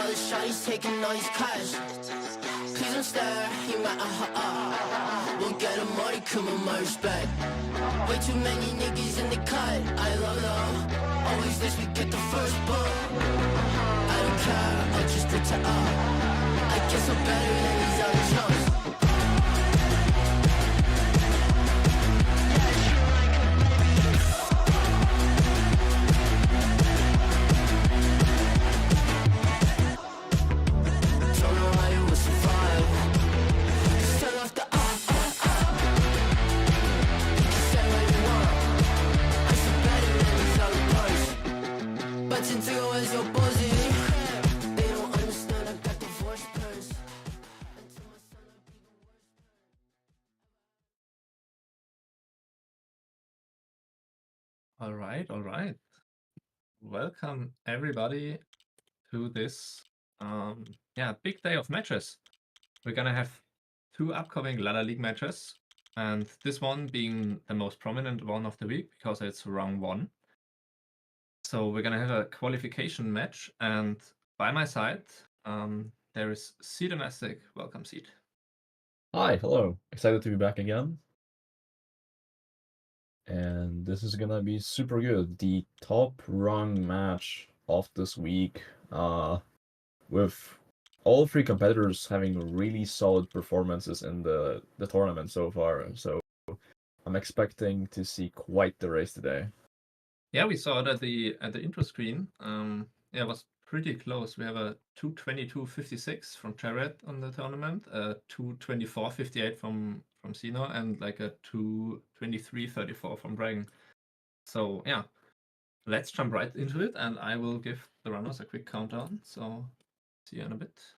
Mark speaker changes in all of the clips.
Speaker 1: the shawty's taking all his cash. Please don't stare, you might won't get a money, come on my respect. Way too many niggas in the cut, I love them. Always wish we get the first book. I don't care, I'll just pretend. I guess I'm better than these other chumps.
Speaker 2: All right. Welcome everybody to this big day of matches. We're gonna have two upcoming Ladder League matches, and this one being the most prominent one of the week because it's round 1. So we're gonna have a qualification match, and by my side there is SCYNOR. Welcome, Seed.
Speaker 3: Hi, hello. Excited to be back again. And this is gonna be super good. The top rung match of this week, with all 3 competitors having really solid performances in the tournament so far. So I'm expecting to see quite the race today.
Speaker 2: Yeah, we saw it at the intro screen. It was pretty close. We have a 2:22:56 from Jared on the tournament, a 2:24:58 from SCYNOR, and like a 2:23:34 from Dragon. So yeah, let's jump right into it, and I will give the runners a quick countdown. So see you in a bit.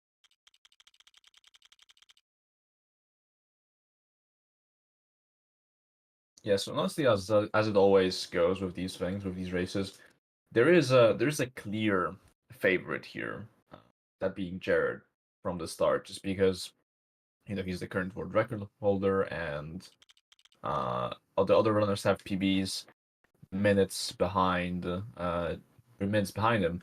Speaker 3: Yeah, so honestly, as it always goes with these things, with these races, there is a clear favorite here, that being Jared from the start, just because he's the current world record holder, and all the other runners have PBs minutes behind him.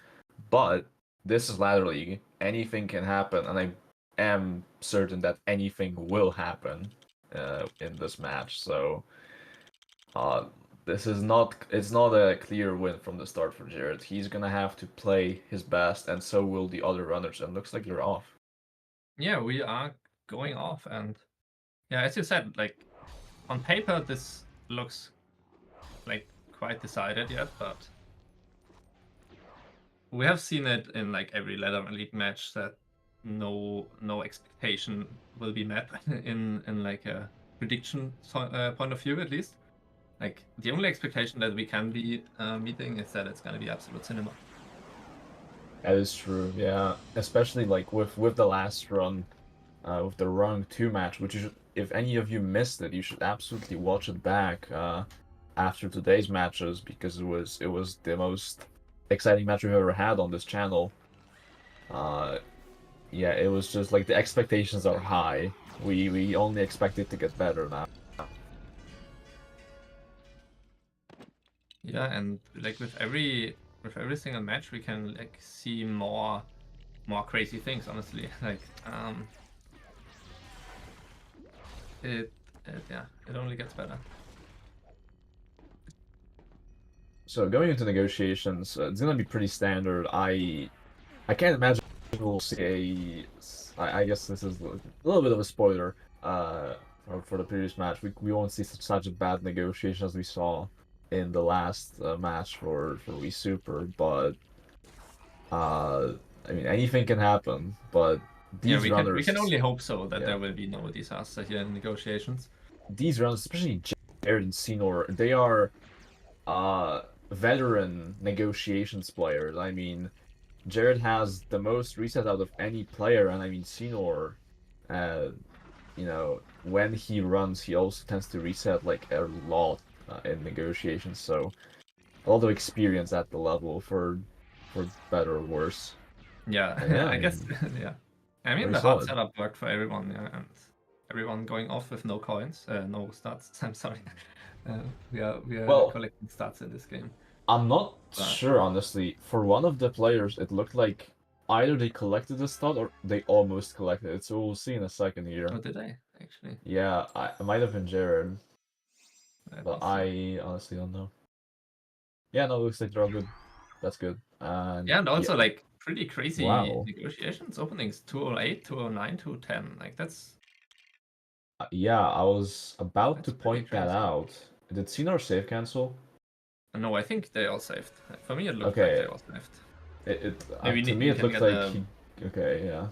Speaker 3: But this is Ladder League. Anything can happen, and I am certain that anything will happen in this match. So it's not a clear win from the start for Jared. He's gonna have to play his best, and so will the other runners. And looks like they're off.
Speaker 2: Yeah, we are going off, and yeah, as you said, like on paper this looks like quite decided yet, but we have seen it in like every Ladder League match that no expectation will be met in like a prediction point of view, at least. Like the only expectation that we can be meeting is that it's gonna be absolute cinema.
Speaker 3: That is true, yeah. Especially like with the last run, with the RUNG 2 match, which if any of you missed it, you should absolutely watch it back after today's matches, because it was the most exciting match we've ever had on this channel. Yeah, it was just like the expectations are high. We only expect it to get better now.
Speaker 2: Yeah, and like with every single match, we can like see more crazy things. Honestly, like it only gets better.
Speaker 3: So going into negotiations, it's gonna be pretty standard. I can't imagine we'll see I guess this is a little bit of a spoiler for the previous match. We won't see such a bad negotiation as we saw in the last match for Wii Super, but I mean, anything can happen. But these runners,
Speaker 2: we can only hope so that there will be no disaster here in negotiations.
Speaker 3: These runners, especially Jared and SCYNOR, they are veteran negotiations players. I mean, Jared has the most reset out of any player, and I mean SCYNOR, you know, when he runs, he also tends to reset like a lot in negotiations. So a lot of experience at the level, for better or worse.
Speaker 2: Yeah, I guess. Yeah, I mean the hard
Speaker 3: solid.
Speaker 2: setup worked for everyone, and everyone going off with no coins, no stats. I'm sorry. We are collecting stats in this game.
Speaker 3: I'm not sure, honestly. For one of the players, it looked like either they collected the stud or they almost collected it. So we'll see in a second here.
Speaker 2: Oh, did I actually?
Speaker 3: Yeah, it might have been Jared,
Speaker 2: Let
Speaker 3: but
Speaker 2: me see.
Speaker 3: I honestly don't know. Yeah, no, it looks like they're all good. That's good. And
Speaker 2: Yeah, and also like pretty crazy
Speaker 3: wow.
Speaker 2: negotiations. Openings 208, 209, 210. Like that's
Speaker 3: Yeah, I was about to
Speaker 2: pretty
Speaker 3: point that
Speaker 2: crazy.
Speaker 3: out. Did SCYNOR save cancel?
Speaker 2: No, I think they all saved. For me, it looked like
Speaker 3: Okay.
Speaker 2: they all saved.
Speaker 3: To
Speaker 2: Maybe
Speaker 3: me
Speaker 2: we
Speaker 3: it
Speaker 2: can
Speaker 3: looked
Speaker 2: get
Speaker 3: like he... Okay, yeah.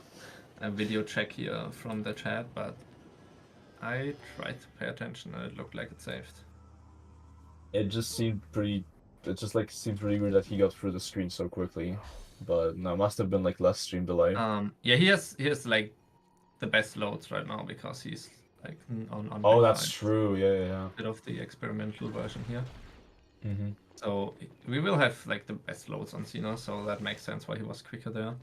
Speaker 2: a video check here from the chat, but I tried to pay attention and it looked like it saved.
Speaker 3: It just seemed pretty... It just like seemed really weird that he got through the screen so quickly. But no, must have been like less stream delay.
Speaker 2: Yeah, he has like the best loads right now because he's like on
Speaker 3: Oh,
Speaker 2: like,
Speaker 3: that's true. Yeah.
Speaker 2: bit of the experimental version here.
Speaker 3: Mm-hmm.
Speaker 2: So we will have like the best loads on SCYNOR, so that makes sense why he was quicker there.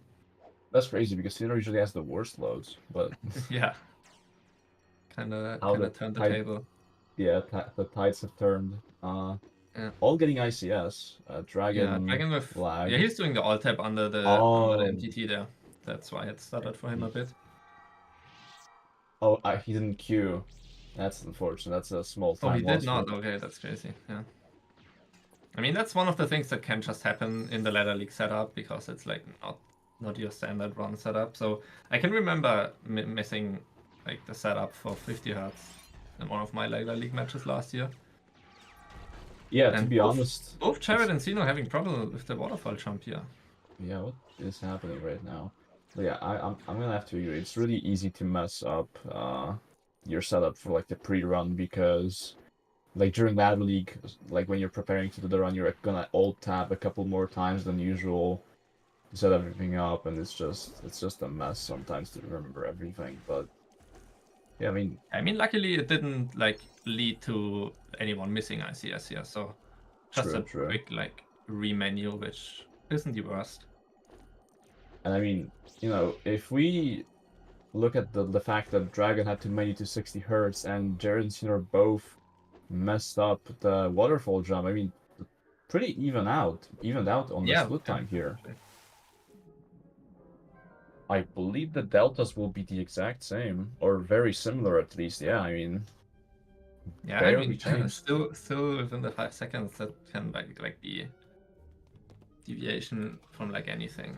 Speaker 3: That's crazy because SCYNOR usually has the worst loads, but
Speaker 2: Yeah. Kinda turned the
Speaker 3: tide...
Speaker 2: table.
Speaker 3: Yeah, the tides have turned.
Speaker 2: Yeah.
Speaker 3: All getting ICS. Dragon...
Speaker 2: Yeah, Dragon with
Speaker 3: lag.
Speaker 2: yeah, he's doing the alt tab under the
Speaker 3: Oh.
Speaker 2: MTT there. That's why it started for him a bit.
Speaker 3: Oh, he didn't queue. That's unfortunate. That's a small time
Speaker 2: Oh, he did
Speaker 3: loss
Speaker 2: not.
Speaker 3: for...
Speaker 2: Okay, that's crazy. Yeah. I mean, that's one of the things that can just happen in the ladder league setup because it's like not your standard run setup. So I can remember missing like the setup for 50 Hertz in one of my ladder league matches last year.
Speaker 3: Yeah,
Speaker 2: And
Speaker 3: to be honest...
Speaker 2: both Jared and SCYNOR having trouble with the waterfall jump here.
Speaker 3: Yeah, what is happening right now? But yeah, I'm gonna have to agree. It's really easy to mess up your setup for like the pre-run because like during that league, like when you're preparing to do the run, you're gonna alt tab a couple more times than usual to set everything up, and it's just a mess sometimes to remember everything. But yeah,
Speaker 2: I mean, luckily it didn't like lead to anyone missing ICS here, so just a
Speaker 3: true.
Speaker 2: quick like remenu, which isn't the worst.
Speaker 3: And I mean, you know, if we look at the fact that Dragon had too many to 60 Hertz and Jared and SCYNOR both messed up the waterfall jump, I mean, pretty evened out on the split time here.
Speaker 2: Definitely.
Speaker 3: I believe the deltas will be the exact same, or very similar at least. Yeah, I mean,
Speaker 2: Yeah, I
Speaker 3: barely
Speaker 2: mean,
Speaker 3: changed.
Speaker 2: still within the 5 seconds, that can like be deviation from like anything.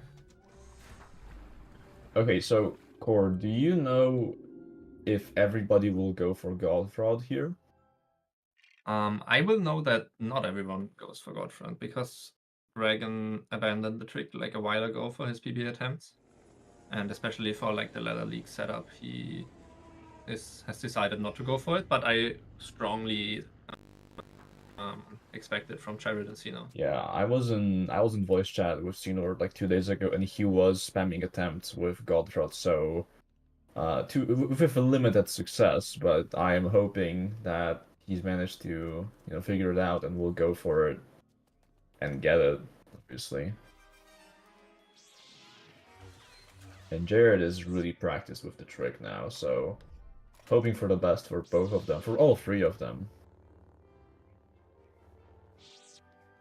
Speaker 3: Okay, so Core, do you know if everybody will go for God Fraud here?
Speaker 2: I will know that not everyone goes for Godfriend because Dragon abandoned the trick like a while ago for his PB attempts, and especially for like the ladder league setup, he has decided not to go for it. But I strongly expect it from Jared and SCYNOR.
Speaker 3: Yeah, I was in voice chat with SCYNOR like 2 days ago, and he was spamming attempts with God Fraud, so with a limited success. But I am hoping that he's managed to figure it out and will go for it and get it, obviously. And Jared is really practiced with the trick now, so hoping for the best for both of them, for all three of them.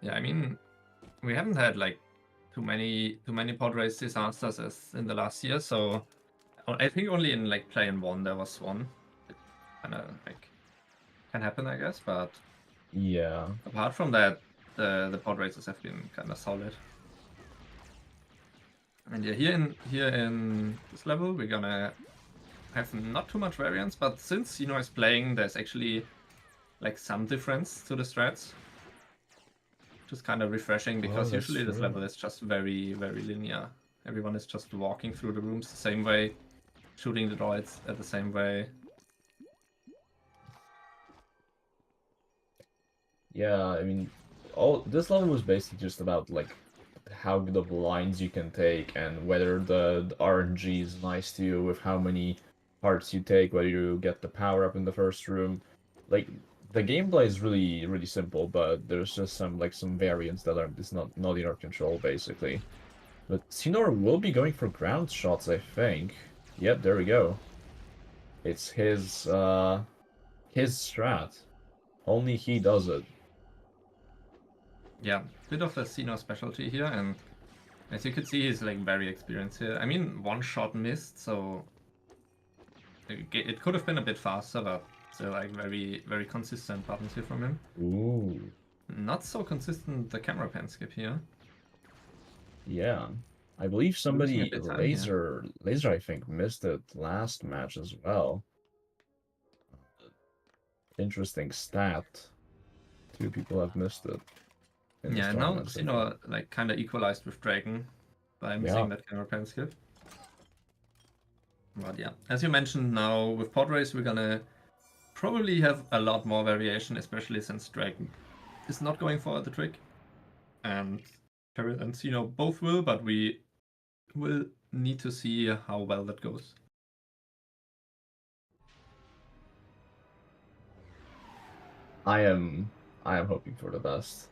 Speaker 2: Yeah, I mean, we haven't had like too many pod race disasters as in the last year, so I think only in like play in 1 there was one. It kind of like can happen, I guess, but
Speaker 3: yeah.
Speaker 2: Apart from that, the pod races have been kind of solid. And yeah, here in this level, we're gonna have not too much variance, but since SCYNOR is playing, there's actually like some difference to the strats. Which is kind of refreshing because usually this level is just very, very linear. Everyone is just walking through the rooms the same way, shooting the droids at the same way.
Speaker 3: Yeah, I mean, this level was basically just about like how good of lines you can take and whether the RNG is nice to you with how many parts you take, whether you get the power up in the first room. Like the gameplay is really, really simple, but there's just some variants that is not in our control basically. But SCYNOR will be going for ground shots, I think. Yep, there we go. It's his strat. Only he does it.
Speaker 2: Yeah, bit of a SCYNOR specialty here, and As you could see, he's like very experienced here. I mean, one shot missed, so it could have been a bit faster, but still like very consistent buttons here from him.
Speaker 3: Ooh.
Speaker 2: Not so consistent the camera pan skip here.
Speaker 3: Yeah. I believe
Speaker 2: Losing a
Speaker 3: somebody,
Speaker 2: bit time
Speaker 3: Laser, I think, missed it last match as well. Interesting stat. 2 people have missed it. In this
Speaker 2: Yeah, now
Speaker 3: tournament so far.
Speaker 2: SCYNOR like kind of equalized with Dragon by missing that camera pan skip. But yeah, as you mentioned, now with pod race we're gonna probably have a lot more variation, especially since Dragon is not going for the trick, and Jared and SCYNOR both will, but we will need to see how well that goes.
Speaker 3: I am hoping for the best.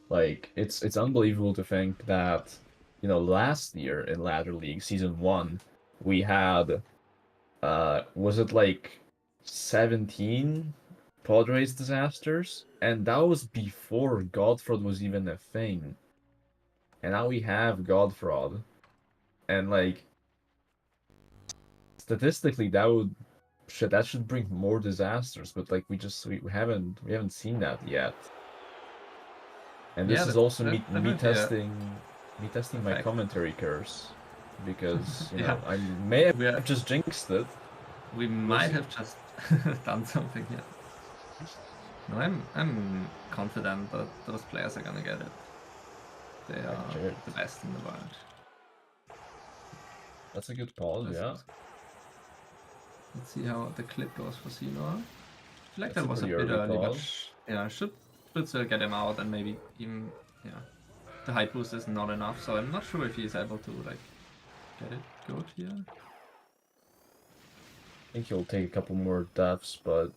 Speaker 3: Like, it's unbelievable to think that, you know, last year in Ladder League Season 1, we had, was it like 17 pod race disasters? And that was before Godfraud was even a thing. And now we have Godfraud. And, like, statistically, that should bring more disasters, but, like, we haven't seen that yet. And this is also me testing my commentary curse, because you know I may have just jinxed it.
Speaker 2: We might have just done something here. No, I'm confident that those players are gonna get it. They are the best in the world.
Speaker 3: That's a good pause, yeah.
Speaker 2: Let's see how the clip goes for SCYNOR. I feel like that
Speaker 3: That's
Speaker 2: was a bit
Speaker 3: early
Speaker 2: early, but
Speaker 3: pause.
Speaker 2: yeah, should still get him out, and maybe even the height boost is not enough, so I'm not sure if he's able to like get it good here.
Speaker 3: I think he'll take a couple more deaths, but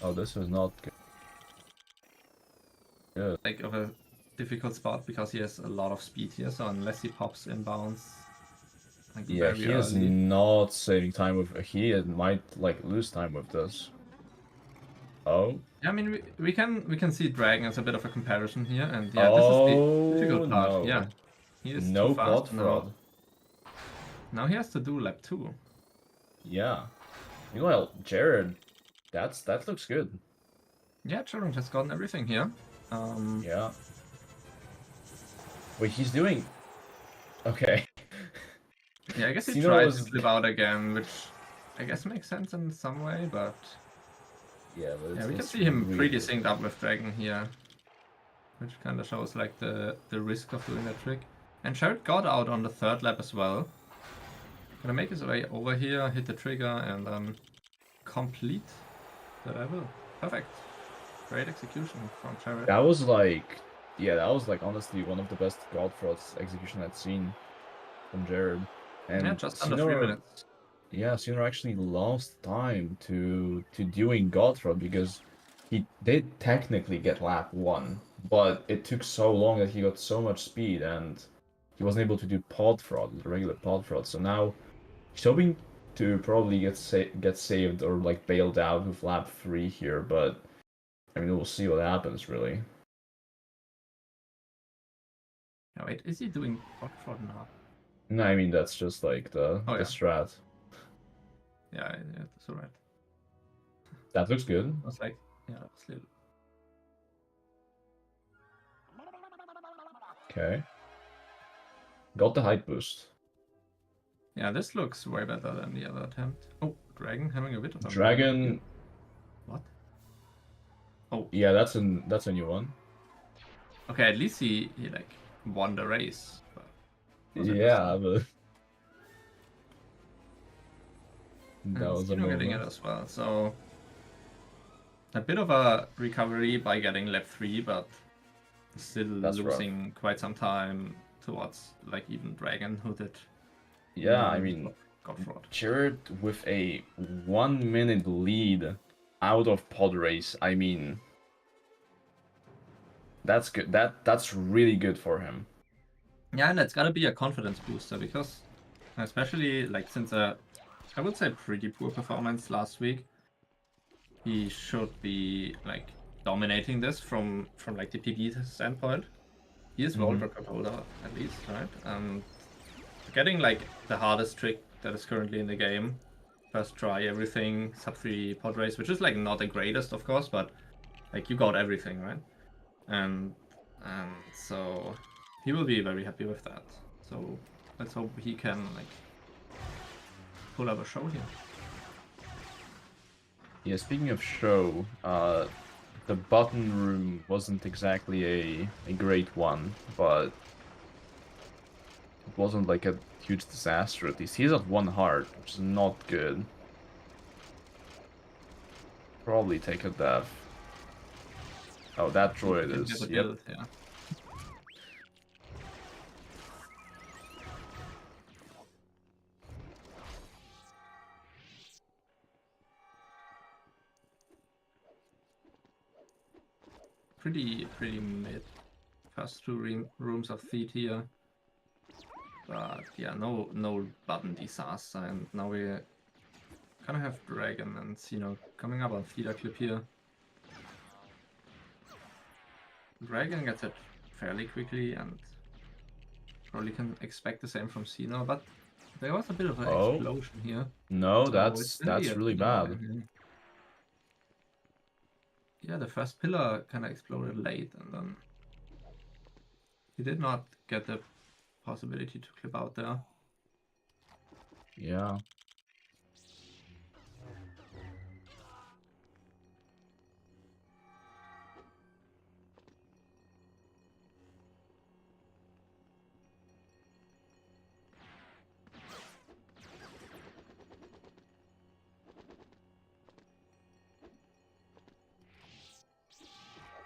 Speaker 3: oh, this is not good.
Speaker 2: Like of a difficult spot because he has a lot of speed here, so unless he pops inbounds, like
Speaker 3: yeah, he is not saving time with. He might like lose time with this. Oh.
Speaker 2: Yeah, I mean we can see Dragon as a bit of a comparison here, and yeah, this is the difficult part.
Speaker 3: No.
Speaker 2: Yeah, he is
Speaker 3: no
Speaker 2: too fast
Speaker 3: pod fraud.
Speaker 2: Now he has to do lap 2.
Speaker 3: Yeah. Meanwhile, Jared, that looks good.
Speaker 2: Yeah, Jared has gotten everything here.
Speaker 3: Yeah. Wait, he's doing. Okay.
Speaker 2: Yeah, I guess he tried to flip out again, which I guess makes sense in some way, but
Speaker 3: yeah,
Speaker 2: we can see him pretty synced up with Dragon here, which kind of shows like the risk of doing that trick. And Jared got out on the 3rd lap as well. Gonna make his way over here, hit the trigger, and then complete the level. Perfect. Great execution from Jared.
Speaker 3: That was like, yeah, that was like honestly one of the best Godfraud's execution I'd seen from Jared. And
Speaker 2: yeah, just under 3 minutes.
Speaker 3: Yeah, SCYNOR actually lost time to doing Godfraud because he did technically get lap 1, but it took so long that he got so much speed and he wasn't able to do pod fraud, the regular pod fraud. So now he's hoping to probably get saved or like bailed out with lap 3 here, but I mean we'll see what happens really.
Speaker 2: Oh, wait, is he doing pod fraud now?
Speaker 3: No, I mean that's just like the strat.
Speaker 2: Yeah, that's alright.
Speaker 3: That looks good.
Speaker 2: I was like, yeah, that's little.
Speaker 3: Okay. Got the height boost.
Speaker 2: Yeah, this looks way better than the other attempt. Oh, Dragon having a bit of a
Speaker 3: Dragon.
Speaker 2: What? Oh.
Speaker 3: Yeah, that's a new one.
Speaker 2: Okay, at least he like won the race.
Speaker 3: Yeah, but
Speaker 2: that was getting it as well. So a bit of a recovery by getting lap 3, but still losing quite some time towards like even Dragon, who did.
Speaker 3: Yeah, I mean, Jared with a 1 minute lead out of pod race. I mean, that's good. That's really good for him.
Speaker 2: Yeah, and it's gotta be a confidence booster because, especially like since I would say pretty poor performance last week, he should be like dominating this from like the PB standpoint. He is world record holder at least, right? Getting like the hardest trick that is currently in the game. First try everything, sub 3 pod race, which is like not the greatest, of course, but like you got everything, right? And so he will be very happy with that. So let's hope he can like pull up a show here.
Speaker 3: Yeah, speaking of show, the button room wasn't exactly a great one, but it wasn't like a huge disaster at least. He's at 1 heart, which is not good. Probably take a death. Oh, that droid is, yep.
Speaker 2: Build, yeah. Pretty mid. First 2 rooms of Theat here. But yeah, no button disaster, and now we kind of have Dragon and SCYNOR coming up on feeder clip here. Dragon gets it fairly quickly, and probably can expect the same from SCYNOR, but there was a bit of an explosion here.
Speaker 3: No,
Speaker 2: So
Speaker 3: that's really bad.
Speaker 2: Yeah, the first pillar kind of exploded late, and then he did not get the possibility to clip out there.
Speaker 3: Yeah.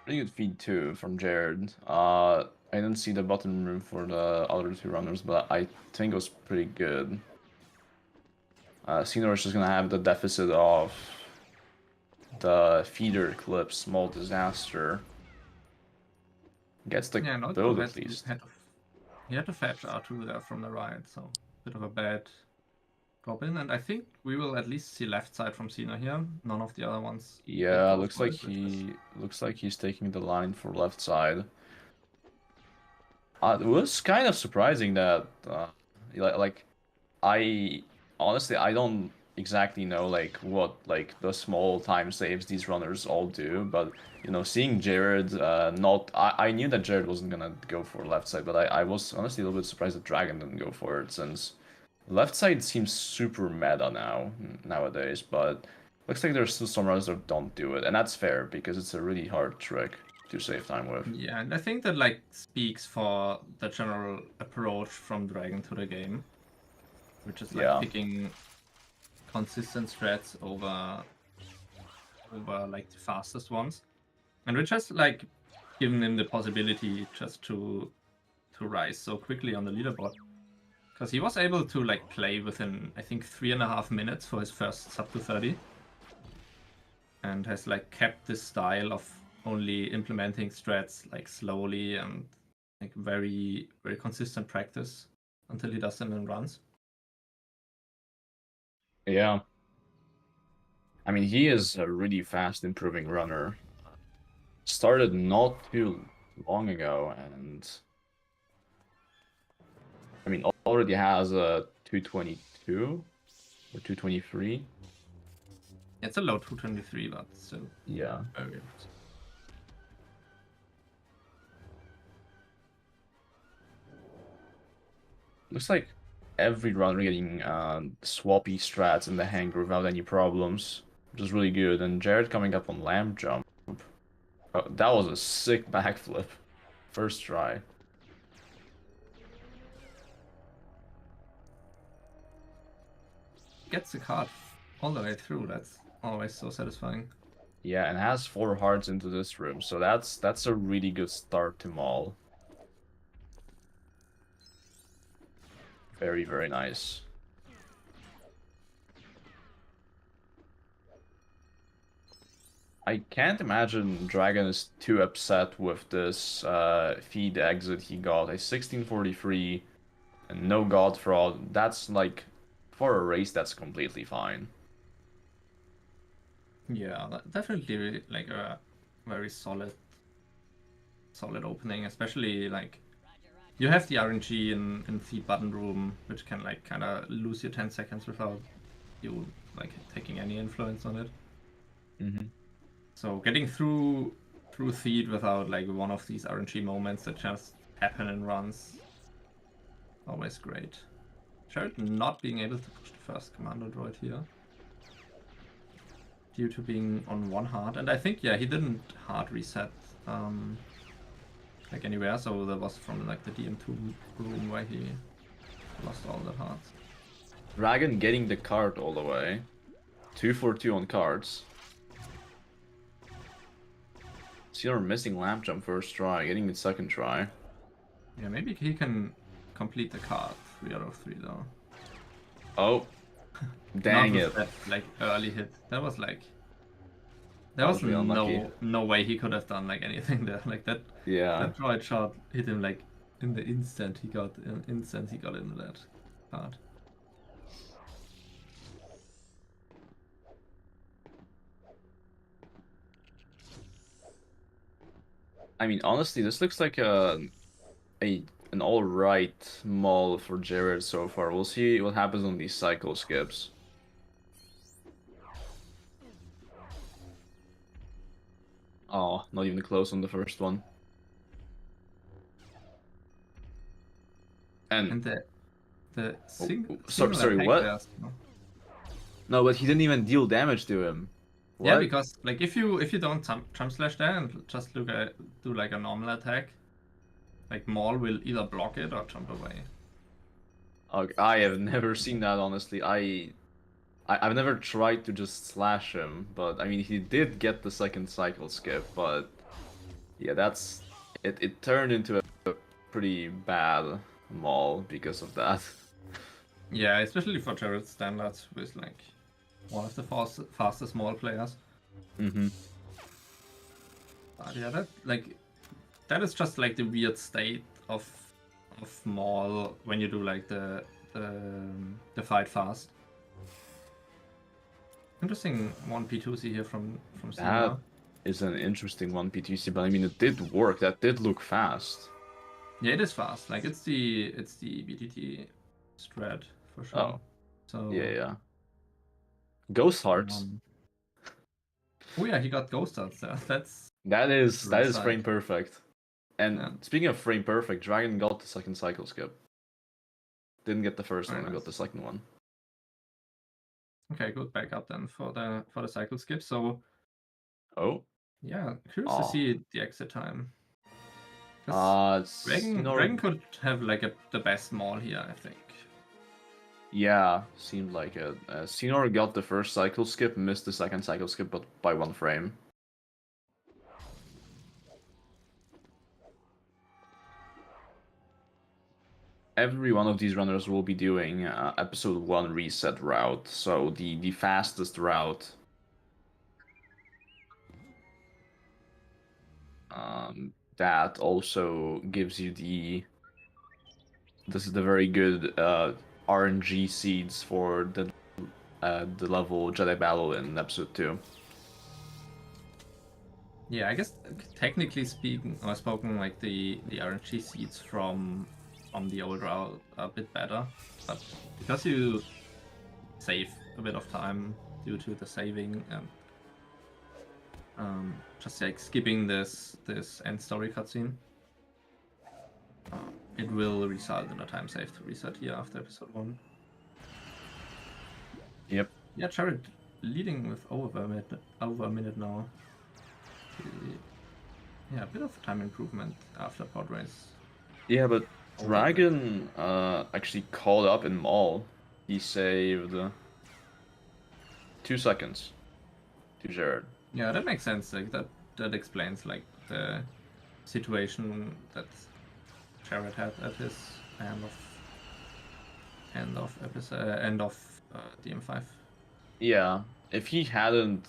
Speaker 3: Pretty good feed too from Jared. I didn't see the button room for the other 2 runners, but I think it was pretty good. SCYNOR is just gonna have the deficit of the feeder clip, small disaster. Gets the build at least.
Speaker 2: He had to fetch R2 there from the right, so bit of a bad drop in, and I think we will at least see left side from SCYNOR here. None of the other ones.
Speaker 3: Yeah, looks like he's taking the line for left side. It was kind of surprising that like I honestly I don't exactly know like what like the small time saves these runners all do, but you know, seeing Jared I knew that Jared wasn't gonna go for left side, but I was honestly a little bit surprised that Dragon didn't go for it, since left side seems super meta nowadays, but looks like there's still some runners that don't do it, and that's fair because it's a really hard trick to save time with.
Speaker 2: Yeah, and I think that like speaks for the general approach from Dragon to the game, which is like picking consistent strats over like the fastest ones, and which has like given him the possibility just to rise so quickly on the leaderboard, because he was able to like play within I think 3.5 minutes for his first sub 230, and has like kept this style of only implementing strats like slowly and like very consistent practice until he does them in runs.
Speaker 3: Yeah. I mean, he is a really fast improving runner. Started not too long ago, and I mean already has a 222 or 223.
Speaker 2: It's a low 223, but still.
Speaker 3: Yeah.
Speaker 2: Very good.
Speaker 3: Looks like every runner getting swappy strats in the hangar without any problems, which is really good. And Jared coming up on lamp jump. Oh, that was a sick backflip. First try.
Speaker 2: Gets the card all the way through. That's always so satisfying.
Speaker 3: Yeah, and has 4 hearts into this room, so that's a really good start to Maul. Very, very nice. I can't imagine Dragon is too upset with this feed exit he got. A 1643 and no God Fraud. That's like, for a race, that's completely fine.
Speaker 2: Yeah, definitely like a very solid opening, especially like you have the RNG in feed button room, which can like kind of lose your 10 seconds without you like taking any influence on it.
Speaker 3: Mm-hmm.
Speaker 2: So getting through feed without like one of these RNG moments that just happen in runs, always great. Jared not being able to push the first commando droid here due to being on one heart, and I think he didn't hard reset like anywhere, so that was from like the DM2 room where he lost all the hearts.
Speaker 3: Dragon getting the card all the way. 2 for 2 on cards. SCYNOR missing lamp jump first try, getting it second try.
Speaker 2: Yeah, maybe he can complete the card 3 out of 3 though.
Speaker 3: Oh, dang it!
Speaker 2: That, like early hit. That was like there was
Speaker 3: real unlucky.
Speaker 2: no way he could have done like anything there. Like that.
Speaker 3: Yeah.
Speaker 2: That droid shot hit him like in the instant he got into that card.
Speaker 3: I mean, honestly, this looks like an alright maul for Jared so far. We'll see what happens on these cycle skips. Oh, not even close on the first one. And
Speaker 2: the
Speaker 3: sorry, what?
Speaker 2: there,
Speaker 3: No, but he didn't even deal damage to him. What?
Speaker 2: Yeah, because like if you don't jump slash there and just do like a normal attack, like Maul will either block it or jump away.
Speaker 3: Okay, I have never seen that, honestly. I've never tried to just slash him, but I mean he did get the second cycle skip, but yeah, that's it turned into a pretty bad Maul because of that.
Speaker 2: Yeah, especially for Jared's standards with like one of the fastest Maul players.
Speaker 3: Mm-hmm.
Speaker 2: But yeah, that is just like the weird state of Maul when you do like the fight fast. Interesting 1P2C here from
Speaker 3: That
Speaker 2: SCYNOR.
Speaker 3: is an interesting 1P2C, but I mean it did work. That did look fast.
Speaker 2: Yeah, it is fast. Like it's the BTT strat for sure.
Speaker 3: Oh.
Speaker 2: So
Speaker 3: Yeah. Ghost Hearts.
Speaker 2: Oh yeah, he got Ghost Hearts there.
Speaker 3: That is
Speaker 2: side.
Speaker 3: frame perfect. And
Speaker 2: Yeah.
Speaker 3: speaking of frame perfect, Dragon got the second cycle skip. Didn't get the first
Speaker 2: Very
Speaker 3: one,
Speaker 2: nice.
Speaker 3: got the second one.
Speaker 2: Okay, good backup then for the cycle skip. So
Speaker 3: Oh.
Speaker 2: yeah, curious to see the exit time.
Speaker 3: SCYNOR...
Speaker 2: Dragon could have like the best Maul here, I think.
Speaker 3: Yeah, seemed like it. SCYNOR got the first cycle skip, missed the second cycle skip, but by 1 frame. Every one of these runners will be doing episode 1 reset route, so the fastest route. That also gives you this is the very good RNG seeds for the level Jedi Battle in episode 2.
Speaker 2: Yeah, I guess technically speaking, or spoken, like the RNG seeds from the old route are a bit better, but because you save a bit of time due to the saving and just like skipping this end story cutscene, it will result in a time save to reset here after episode 1.
Speaker 3: Yep.
Speaker 2: Yeah, Jared leading with over a minute now. Yeah, a bit of time improvement after pod race.
Speaker 3: Yeah, but Dragon actually caught up in Maul. He saved 2 seconds to Jared.
Speaker 2: Yeah, that makes sense. Like that explains like the situation that Jared had at his end of DM5.
Speaker 3: Yeah, if he hadn't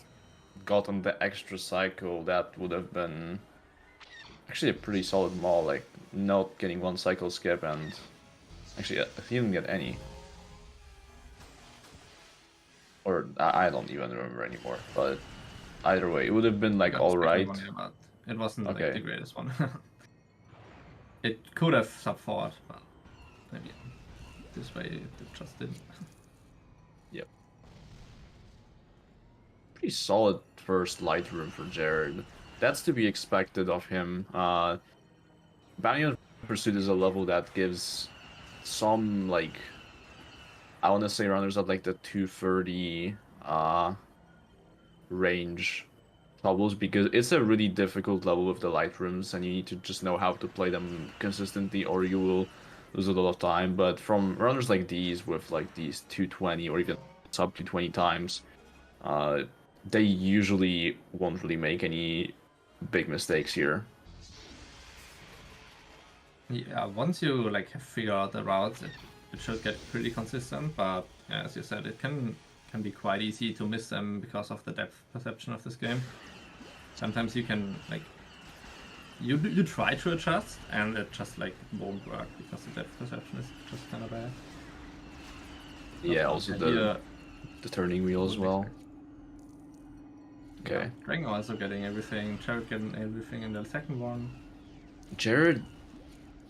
Speaker 3: gotten the extra cycle, that would have been actually a pretty solid Maul, like not getting 1 cycle skip, and actually he didn't get any. Or I don't even remember anymore, but Either way, it would have been like
Speaker 2: Got
Speaker 3: all
Speaker 2: second
Speaker 3: right.
Speaker 2: one, yeah, but it wasn't like
Speaker 3: Okay.
Speaker 2: the greatest one. It could have sub forward, but maybe this way it just didn't.
Speaker 3: Yep. Pretty solid first light room for Jared. That's to be expected of him. Bounty on Pursuit is a level that gives some, like, I want to say runners at like the 230 range troubles, because it's a really difficult level with the light rooms and you need to just know how to play them consistently or you will lose a lot of time. But from runners like these with like these 220 or even sub 220 times, they usually won't really make any big mistakes here.
Speaker 2: Yeah, once you like figure out the routes, it should get pretty consistent. But yeah, as you said, it can be quite easy to miss them because of the depth perception of this game. Sometimes you can like you try to adjust and it just like won't work because the depth perception is just kind of bad.
Speaker 3: Yeah, also the turning wheel as well. Okay.
Speaker 2: Yeah, Dragon also getting everything, Jared getting everything in the second one.
Speaker 3: Jared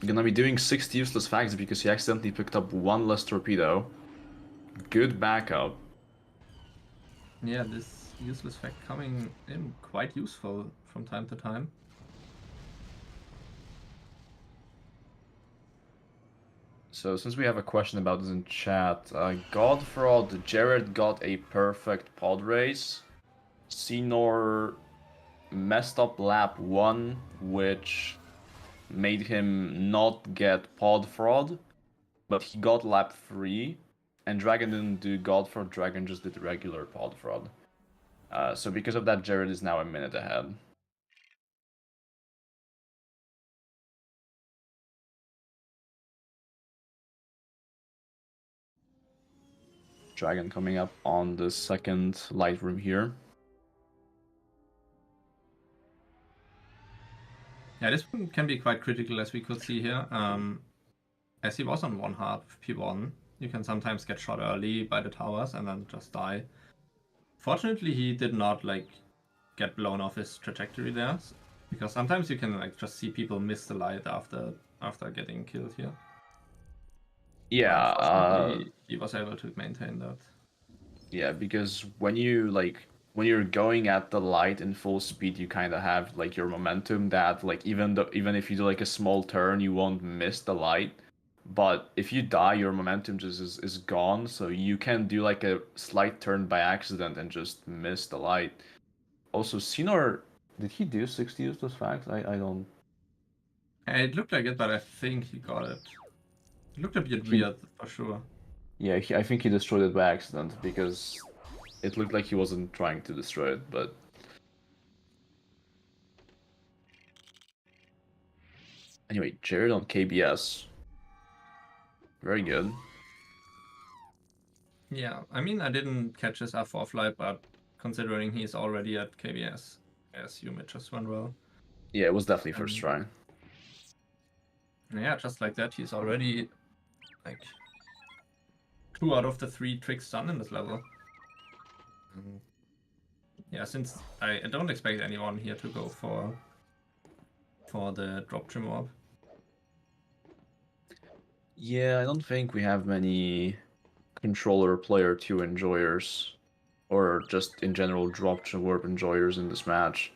Speaker 3: gonna be doing 6 useless fags because he accidentally picked up 1 less torpedo. Good backup.
Speaker 2: Yeah, this useless fact coming in quite useful from time to time.
Speaker 3: So since we have a question about this in chat, Godfraud, Jared got a perfect pod race. SCYNOR messed up lap 1, which made him not get pod fraud, but he got lap 3, and Dragon didn't do Godfraud, Dragon just did regular pod fraud. So because of that, Jared is now a minute ahead. Dragon coming up on the second light room here.
Speaker 2: Yeah, this one can be quite critical, as we could see here. As he was on 1 heart with P1, you can sometimes get shot early by the towers and then just die. Fortunately, he did not like get blown off his trajectory there, because sometimes you can like just see people miss the light after getting killed here.
Speaker 3: Yeah,
Speaker 2: he was able to maintain that.
Speaker 3: yeah, because when you're going at the light in full speed, you kind of have like your momentum that like even if you do like a small turn, you won't miss the light. But if you die, your momentum just is gone, so you can do like a slight turn by accident and just miss the light. Also, SCYNOR, did he do 60 useless facts? I don't.
Speaker 2: It looked like it, but I think he got it. It looked a bit weird for sure.
Speaker 3: Yeah, I think he destroyed it by accident because it looked like he wasn't trying to destroy it, but. Anyway, Jared on KBS. Very good.
Speaker 2: Yeah, I mean, I didn't catch his R4 flight, but considering he's already at KBS, I assume it just went well.
Speaker 3: Yeah, it was definitely first try.
Speaker 2: Yeah, just like that, he's already like 2 out of the 3 tricks done in this level. Yeah, since I don't expect anyone here to go for the drop trim orb.
Speaker 3: Yeah, I don't think we have many controller player 2 enjoyers, or just in general drop trim orb enjoyers in this match.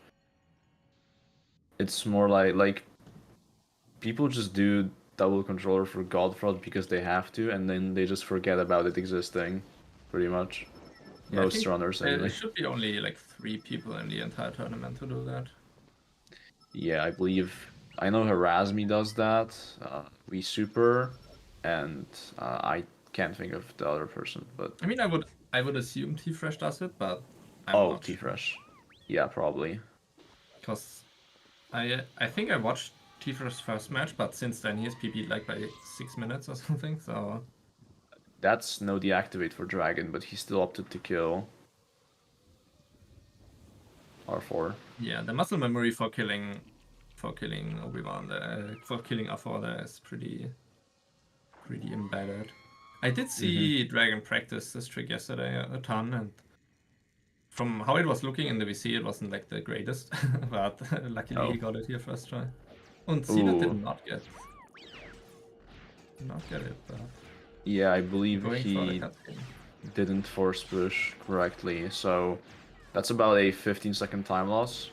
Speaker 3: It's more like people just do double controller for Godfraud because they have to, and then they just forget about it existing, pretty much.
Speaker 2: Yeah,
Speaker 3: Most runners anyway.
Speaker 2: There should be only like 3 people in the entire tournament to do that.
Speaker 3: Yeah, I know Harasmi does that, We Super, and I can't think of the other person, but...
Speaker 2: I mean, I would assume T-Fresh does it, but
Speaker 3: I'm not T-Fresh. Sure. Yeah, probably.
Speaker 2: Because I think I watched T-Fresh's first match, but since then he's PP'd like by 6 minutes or something, so...
Speaker 3: That's no deactivate for Dragon, but he still opted to kill R4.
Speaker 2: Yeah, the muscle memory for killing Obi-Wan, for killing R4 there is pretty embedded. I did see Dragon practice this trick yesterday a ton, and from how it was looking in the VC, it wasn't like the greatest, but luckily
Speaker 3: Oh.
Speaker 2: he got it here first try. And SCYNOR did
Speaker 3: Ooh.
Speaker 2: not get it, but
Speaker 3: Yeah, I believe
Speaker 2: going for the
Speaker 3: he
Speaker 2: cutscene.
Speaker 3: didn't force push correctly, so that's about a 15-second time loss.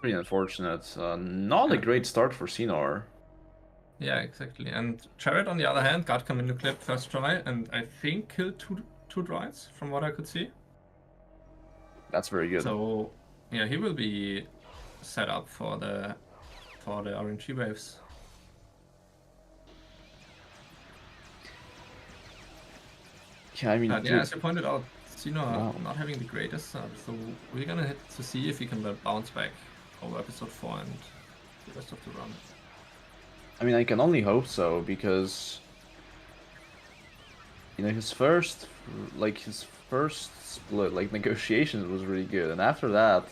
Speaker 3: Pretty unfortunate. Not a great start for SCYNOR.
Speaker 2: Yeah, exactly. And Jared, on the other hand, got come into clip first try, and I think killed two droids from what I could see.
Speaker 3: That's very good.
Speaker 2: So yeah, he will be set up for the RNG waves.
Speaker 3: Yeah, I mean,
Speaker 2: But yeah, as you pointed out, SCYNOR
Speaker 3: Wow.
Speaker 2: not having the greatest start, so we're gonna hit to see if he can bounce back over episode 4 and the rest of the run.
Speaker 3: I mean, I can only hope so, because you know his first split, like negotiations, was really good, and after that,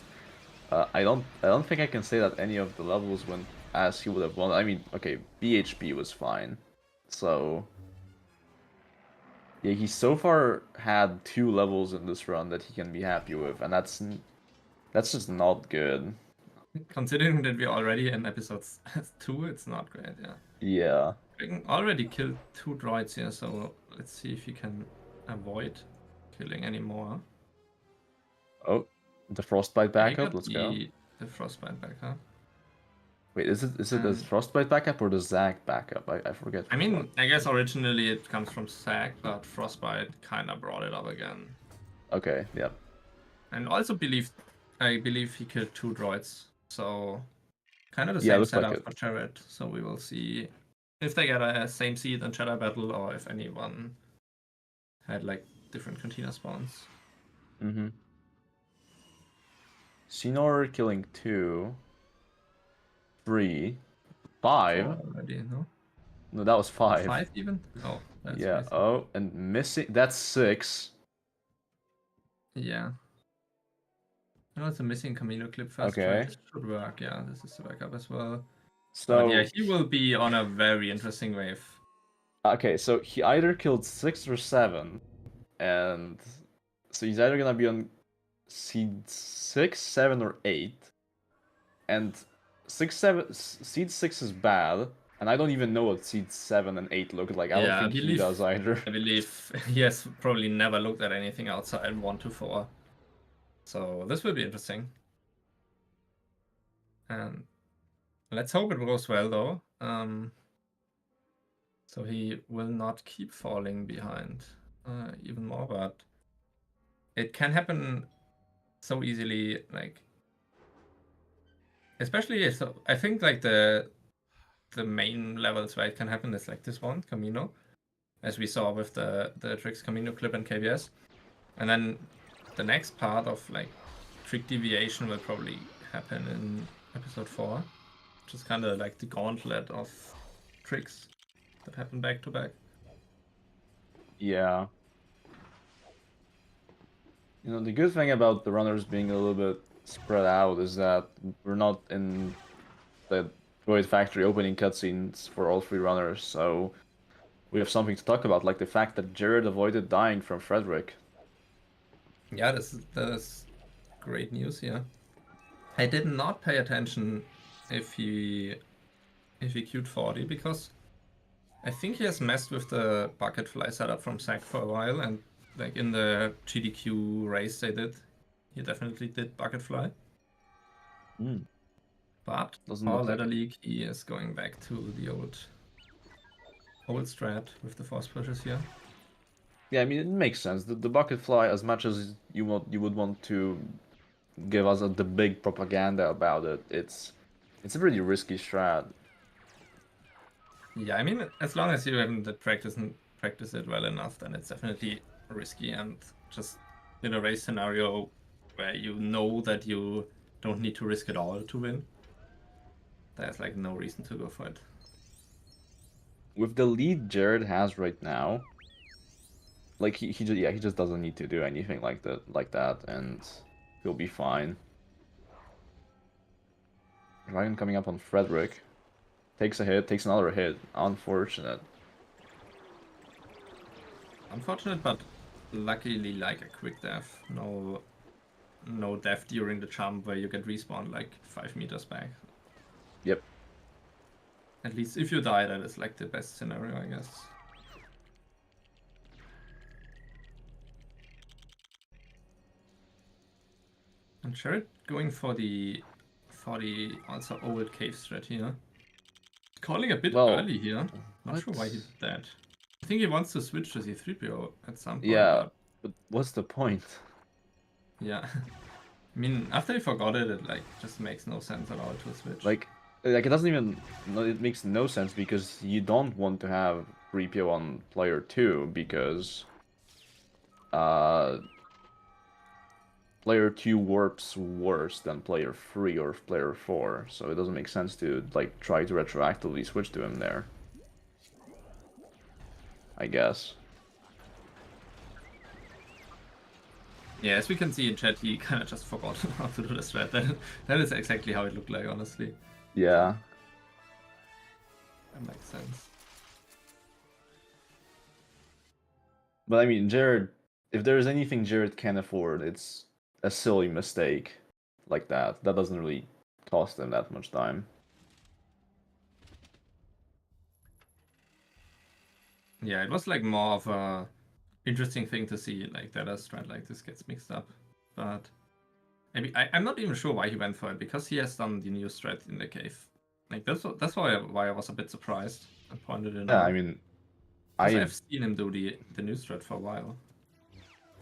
Speaker 3: I don't think I can say that any of the levels went as he would have wanted. I mean, okay, BHP was fine, so yeah, he so far had 2 levels in this run that he can be happy with, and that's just not good.
Speaker 2: Considering that we're already in episode 2, it's not great, yeah.
Speaker 3: Yeah.
Speaker 2: We can already kill 2 droids here, so let's see if he can avoid killing any more.
Speaker 3: Oh, the frostbite
Speaker 2: Yeah, he
Speaker 3: backup.
Speaker 2: got
Speaker 3: Let's go.
Speaker 2: the frostbite back, huh?
Speaker 3: Wait, is it the frostbite backup or the Zag backup? I forget.
Speaker 2: I mean, I guess originally it comes from Zack, but Frostbite kind of brought it up again.
Speaker 3: Okay, yeah.
Speaker 2: And also I believe he killed 2 droids, so kind of the
Speaker 3: Yeah,
Speaker 2: same
Speaker 3: looks like
Speaker 2: setup
Speaker 3: it.
Speaker 2: for Jared. So we will see if they get a same seed in Jedi battle, or if anyone had like different cantina spawns.
Speaker 3: Mm-hmm. SCYNOR killing 2, 3, 5.
Speaker 2: Already, no?
Speaker 3: No, that was 5.
Speaker 2: 5 even? Oh, that's
Speaker 3: Yeah.
Speaker 2: crazy.
Speaker 3: Oh, and missing. That's 6.
Speaker 2: Yeah. No, it's a missing Camino clip first try.
Speaker 3: Okay.
Speaker 2: This should work. Yeah, this is the backup as well.
Speaker 3: So
Speaker 2: But yeah, he will be on a very interesting wave.
Speaker 3: okay, so he either killed 6 or 7, and so he's either gonna be on seed 6, 7, or 8. And seed 6 is bad, and I don't even know what seed 7 and 8 look like. I don't think he does either.
Speaker 2: I believe he has probably never looked at anything outside 1 to 4. So this will be interesting. And let's hope it goes well, though. So he will not keep falling behind even more, but it can happen so easily, like, especially, so I think like the main levels where it can happen is like this one, Camino, as we saw with the Tricks Camino clip and KBS. And then the next part of like trick deviation will probably happen in episode 4, which is kind of like the gauntlet of tricks that happen back to back.
Speaker 3: Yeah. You know, the good thing about the runners being a little bit spread out is that we're not in the Droid Factory opening cutscenes for all 3 runners, so we have something to talk about, like the fact that Jared avoided dying from Frederick.
Speaker 2: Yeah, that is great news here. I did not pay attention if he queued 40, because I think he has messed with the bucket fly setup from Zack for a while, and like in the GDQ race they did, he definitely did bucket fly. But
Speaker 3: Doesn't
Speaker 2: for
Speaker 3: look like
Speaker 2: Ladder
Speaker 3: it.
Speaker 2: League, he is going back to the old strat with the force pushes here.
Speaker 3: Yeah, I mean, it makes sense. The bucket fly, as much as you would want to give us the big propaganda about it, it's a pretty risky strat.
Speaker 2: Yeah, I mean, as long as you haven't practiced it well enough, then it's definitely risky, and just in a race scenario where you know that you don't need to risk it all to win, there's like no reason to go for it.
Speaker 3: With the lead Jared has right now, like he just doesn't need to do anything like that, and he'll be fine. Ryan coming up on Frederick. Takes a hit, takes another hit. Unfortunate.
Speaker 2: unfortunate, but luckily like a quick death. No death during the jump where you get respawned like 5 meters back.
Speaker 3: Yep.
Speaker 2: At least if you die, that is like the best scenario, I guess. And Jared going for the also old cave strat here. Calling a bit early here. Not sure why he did that. I think he wants to switch to C3PO at some point.
Speaker 3: Yeah, but what's the point?
Speaker 2: Yeah. I mean, after he forgot it, it like just makes no sense at all to switch.
Speaker 3: Like it doesn't even. No, it makes no sense because you don't want to have 3PO on player 2 because player 2 warps worse than player 3 or player 4, so it doesn't make sense to like try to retroactively switch to him there. I guess.
Speaker 2: Yeah, as we can see in chat, he kind of just forgot how to do the strat. That is exactly how it looked like, honestly.
Speaker 3: Yeah.
Speaker 2: That makes sense.
Speaker 3: But I mean, Jared, if there's anything Jared can afford, it's a silly mistake like that. That doesn't really cost him that much time.
Speaker 2: Yeah, it was like more of a interesting thing to see, like that a strat like this gets mixed up. But maybe I'm not even sure why he went for it, because he has done the new strat in the cave. Like that's why I was a bit surprised and pointed it out.
Speaker 3: Yeah, I mean,
Speaker 2: I've seen him do the new strat for a while.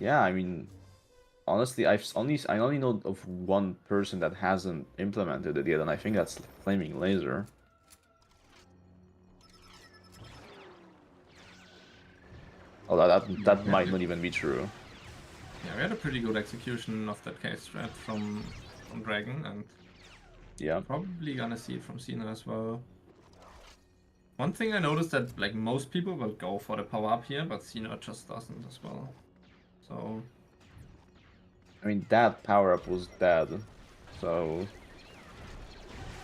Speaker 3: Yeah, I mean, honestly, I only know of one person that hasn't implemented it yet, and I think that's Flaming Laser. Oh, that might not even be true.
Speaker 2: Yeah, we had a pretty good execution of that cave strat from Dragon, and
Speaker 3: yeah,
Speaker 2: probably gonna see it from SCYNOR as well. One thing I noticed that like most people will go for the power up here, but SCYNOR just doesn't as well. So
Speaker 3: I mean, that power up was dead, so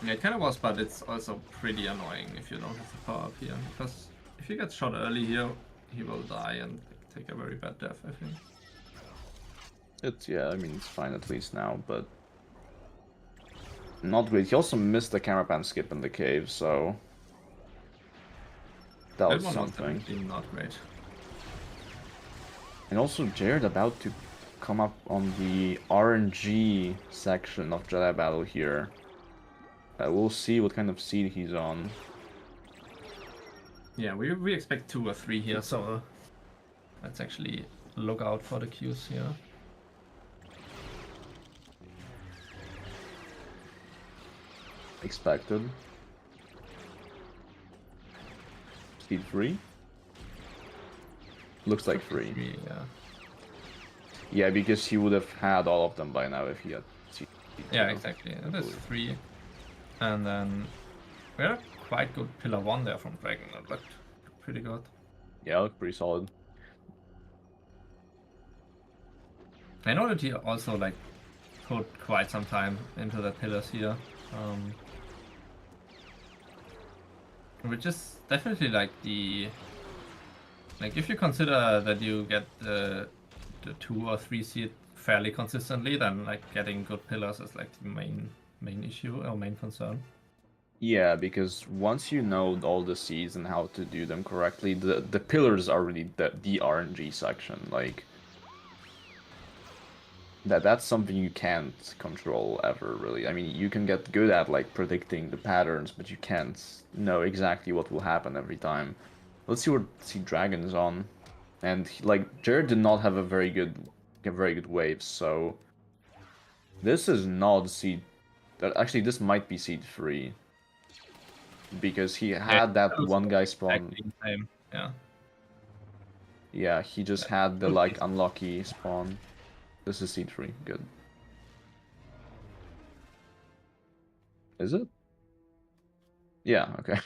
Speaker 2: yeah, it kind of was, but it's also pretty annoying if you don't have the power up here, because if he gets shot early here, he will die and like, take a very bad death, I think.
Speaker 3: Yeah, I mean, it's fine at least now, but not great. He also missed the camera pan skip in the cave, so that was something.
Speaker 2: Not great.
Speaker 3: And also, Jared about to come up on the RNG section of Jedi Battle here. We'll see what kind of seed he's on.
Speaker 2: Yeah, we expect 2 or 3 here, so let's actually look out for the queues here.
Speaker 3: Expected. Seed 3? Looks like 3.
Speaker 2: Yeah.
Speaker 3: Yeah, because he would have had all of them by now if he had seed 3.
Speaker 2: Yeah, exactly. And that's 3. And then we had a quite good pillar 1 there from Dragon. That looked pretty good.
Speaker 3: Yeah, looked pretty solid.
Speaker 2: I know that he also like put quite some time into the pillars here. Which is definitely like if you consider that you get the 2 or 3 seed fairly consistently, then like getting good pillars is like the main issue or main concern.
Speaker 3: Yeah, because once you know all the seeds and how to do them correctly, the pillars are really the RNG section. Like that's something you can't control ever, really. I mean, you can get good at like predicting the patterns, but you can't know exactly what will happen every time. Let's see what Dragon's on, and like Jared did not have a very good wave, so this is not seed. Actually, this might be seed 3 because he had that one guy spawn.
Speaker 2: Same. Yeah.
Speaker 3: Yeah, he just had the like unlucky spawn. This is seed 3. Good. Is it? Yeah, okay.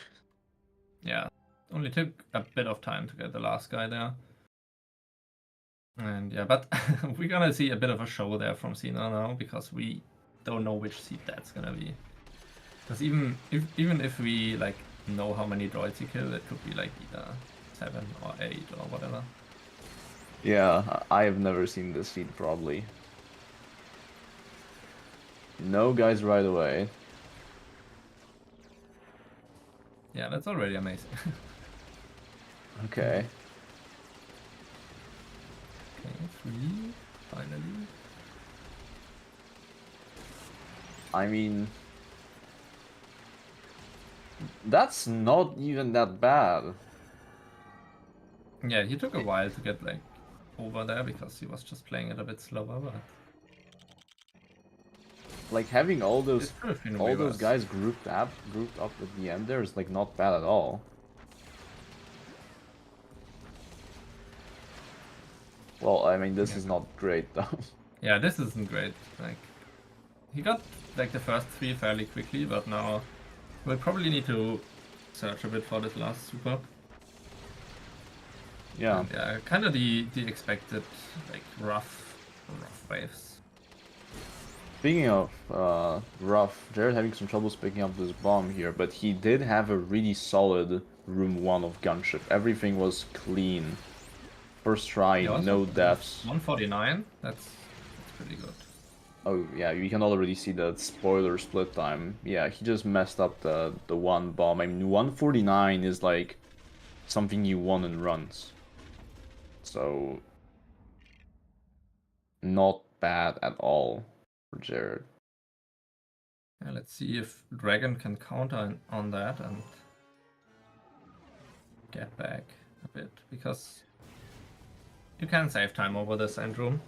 Speaker 2: Yeah. Only took a bit of time to get the last guy there. And yeah, but we're gonna see a bit of a show there from SCYNOR now, because we don't know which seed that's gonna be. Because even if we like know how many droids he killed, it could be like either 7 or 8 or whatever.
Speaker 3: Yeah, I have never seen this feed probably. No guys right away.
Speaker 2: Yeah, that's already amazing.
Speaker 3: Okay.
Speaker 2: Okay, 3, finally.
Speaker 3: I mean, that's not even that bad.
Speaker 2: Yeah, he took a while to get like over there because he was just playing it a bit slower, but
Speaker 3: Like having all
Speaker 2: it
Speaker 3: those
Speaker 2: could have been way worse.
Speaker 3: guys grouped up at the end there is like not bad at all. Well, I mean, this is not great though.
Speaker 2: Yeah, this isn't great. Like, he got like the first 3 fairly quickly, but now we'll probably need to search a bit for this last super.
Speaker 3: Yeah.
Speaker 2: And, yeah, kind of the expected like rough waves.
Speaker 3: Speaking of rough, Jared having some troubles picking up this bomb here, but he did have a really solid room 1 of gunship. Everything was clean. First try,
Speaker 2: Yeah,
Speaker 3: no deaths.
Speaker 2: 149. That's pretty good.
Speaker 3: Oh yeah, you can already see that spoiler split time. Yeah, he just messed up the one bomb. I mean, 149 is like something you won in runs. So not bad at all for Jared.
Speaker 2: Yeah, let's see if Dragon can counter on that and get back a bit, because you can save time over this end room.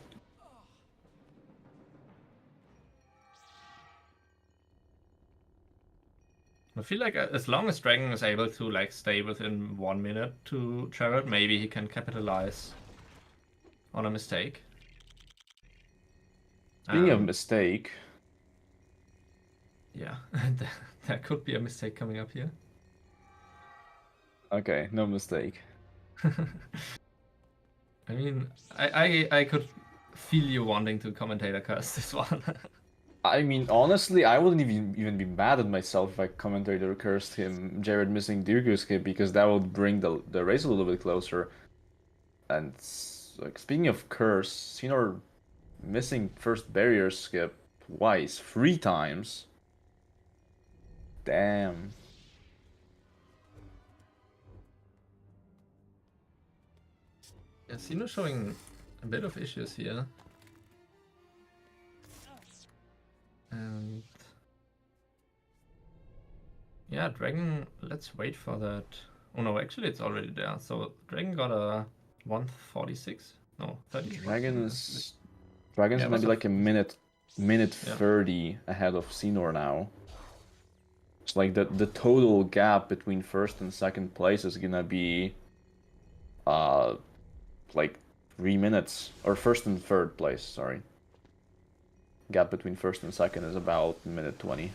Speaker 2: I feel like as long as Dragon is able to like stay within 1 minute to Jared, maybe he can capitalize on a mistake.
Speaker 3: Speaking of mistake,
Speaker 2: yeah, there could be a mistake coming up here.
Speaker 3: okay, no mistake.
Speaker 2: I mean, I could feel you wanting to commentator curse this one.
Speaker 3: I mean, honestly, I wouldn't even be mad at myself if I commentator cursed him, Jared missing Dooku's skip, because that would bring the race a little bit closer. And like speaking of curse, SCYNOR missing first barrier skip twice, 3 times. Damn.
Speaker 2: Yeah, SCYNOR showing a bit of issues here. And yeah, Dragon, let's wait for that. Oh no, actually it's already there. So Dragon got a 146. No, 30.
Speaker 3: Dragon's
Speaker 2: Yeah,
Speaker 3: gonna be like a minute
Speaker 2: Yeah.
Speaker 3: 30 ahead of SCYNOR now. It's like the total gap between first and second place is gonna be like 3 minutes, or first and third place, sorry. Gap between first and second is about minute 20.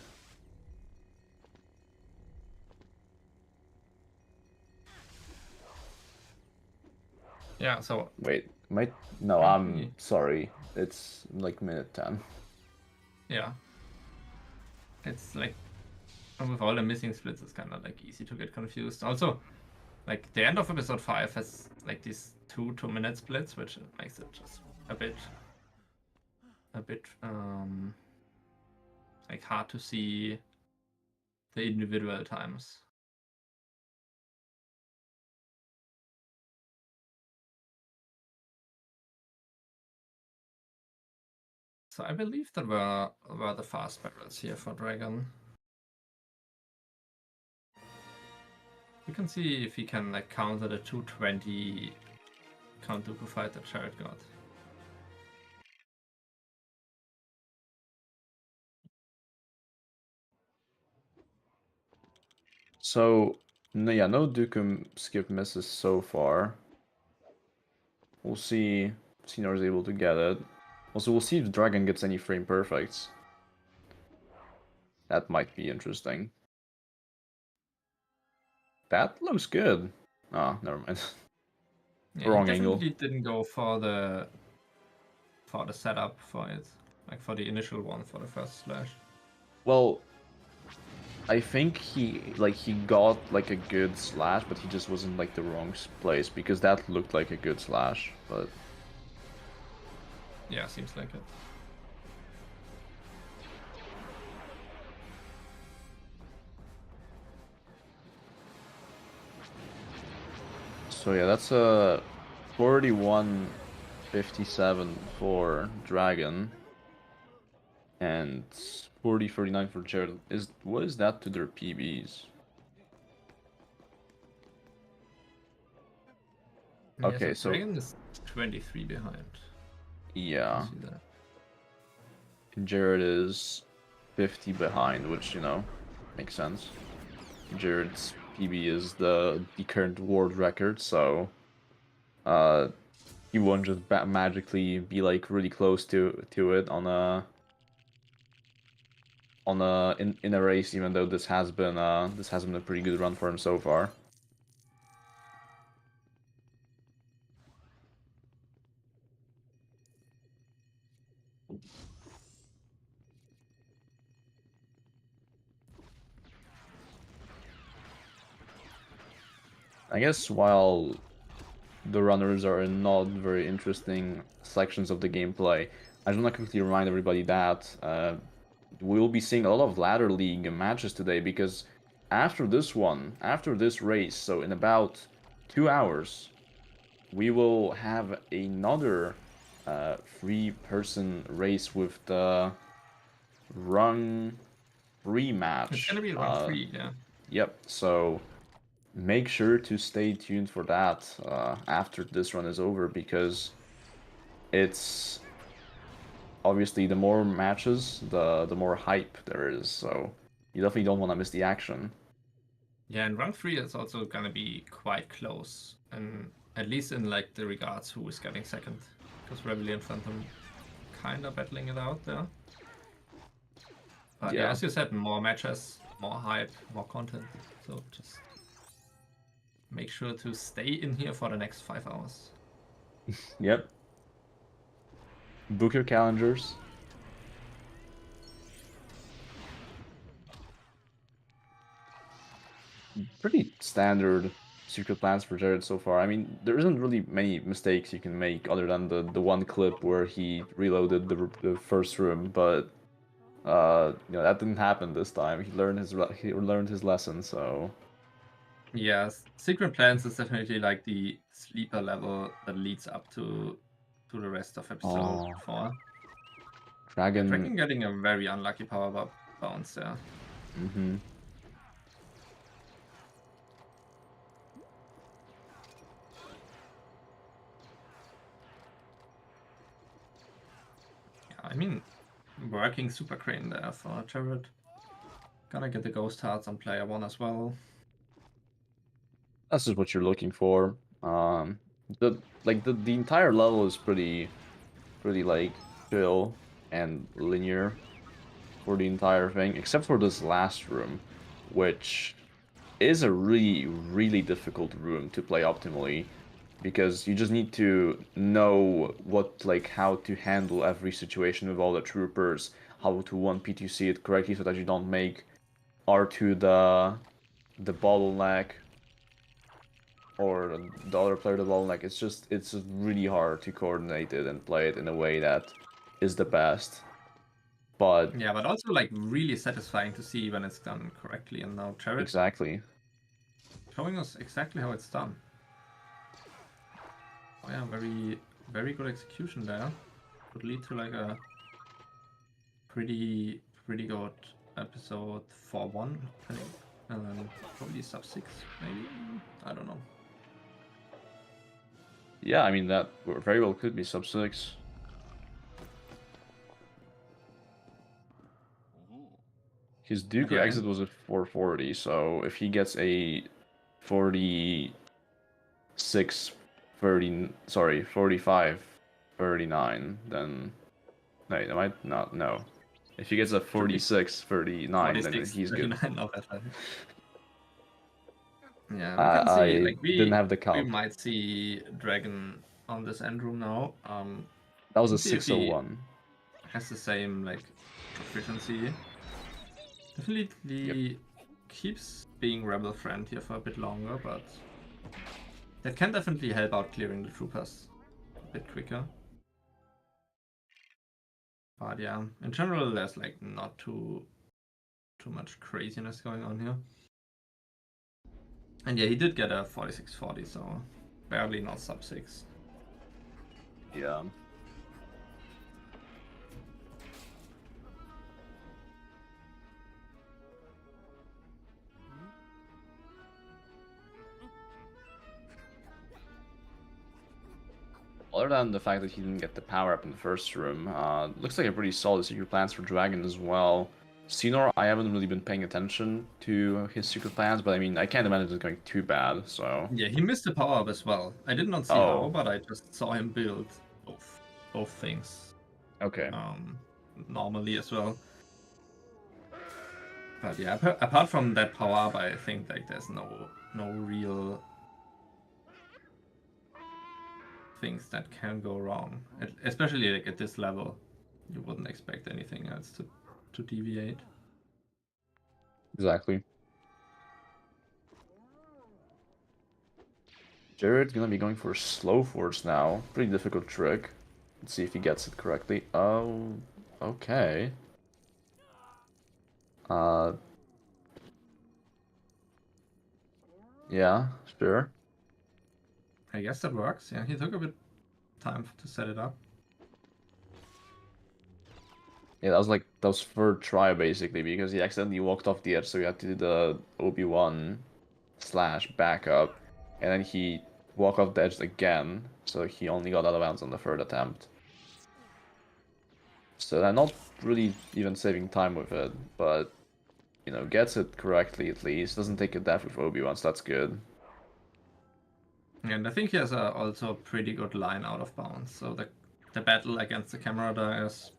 Speaker 2: Yeah, so
Speaker 3: Wait, no, I'm sorry. It's like minute 10.
Speaker 2: yeah. It's like with all the missing splits, it's kind of like easy to get confused. Also, like the end of episode 5 has like these 2-minute splits, which makes it just a bit like hard to see the individual times. So I believe there were the fast barrels here for Dragon. You can see if he can like counter the 220 Count Dooku fight that Jared got.
Speaker 3: So, no, yeah, no Dooku skip misses so far. We'll see if SCYNOR is able to get it. Also, we'll see if Dragon gets any frame perfects. That might be interesting. That looks good. Ah, never mind.
Speaker 2: Yeah,
Speaker 3: Wrong
Speaker 2: he
Speaker 3: angle.
Speaker 2: definitely didn't go for the setup for it, like for the initial one for the first slash.
Speaker 3: Well, I think he got like a good slash, but he just wasn't like the wrong place, because that looked like a good slash. But
Speaker 2: Yeah, seems like it.
Speaker 3: So yeah, that's a 41-57 for Dragon. And 40-39 for Jared. What is that to their PBs? Okay,
Speaker 2: Yeah,
Speaker 3: so
Speaker 2: Dragon is 23 behind.
Speaker 3: yeah,
Speaker 2: See that.
Speaker 3: Jared is 50 behind, which, you know, makes sense. Jared's PB is the current world record, so he won't just magically be like really close to it on a in a race, even though this has been a pretty good run for him so far. I guess while the runners are in not very interesting sections of the gameplay, I just want to quickly remind everybody that we will be seeing a lot of ladder league matches today, because after this race, so in about 2 hours, we will have another 3-person race with the RUNG rematch.
Speaker 2: It's gonna be around 3, yeah.
Speaker 3: Yep, so make sure to stay tuned for that after this run is over, because it's obviously the more matches, the more hype there is, so you definitely don't want to miss the action.
Speaker 2: Yeah, and round 3 is also gonna be quite close, and at least in like the regards who is getting second, because Reveille and Phantom kind of battling it out there. But yeah, as you said, more matches, more hype, more content. So just make sure to stay in here for the next 5 hours.
Speaker 3: Yep. Book your calendars. Pretty standard secret plans for Jared so far. I mean, there isn't really many mistakes you can make other than the one clip where he reloaded the first room, but you know, that didn't happen this time. He learned his lesson, so
Speaker 2: Yes, Secret Plans is definitely like the sleeper level that leads up to the rest of episode 4. Dragon getting a very unlucky power bounce there.
Speaker 3: Mm-hmm.
Speaker 2: Yeah, I mean, working Super Crane there for Jared. Gonna get the Ghost Hearts on player 1 as well.
Speaker 3: That's just what you're looking for. The entire level is pretty like chill and linear for the entire thing, except for this last room, which is a really difficult room to play optimally, because you just need to know how to handle every situation with all the troopers, how to 1P2C it correctly so that you don't make R2 the bottleneck, or the other player the bottleneck. It's just really hard to coordinate it and play it in a way that is the best. But
Speaker 2: yeah, but also like really satisfying to see when it's done correctly. And now Jared
Speaker 3: exactly
Speaker 2: showing us exactly how it's done. Oh yeah, very good execution there. Could lead to like a pretty good episode 4-1, I think. And then probably sub 6, maybe. I don't know.
Speaker 3: Yeah, I mean, that very well could be sub 6. His Dooku exit was a 440, so if he gets a 45, 39, then wait, I might not know. If he gets a 46, 39, then he's good.
Speaker 2: 39, not that bad. Yeah, we can
Speaker 3: I
Speaker 2: see, like,
Speaker 3: didn't have the
Speaker 2: we
Speaker 3: count.
Speaker 2: might see Dragon on this end room now.
Speaker 3: That was a
Speaker 2: see if he
Speaker 3: 601.
Speaker 2: has the same, like, proficiency. Definitely keeps being Rebel friend here for a bit longer, but that can definitely help out clearing the troopers a bit quicker. But yeah, in general, there's like not too much craziness going on here. And yeah, he did get a 4640, so barely not sub 6.
Speaker 3: Yeah. Other than the fact that he didn't get the power up in the first room, looks like a pretty solid secret plans for Dragon as well. SCYNOR, I haven't really been paying attention to his secret plans, but I mean, I can't imagine it's going too bad, so...
Speaker 2: Yeah, he missed the power up as well. I did not see how, but I just saw him build both things.
Speaker 3: Okay.
Speaker 2: Normally as well. But yeah, apart from that power up, I think like there's no real things that can go wrong. Especially like at this level, you wouldn't expect anything else to deviate.
Speaker 3: Exactly. Jared's gonna be going for slow force now. Pretty difficult trick. Let's see if he gets it correctly. Oh, okay. Yeah, sure.
Speaker 2: I guess that works. Yeah, he took a bit time to set it up.
Speaker 3: Yeah, that was third try basically because he accidentally walked off the edge, so he had to do the OB1 / backup, and then he walked off the edge again, so he only got out of bounds on the third attempt. So they're not really even saving time with it, but you know, gets it correctly at least. Doesn't take a death with OB1, so that's good.
Speaker 2: And I think he has also a pretty good line out of bounds, so the battle against the camera there is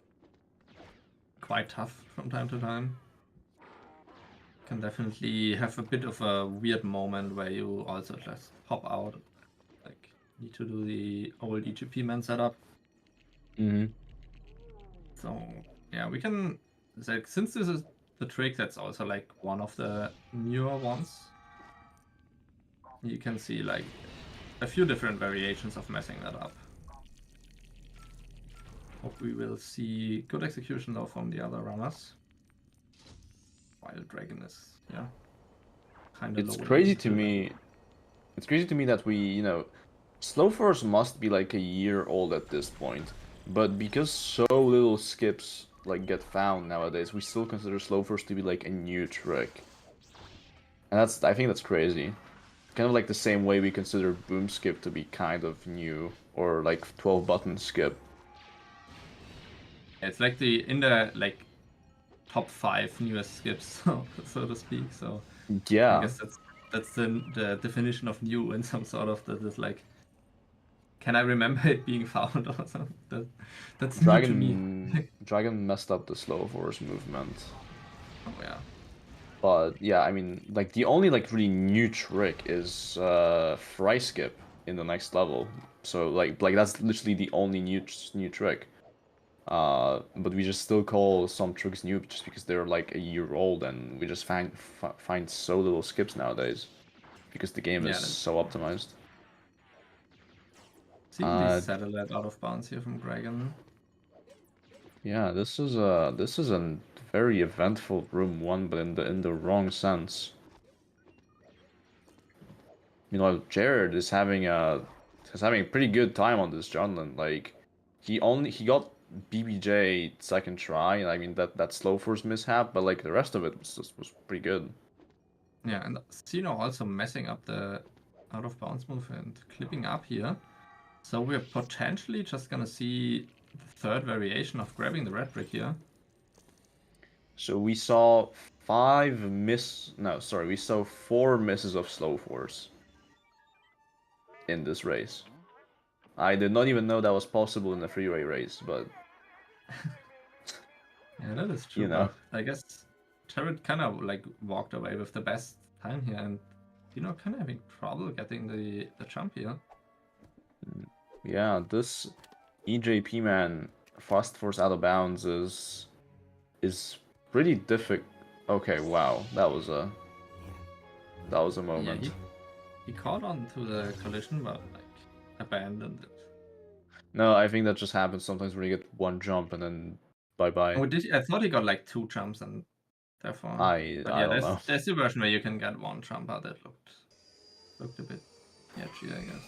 Speaker 2: quite tough from time to time. Can definitely have a bit of a weird moment where you also just hop out, like need to do the old EGP man setup. So yeah, we can, like, since this is the trick that's also like one of the newer ones, you can see like a few different variations of messing that up. Hope we will see good execution though from the other runners. While Dragon is, yeah, kind of low.
Speaker 3: It's crazy to me. It's crazy to me that we, you know, slow force must be like a year old at this point, but because so little skips like get found nowadays, we still consider slow force to be like a new trick, and I think that's crazy. Kind of like the same way we consider boom skip to be kind of new, or like 12 button skip.
Speaker 2: It's like in the like top 5 newest skips, so to speak. So
Speaker 3: yeah,
Speaker 2: I guess that's the definition of new in some sort of that is like, can I remember it being found or something? That's new to me.
Speaker 3: Dragon messed up the slow force movement.
Speaker 2: Oh yeah.
Speaker 3: But yeah, I mean, like the only like really new trick is fry skip in the next level. So like that's literally the only new trick. But we just still call some tricks new just because they're like a year old, and we just find so little skips nowadays because the game is so optimized.
Speaker 2: See the satellite out of bounds here from Dragon.
Speaker 3: Yeah, this is a very eventful room 1, but in the wrong sense. Meanwhile, Jared is having a pretty good time on this Junland. Like he got BBJ second try, and I mean that slow force mishap, but like the rest of it was pretty good.
Speaker 2: Yeah, and SCYNOR also messing up the out of bounds move and clipping up here. So we're potentially just gonna see the third variation of grabbing the red brick here.
Speaker 3: So we saw 4 misses of slow force in this race. I did not even know that was possible in the freeway race, but
Speaker 2: yeah, that is true.
Speaker 3: You know.
Speaker 2: But I guess Jared kind of like walked away with the best time here, and kind of having trouble getting the jump here.
Speaker 3: Yeah, this EJP man fast force out of bounds is pretty difficult. Okay, wow, that was a moment.
Speaker 2: Yeah, he caught on to the collision, but like abandoned it.
Speaker 3: No, I think that just happens sometimes when you get one jump and then bye-bye.
Speaker 2: Oh, I thought he got like 2 jumps and therefore.
Speaker 3: I
Speaker 2: But yeah,
Speaker 3: don't know.
Speaker 2: there's the version where you can get 1 jumper that looked a bit edgy, I guess.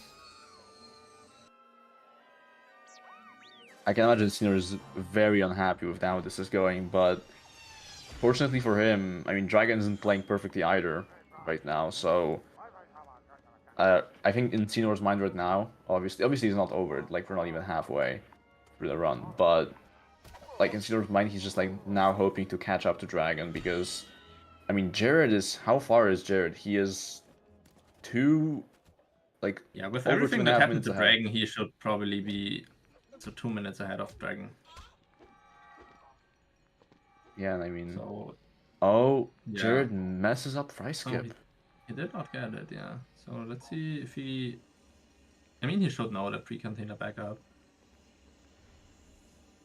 Speaker 3: I can imagine SCYNOR is very unhappy with how this is going, but fortunately for him, I mean, Dragon isn't playing perfectly either right now, so I think in SCYNOR's mind right now, obviously he's not over it, like we're not even halfway through the run, but like in SCYNOR's mind, he's just like now hoping to catch up to Dragon because, I mean, Jared is, how far is Jared? He is
Speaker 2: Yeah, with
Speaker 3: over
Speaker 2: everything
Speaker 3: 2.5
Speaker 2: that happened
Speaker 3: minutes
Speaker 2: to
Speaker 3: ahead.
Speaker 2: Dragon, he should probably be 2 minutes ahead of Dragon.
Speaker 3: Yeah, and I mean,
Speaker 2: So
Speaker 3: oh,
Speaker 2: yeah.
Speaker 3: Jared messes up fry
Speaker 2: Oh,
Speaker 3: skip.
Speaker 2: he did not get it, yeah. So let's see if he... I mean, he should know the pre-container backup.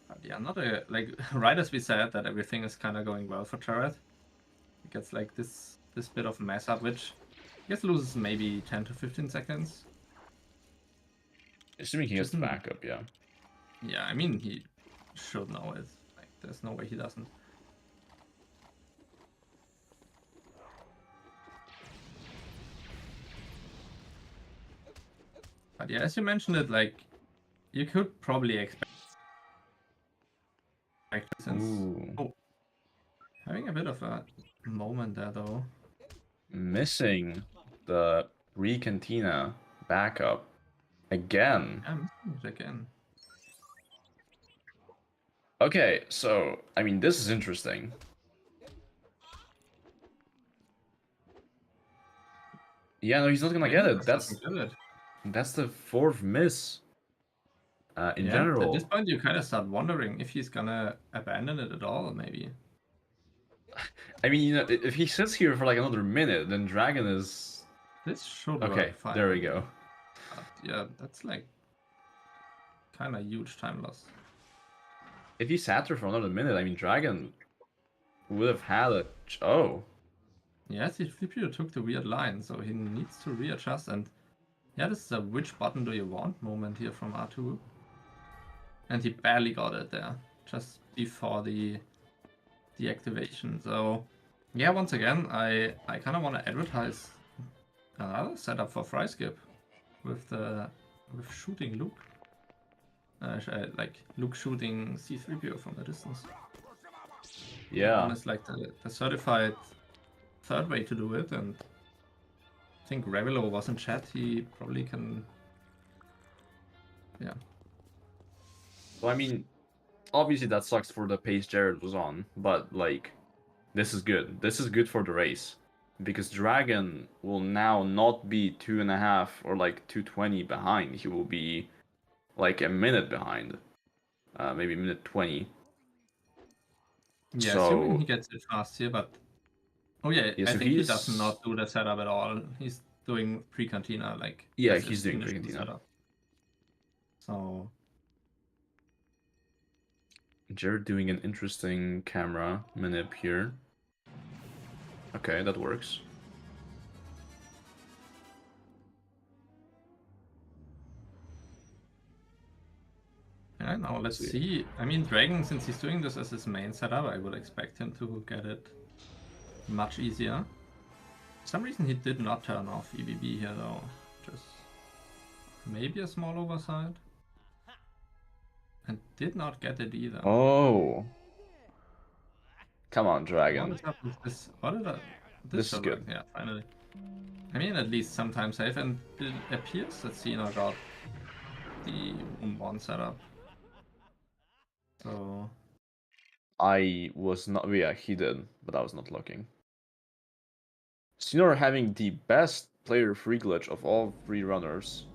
Speaker 2: But yeah, not a... Like, right as we said that everything is kind of going well for Jared. He gets like this bit of mess up, which I guess loses maybe 10 to 15 seconds.
Speaker 3: Assuming he gets the backup, yeah.
Speaker 2: Yeah, I mean, he should know it. Like, there's no way he doesn't. But yeah, as you mentioned it, like, you could probably expect since...
Speaker 3: Ooh.
Speaker 2: Oh, having a bit of a moment there, though.
Speaker 3: Missing the Recantina backup again.
Speaker 2: I'm missing it again.
Speaker 3: Okay, so, I mean, this is interesting. Yeah, no, he's not gonna get it. That's the 4th miss in general.
Speaker 2: At this point, you kind of start wondering if he's gonna abandon it at all, maybe.
Speaker 3: I mean, you know, if he sits here for like another minute, then Dragon is...
Speaker 2: This should
Speaker 3: Okay,
Speaker 2: work fine.
Speaker 3: there we go.
Speaker 2: But yeah, that's like kind of huge time loss.
Speaker 3: If he sat there for another minute, I mean, Dragon would have had a... Oh.
Speaker 2: Yes, he CPU took the weird line, so he needs to readjust. And yeah, this is a which button do you want moment here from R2. And he barely got it there, just before the activation. So yeah, once again, I kind of want to advertise another setup for fry skip with shooting Luke. Like Luke shooting C3PO from a distance.
Speaker 3: Yeah.
Speaker 2: It's like the certified third way to do it, and I think Revelo was in chat. He probably can. Yeah.
Speaker 3: Well, I mean, obviously that sucks for the pace Jared was on, but like, this is good. This is good for the race. Because Dragon will now not be 2.5 or like 2:20 behind. He will be like a minute behind. Maybe minute 20.
Speaker 2: Yeah,
Speaker 3: so...
Speaker 2: assuming he gets it fast here, but... Oh yeah,
Speaker 3: Yeah,
Speaker 2: I
Speaker 3: so
Speaker 2: think he does not do the setup at all. He's doing pre-cantina, like...
Speaker 3: Yeah,
Speaker 2: this
Speaker 3: he's
Speaker 2: is
Speaker 3: doing
Speaker 2: initial
Speaker 3: pre-cantina.
Speaker 2: setup. So...
Speaker 3: Jared doing an interesting camera manip here. Okay, that works.
Speaker 2: Yeah, now let's see. I mean, Dragon, since he's doing this as his main setup, I would expect him to get it much easier. For some reason he did not turn off EBB here though. Just maybe a small oversight. And did not get it either.
Speaker 3: Oh. Come on, Dragon.
Speaker 2: What is up with this? What did I...
Speaker 3: This is good.
Speaker 2: Work. Yeah, finally. I mean, at least sometimes safe, and it appears that SCYNOR got the 1 setup. So...
Speaker 3: I was not... Yeah, he did, but I was not looking. SCYNOR having the best player free glitch of all 3 runners.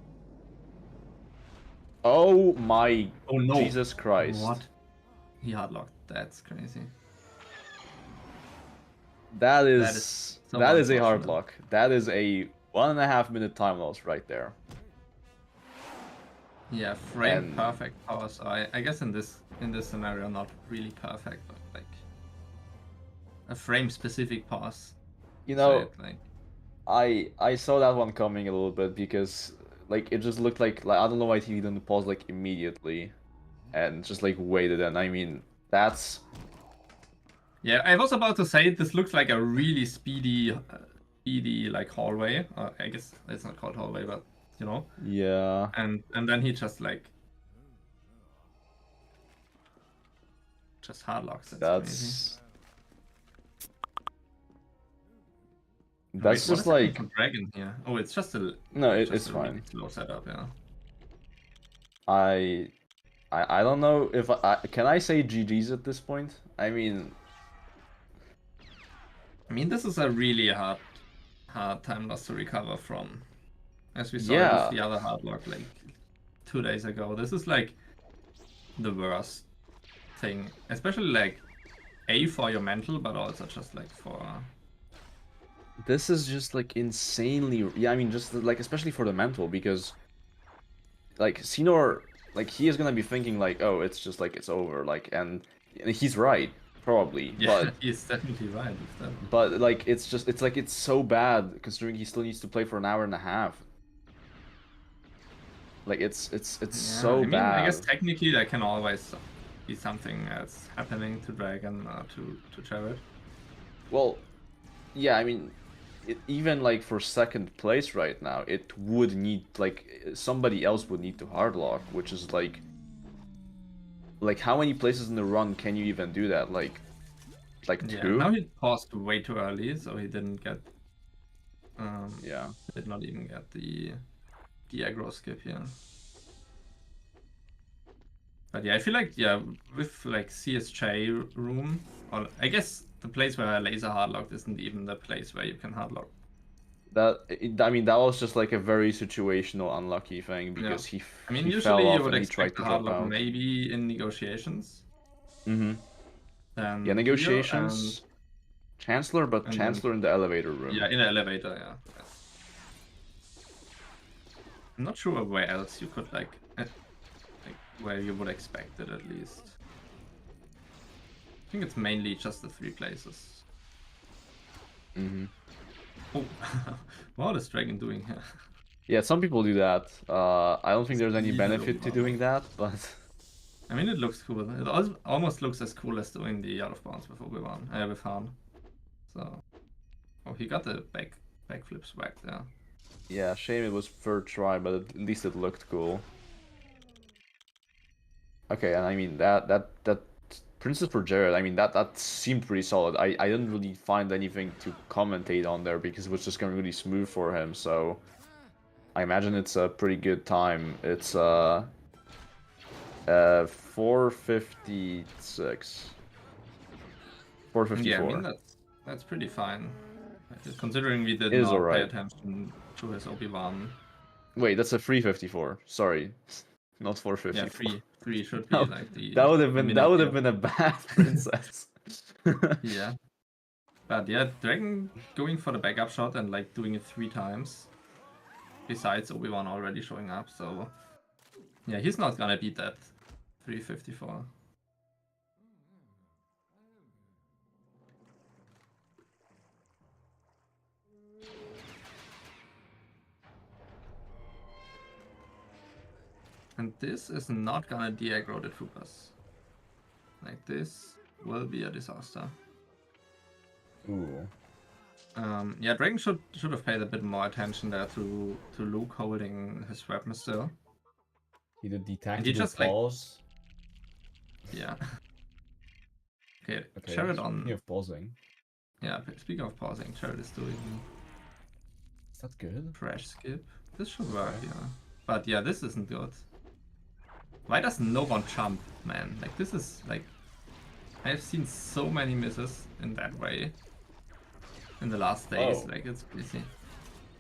Speaker 3: Oh my...
Speaker 2: Oh no!
Speaker 3: Jesus Christ.
Speaker 2: What? He hardlocked. That's crazy.
Speaker 3: That is a hard lock. That is a 1.5 minute time loss right there.
Speaker 2: Yeah, frame perfect pause. I guess in this scenario not really perfect, but like a frame specific pause.
Speaker 3: You know, I saw that one coming a little bit because like it just looked like I don't know why he didn't pause like immediately and just like waited, and I mean That's
Speaker 2: Yeah, I was about to say this looks like a really speedy like hallway. I guess it's not called hallway, but you know.
Speaker 3: yeah.
Speaker 2: And then he just like hard locks. That's crazy.
Speaker 3: That's
Speaker 2: Wait,
Speaker 3: just
Speaker 2: what is
Speaker 3: like
Speaker 2: happening to Dragon here? Oh, it's just a
Speaker 3: no,
Speaker 2: just
Speaker 3: it's
Speaker 2: a
Speaker 3: fine.
Speaker 2: really slow setup. Yeah.
Speaker 3: I don't know if can I say GG's at this point? I mean,
Speaker 2: this is a really hard time loss to recover from. As we saw it with
Speaker 3: yeah,
Speaker 2: the other hard lock like 2 days ago. This is like the worst thing. Especially like for your mental, but also just like for
Speaker 3: this is just like insanely. Yeah, I mean, just like especially for the mental because like SCYNOR, like he is gonna be thinking like, oh, it's just like it's over, like, and he's right probably,
Speaker 2: yeah, he's definitely right with that.
Speaker 3: but like it's like it's so bad considering he still needs to play for an hour and a half. Like it's so
Speaker 2: I mean,
Speaker 3: bad.
Speaker 2: I guess technically there can always be something else happening to Dragon or to Jared.
Speaker 3: Well, yeah, I mean, even like for second place right now, it would need like somebody else would need to hardlock, which is like how many places in the run can you even do that? Like
Speaker 2: Yeah,
Speaker 3: two?
Speaker 2: now he paused way too early, so he didn't get
Speaker 3: Yeah.
Speaker 2: did not even get the aggro skip here. But yeah, I feel like with like CSJ room, or I guess the place where I laser hardlocked isn't even the place where you can hardlock.
Speaker 3: I mean, that was just like a very situational unlucky thing because
Speaker 2: Yeah.
Speaker 3: he
Speaker 2: usually
Speaker 3: fell off
Speaker 2: you would
Speaker 3: and he tried
Speaker 2: expect
Speaker 3: to
Speaker 2: a
Speaker 3: drop
Speaker 2: hardlock
Speaker 3: out.
Speaker 2: maybe in negotiations.
Speaker 3: Mm-hmm.
Speaker 2: And
Speaker 3: Yeah, negotiations, Chancellor, but Chancellor in the elevator room.
Speaker 2: Yeah, in the elevator, yeah. I'm not sure where else you could like where you would expect it at least. I think it's mainly just the 3 places.
Speaker 3: Mm-hmm.
Speaker 2: Oh, what is Dragon doing here?
Speaker 3: Yeah, some people do that. I don't think there's any benefit to doing that, but
Speaker 2: I mean, it looks cool. It almost looks as cool as doing the out of bounds with Obi-Wan, with Han. So, oh, he got the backflip swag there.
Speaker 3: yeah, shame it was third try, but at least it looked cool. Okay, and I mean that Princess for Jared, I mean that seemed pretty solid. I didn't really find anything to commentate on there because it was just going really smooth for him. So I imagine it's a pretty good time. It's 4:56. 4:54.
Speaker 2: Yeah, I mean that's pretty fine, considering we did
Speaker 3: It is
Speaker 2: not pay
Speaker 3: alright.
Speaker 2: attention to his Obi-Wan.
Speaker 3: Wait, that's a 3:54. Sorry, not 4:54.
Speaker 2: Yeah, 3 should be like the.
Speaker 3: That would have been a bad princess.
Speaker 2: Yeah, but yeah, Dragon going for the backup shot and like doing it 3 times. Besides Obi-Wan already showing up, so yeah, he's not gonna beat that 3:54. And this is not gonna de-aggro the troopers. Like, this will be a disaster.
Speaker 3: Ooh.
Speaker 2: Yeah, Dragon should have paid a bit more attention there to Luke holding his weapon still.
Speaker 3: He did the
Speaker 2: And he just
Speaker 3: pause.
Speaker 2: Yeah. Okay,
Speaker 3: Okay,
Speaker 2: Jared on.
Speaker 3: speaking of pausing.
Speaker 2: Yeah, speaking of pausing, Jared is doing
Speaker 3: Is that good?
Speaker 2: crash skip. This should work, yeah. But yeah, this isn't good. Why does no one jump, man? Like, this is like, I've seen so many misses in that way in the last days.
Speaker 3: Oh.
Speaker 2: Like, it's crazy.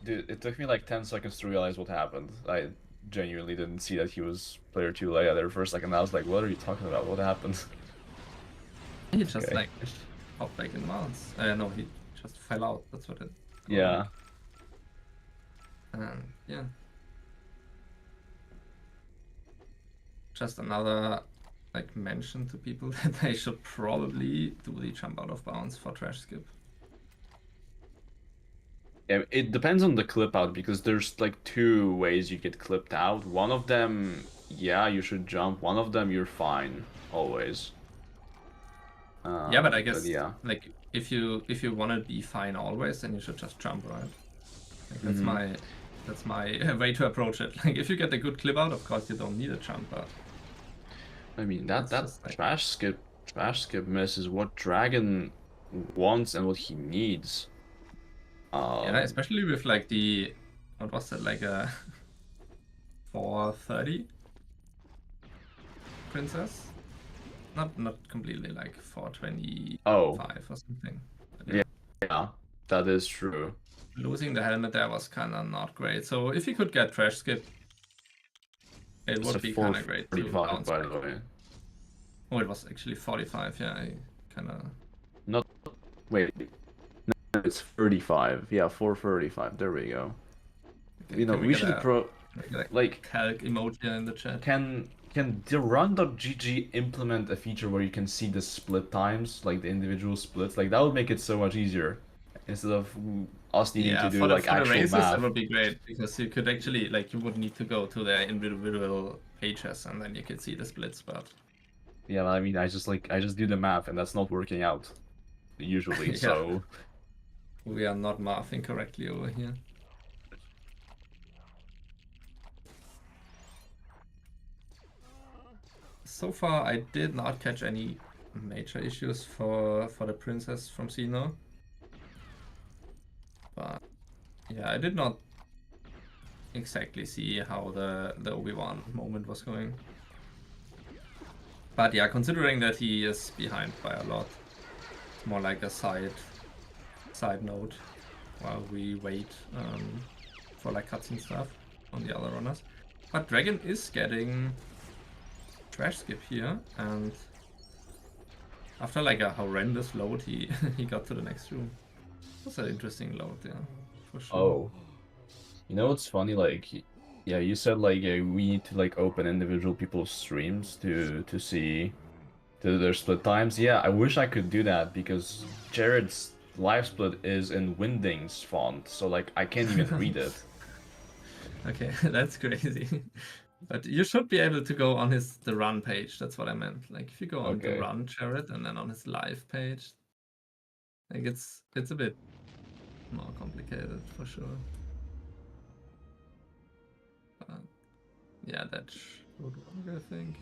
Speaker 3: Dude, it took me like 10 seconds to realize what happened. I genuinely didn't see that he was player 2 Leia there for a second. I was like, what are you talking about? What happened?
Speaker 2: He just
Speaker 3: Okay.
Speaker 2: like popped back in mounts. No, he just fell out. That's what it.
Speaker 3: Yeah.
Speaker 2: Yeah. Just another like mention to people that they should probably do the jump out of bounds for trash skip.
Speaker 3: Yeah, it depends on the clip out because there's like 2 ways you get clipped out. One of them, yeah, you should jump. One of them, you're fine, always.
Speaker 2: Yeah, but I guess
Speaker 3: yeah.
Speaker 2: like if you want to be fine always, then you should just jump, right? Like, that's my way to approach it. Like if you get a good clip out, of course you don't need a jump, but
Speaker 3: I mean
Speaker 2: it's
Speaker 3: that
Speaker 2: just like,
Speaker 3: trash skip miss is what Dragon wants and what he needs.
Speaker 2: yeah, especially with like the, what was it, like a 430 princess? Not completely, like 425 or something. But
Speaker 3: yeah, that is true.
Speaker 2: losing the helmet there was kind of not great. So if you could get trash skip, it
Speaker 3: It's
Speaker 2: would
Speaker 3: a
Speaker 2: be kind of great to
Speaker 3: 445,
Speaker 2: bounce
Speaker 3: by
Speaker 2: back.
Speaker 3: the way.
Speaker 2: Oh, it was actually 45. Yeah, I kind of.
Speaker 3: Not wait. No, it's 35. Yeah, 435. There we go.
Speaker 2: Okay,
Speaker 3: You know, we should like
Speaker 2: calc emoji in the chat.
Speaker 3: Can the run.gg implement a feature where you can see the split times, like the individual splits? Like that would make it so much easier instead of us needing to do like
Speaker 2: for the
Speaker 3: actual
Speaker 2: races,
Speaker 3: math.
Speaker 2: it would be great because you could actually, like, you would need to go to their individual pages and then you could see the splits. But
Speaker 3: Yeah, I mean, I just do the math and that's not working out usually.
Speaker 2: Yeah.
Speaker 3: So
Speaker 2: we are not mathing correctly over here. So far, I did not catch any major issues for the princess from SCYNOR. But yeah, I did not exactly see how the Obi-Wan moment was going. But yeah, considering that he is behind by a lot, it's more like a side note while we wait for like cutscene stuff on the other runners. But Dragon is getting trash skip here, and after like a horrendous load, he he got to the next room. That's an interesting load, yeah, for sure.
Speaker 3: oh, you know what's funny? Like, yeah, you said like we need to like open individual people's streams to see their split times. Yeah, I wish I could do that because Jared's live split is in Winding's font, so like I can't even read it.
Speaker 2: Okay, that's crazy. But you should be able to go on the run page. That's what I meant. Like if you go on the run Jared and then on his live page, like it's a bit more complicated for sure. But yeah, that should work, I think.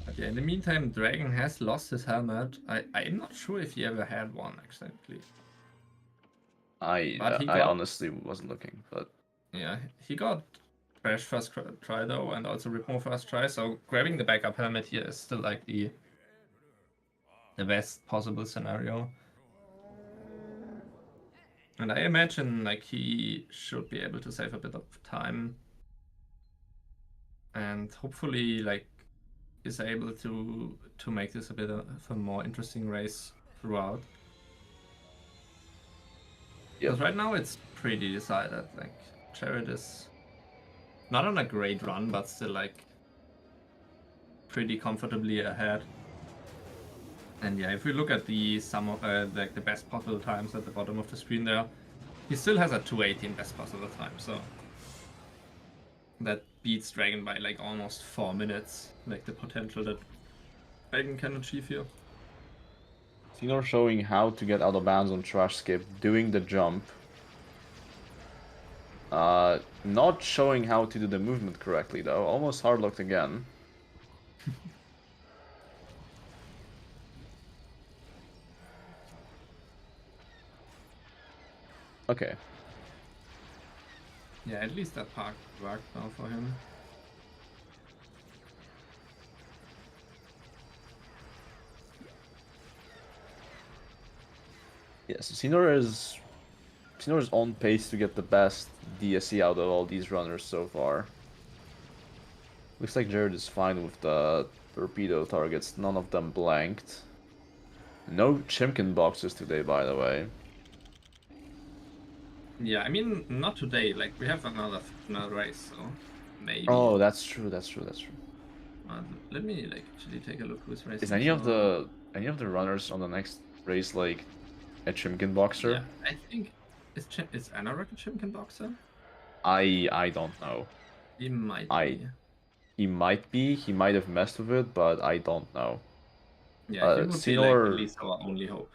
Speaker 2: But yeah, in the meantime, Dragon has lost his helmet. I'm not sure if he ever had one exactly.
Speaker 3: I honestly wasn't looking, but
Speaker 2: yeah, he got Crash first try though, and also Ripmo first try. So grabbing the backup helmet here is still like the best possible scenario. And I imagine like he should be able to save a bit of time, and hopefully like is able to make this a bit of a more interesting race throughout. Because right now it's pretty decided. Like Jared is not on a great run, but still like pretty comfortably ahead. And yeah, if we look at the sum of like the best possible times at the bottom of the screen there, he still has a 218 best possible time. So that beats Dragon by like almost 4 minutes. Like the potential that Dragon can achieve here.
Speaker 3: SCYNOR showing how to get out of bounds on trash skip, doing the jump. Not showing how to do the movement correctly though. Almost hard locked again. Okay.
Speaker 2: Yeah, at least that park worked now for him.
Speaker 3: Yes, SCYNOR is on pace to get the best DSC out of all these runners so far. Looks like Jared is fine with the torpedo targets, none of them blanked. No Chimkin boxes today, by the way.
Speaker 2: Yeah, I mean, not today. Like, we have another race, so maybe.
Speaker 3: Oh, that's true.
Speaker 2: Let me like actually take a look who's racing.
Speaker 3: Is any of the runners on the next race like a Chimkin boxer?
Speaker 2: Yeah, I think is Anorak a Chimkin boxer?
Speaker 3: I don't know.
Speaker 2: He might be.
Speaker 3: He might be. He might have messed with it, but I don't know.
Speaker 2: Yeah, he would be like at
Speaker 3: SCYNOR,
Speaker 2: least our only hope.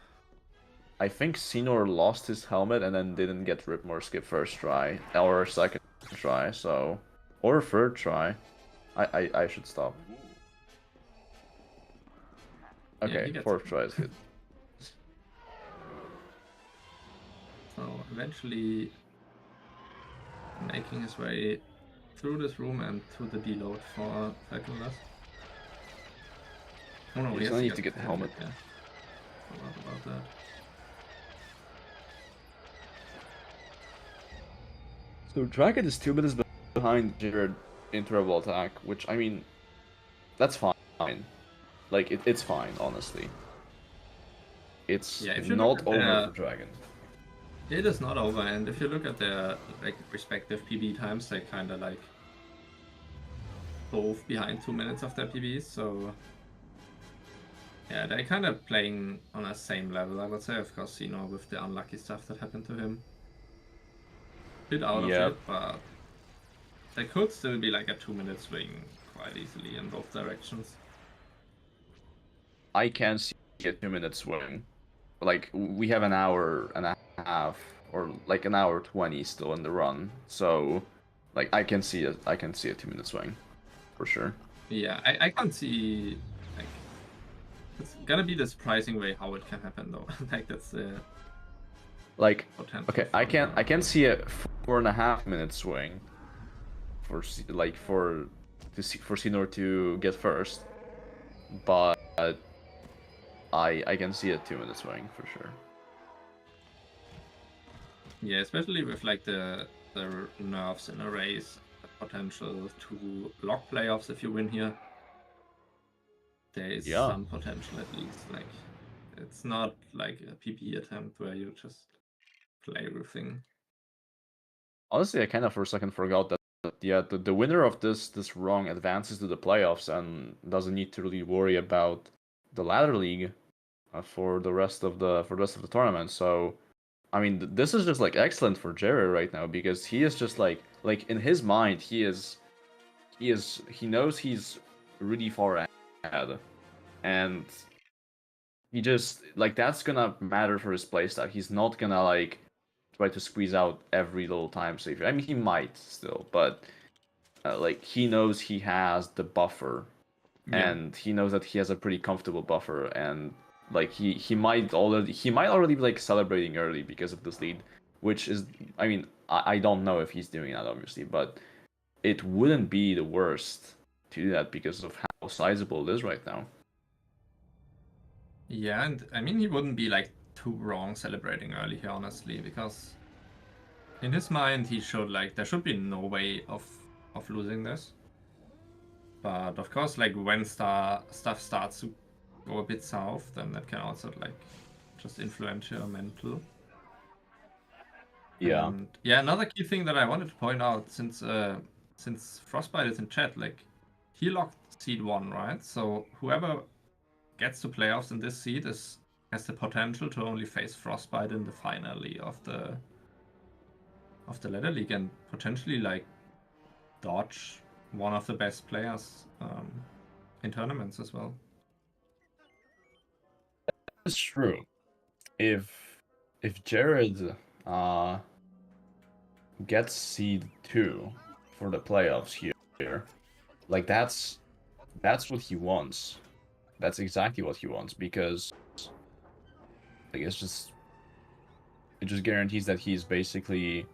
Speaker 3: I think SCYNOR lost his helmet and then didn't get rip or skip first try or second try, so or third try. I should stop.
Speaker 2: Yeah,
Speaker 3: Okay,
Speaker 2: he gets
Speaker 3: fourth try is good.
Speaker 2: So eventually making his way through this room and to the deload for Falconless. Oh no,
Speaker 3: He's gonna need to get the helmet.
Speaker 2: Yeah. Forgot about that.
Speaker 3: So Dragon is 2 minutes behind Jared interval attack, which I mean, that's fine. Like it's fine, honestly. It's
Speaker 2: Yeah, if you
Speaker 3: not
Speaker 2: look at
Speaker 3: over for Dragon.
Speaker 2: It is not over, and if you look at their like respective PB times, they kind of like both behind 2 minutes of their PBs. So yeah, they're kind of playing on the same level, I would say. Of course, SCYNOR with the unlucky stuff that happened to him, bit out of it, but they could still be like a 2-minute swing quite easily in both directions.
Speaker 3: I can see a 2-minute swing. Like we have an hour and a half, or like an hour 20 still in the run, so like I can see a 2-minute swing for sure.
Speaker 2: Yeah, I can't see like it's gonna be the surprising way how it can happen though. Like that's the
Speaker 3: like
Speaker 2: potential.
Speaker 3: Okay, I can see a 4.5-minute swing for SCYNOR to get first, but I can see a 2-minute swing for sure.
Speaker 2: Yeah, especially with like the nerfs in a race, the potential to lock playoffs if you win here. There is some potential at least. Like it's not like a PP attempt where you just play everything.
Speaker 3: Honestly, I kind of for a second forgot that the winner of this rung advances to the playoffs and doesn't need to really worry about the ladder league for the rest of the tournament. So I mean, this is just like excellent for Jerry right now because he is just like in his mind he knows he's really far ahead, and he just like that's gonna matter for his playstyle. He's not gonna like try to squeeze out every little time save. I mean, he might still, but like he knows he has the buffer, and he knows that he has a pretty comfortable buffer, and like he might already be like celebrating early because of this lead, which is, I mean, I don't know if he's doing that obviously, but it wouldn't be the worst to do that because of how sizable it is right now.
Speaker 2: Yeah, and I mean he wouldn't be like too wrong celebrating early here, honestly, because in his mind he showed like there should be no way of losing this. But of course, like when stuff starts to go a bit south, then that can also like just influence your mental.
Speaker 3: Yeah.
Speaker 2: And yeah, another key thing that I wanted to point out, since Frostbite is in chat, like he locked seed 1, right? So whoever gets to playoffs in this seed has the potential to only face Frostbite in the finale of the ladder league and potentially like dodge one of the best players in tournaments as well.
Speaker 3: That's true. If Jared gets seed 2 for the playoffs here, like that's what he wants. That's exactly what he wants, because like it just guarantees that he's basically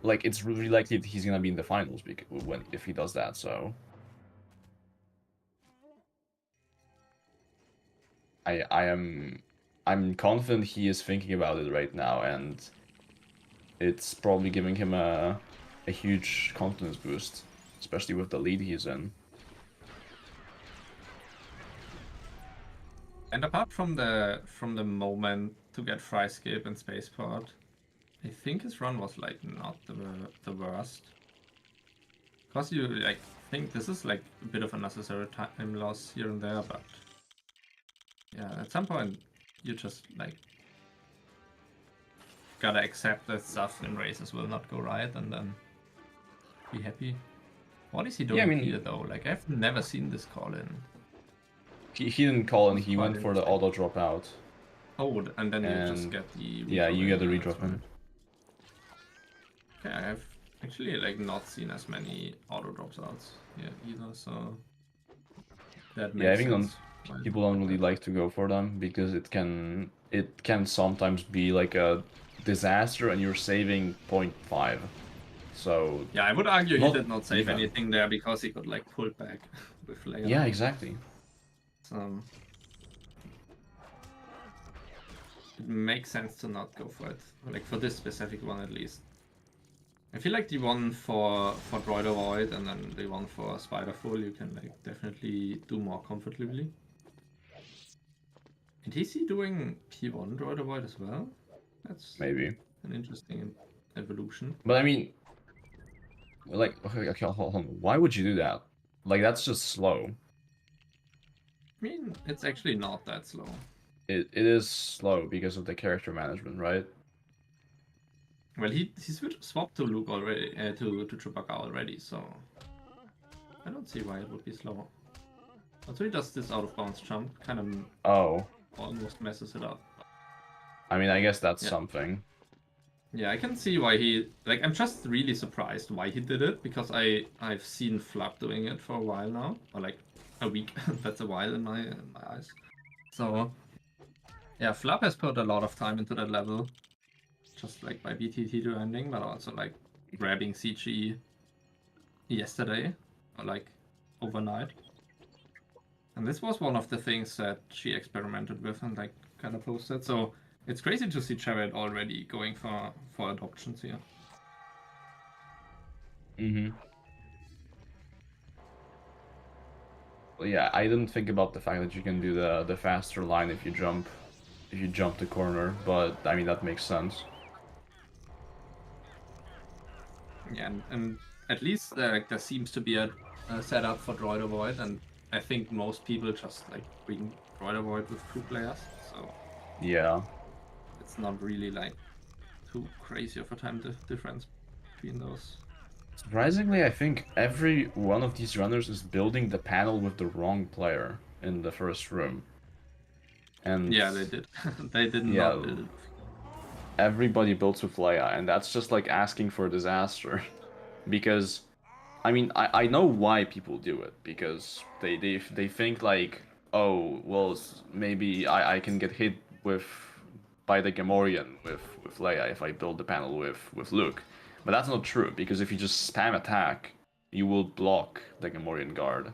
Speaker 3: like it's really likely that he's gonna be in the finals if he does that. So I'm confident he is thinking about it right now, and it's probably giving him a huge confidence boost, especially with the lead he's in.
Speaker 2: And apart from the moment to get fry skip and spaceport, I think his run was like not the worst. Cause you like think this is like a bit of unnecessary time loss here and there, but yeah, at some point you just like gotta accept that stuff in races will not go right and then be happy. What is he doing here though? Like I've never seen this call in.
Speaker 3: He didn't call and
Speaker 2: It's
Speaker 3: he
Speaker 2: quite
Speaker 3: went for the
Speaker 2: interesting.
Speaker 3: auto drop out.
Speaker 2: Oh, and then you just
Speaker 3: And
Speaker 2: get the
Speaker 3: yeah, you get the
Speaker 2: redrop in,
Speaker 3: redrop
Speaker 2: that's
Speaker 3: in.
Speaker 2: right. Okay, I have actually like not seen as many auto drops outs here either, so that
Speaker 3: Yeah, I
Speaker 2: makes
Speaker 3: think
Speaker 2: sense. why
Speaker 3: people
Speaker 2: it's
Speaker 3: don't really
Speaker 2: that.
Speaker 3: like to go for them because it can sometimes be like a disaster and you're saving 0.5. So
Speaker 2: Yeah, I would argue he
Speaker 3: not
Speaker 2: did not save
Speaker 3: yeah.
Speaker 2: anything there because he got like pulled back with Leia.
Speaker 3: Yeah, exactly.
Speaker 2: So it makes sense to not go for it, like for this specific one at least. I feel like the one for Droid Avoid and then the one for Spider Full you can like definitely do more comfortably. And is he doing P1 Droid Avoid as well? That's
Speaker 3: Maybe.
Speaker 2: an interesting evolution.
Speaker 3: But I mean, like, okay, hold on. Why would you do that? Like, that's just slow.
Speaker 2: I mean, it's actually not that slow.
Speaker 3: It is slow because of the character management, right?
Speaker 2: Well, he swapped to Luke already, to Chewbacca already, so I don't see why it would be slower. Also, he does this out of bounds jump, kind of
Speaker 3: Oh,
Speaker 2: almost messes it up.
Speaker 3: I mean, I guess that's
Speaker 2: Yeah.
Speaker 3: something.
Speaker 2: Yeah, I can see why he like. I'm just really surprised why he did it because I've seen Flap doing it for a while now, or like a week. That's a while in my eyes. So yeah, Flap has put a lot of time into that level, just like by BTT to ending, but also like grabbing CG yesterday or like overnight. And this was one of the things that she experimented with and like kind of posted. So it's crazy to see Jared already going for adoptions here.
Speaker 3: Well, yeah, I didn't think about the fact that you can do the faster line if you jump the corner, but I mean that makes sense.
Speaker 2: Yeah, and at least like there seems to be a setup for Droid Avoid, and I think most people just like bring Droid Avoid with 2 players, so
Speaker 3: Yeah.
Speaker 2: it's not really like too crazy of a time difference between those.
Speaker 3: Surprisingly, I think every one of these runners is building the panel with the wrong player in the first room. And
Speaker 2: Yeah, they did. They did
Speaker 3: yeah,
Speaker 2: not build it.
Speaker 3: everybody builds with Leia, and that's just like asking for disaster. Because, I mean, I know why people do it, because they think like, oh, well, maybe I can get hit with by the Gamorrean with Leia if I build the panel with Luke. But that's not true, because if you just spam attack, you will block the Gamorrean guard.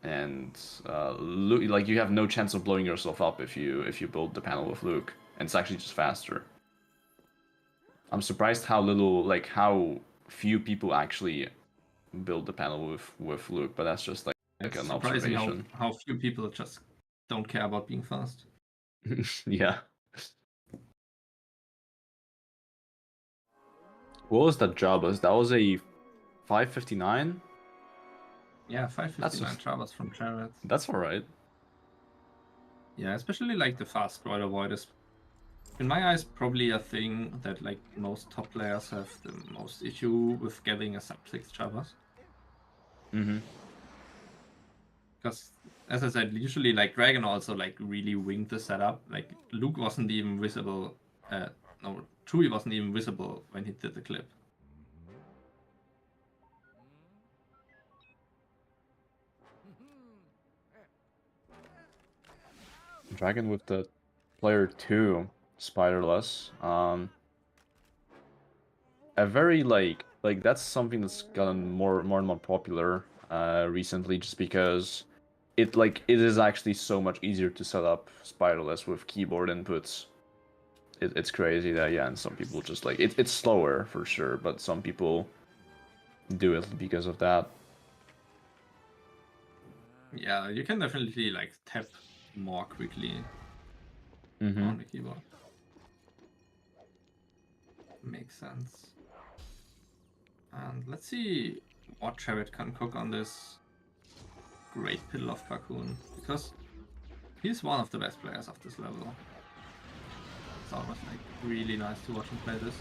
Speaker 3: And Luke, like you have no chance of blowing yourself up if you build the panel with Luke, and it's actually just faster. I'm surprised how little, like how few people actually build the panel with Luke, but that's just like
Speaker 2: It's
Speaker 3: an
Speaker 2: surprising
Speaker 3: observation.
Speaker 2: how few people just don't care about being fast.
Speaker 3: Yeah. What was that Jabba's? That was a 559?
Speaker 2: Yeah, 559 Chavas from Jared.
Speaker 3: That's alright.
Speaker 2: Yeah, especially like the fast Droid Avoid is, in my eyes, probably a thing that like most top players have the most issue with getting a sub 6 Chavas.
Speaker 3: Mm-hmm.
Speaker 2: Because, as I said, usually like Dragon also like really winged the setup. Like Luke wasn't even visible. No, Chewie wasn't even visible when he did the clip.
Speaker 3: Dragon with the player 2 spiderless. A very like that's something that's gotten more and more popular recently, just because it is actually so much easier to set up spiderless with keyboard inputs. It's crazy that, yeah, and some people just like it's slower for sure, but some people do it because of that.
Speaker 2: Yeah, you can definitely like tap more quickly
Speaker 3: Mm-hmm.
Speaker 2: on the keyboard. Makes sense. And let's see what Jared can cook on this great Piddle of Cocoon, because he's one of the best players of this level. It's always like really nice to watch him play this.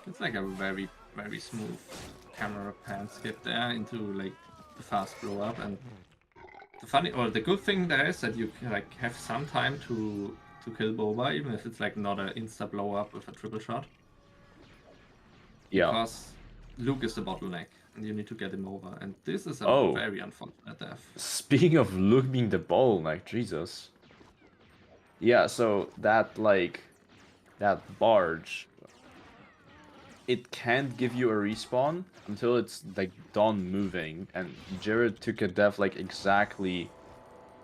Speaker 2: It's like a very, very smooth camera pan skip there into like the fast blow up. And the funny or the good thing there is that you can, like, have some time to kill Boba, even if it's like not an insta blow up with a triple shot.
Speaker 3: Yeah.
Speaker 2: Because Luke is the bottleneck, and you need to get him over. And this is a
Speaker 3: Oh.
Speaker 2: very unfortunate death.
Speaker 3: Speaking of Luke being the bottleneck, Jesus. Yeah, so that barge, it can't give you a respawn until it's like done moving, and Jared took a death like exactly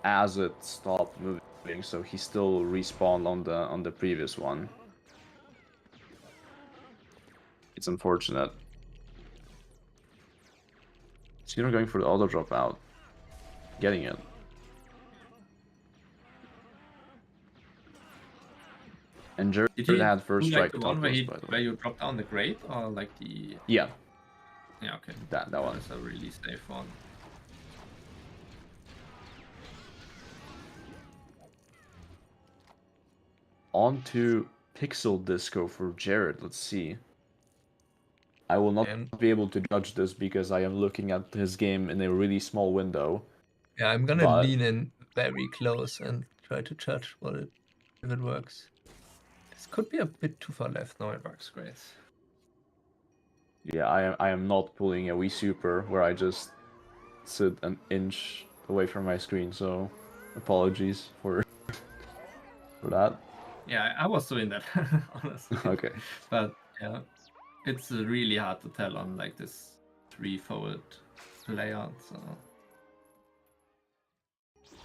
Speaker 3: as it stopped moving, so he still respawned on the previous one. It's unfortunate. SCYNOR going for the auto drop out, getting it. And Jared had first strike.
Speaker 2: Like the one where you drop down the grate, or like the...
Speaker 3: Yeah.
Speaker 2: Yeah, okay.
Speaker 3: That one.
Speaker 2: That's a really safe one.
Speaker 3: On to Pixel Disco for Jared. Let's see. I will not be able to judge this because I am looking at his game in a really small window.
Speaker 2: Yeah, I'm gonna lean in very close and try to judge if it works. This could be a bit too far left. No, it works great.
Speaker 3: Yeah, I am not pulling a Wii Super where I just sit an inch away from my screen, so apologies for that.
Speaker 2: Yeah, I was doing that, honestly.
Speaker 3: Okay.
Speaker 2: But yeah, it's really hard to tell on like this threefold layout. So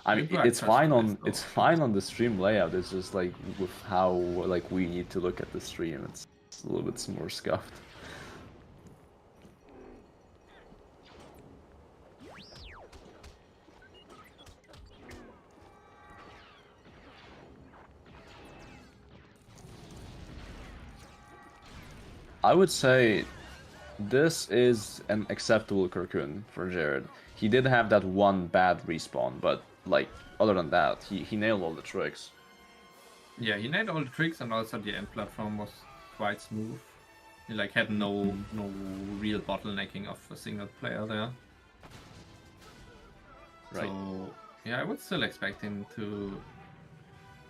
Speaker 3: I mean, it's fine on the stream layout. It's just like with how like we need to look at the stream. It's a little bit more scuffed. I would say this is an acceptable Cocoon for Jared. He did have that one bad respawn, but like other than that, he nailed all the tricks.
Speaker 2: Yeah, he nailed all the tricks, and also the end platform was quite smooth. He like had no real bottlenecking of a single player there.
Speaker 3: Right.
Speaker 2: So yeah, I would still expect him to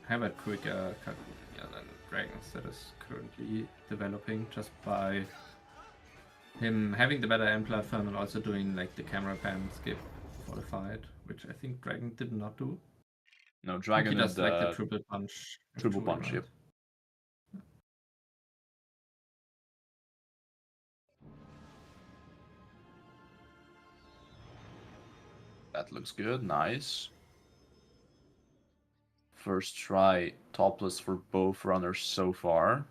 Speaker 2: have a quicker than Dragons that is currently developing, just by him having the better end platform and also doing like the camera pan skip for the fight, which I think Dragon did not do.
Speaker 3: No, Dragon
Speaker 2: does like the triple punch.
Speaker 3: Triple punch, yep. That looks good, nice. First try topless for both runners so far.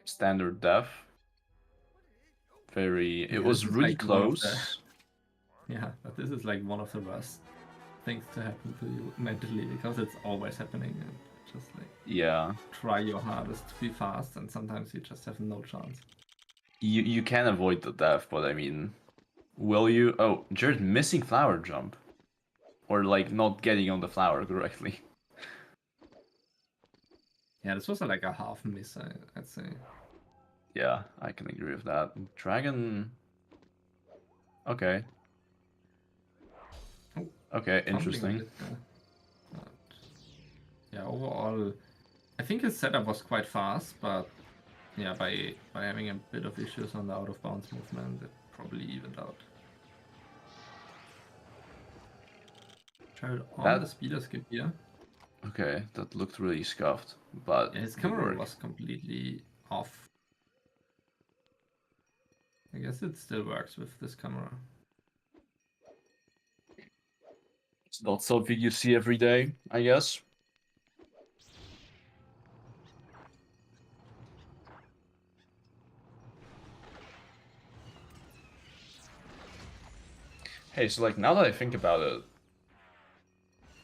Speaker 3: Standard def. It was really like close.
Speaker 2: Yeah, but this is like one of the worst things to happen to you mentally, because it's always happening, and just like,
Speaker 3: yeah,
Speaker 2: try your hardest to be fast, and sometimes you just have no chance.
Speaker 3: You can avoid the death, but I mean, will you? Oh, Jared missing flower jump, or like not getting on the flower correctly.
Speaker 2: Yeah, this was like a half miss, I'd say.
Speaker 3: Yeah, I can agree with that. Dragon. Okay. Okay, interesting.
Speaker 2: Yeah, overall, I think his setup was quite fast, but yeah, by having a bit of issues on the out of bounds movement, it probably evened out. Tried on the speeder skip here.
Speaker 3: Okay, that looked really scuffed, but
Speaker 2: yeah, his camera was completely off. I guess it still works with this camera.
Speaker 3: It's not something you see every day, I guess. Hey, so like now that I think about it,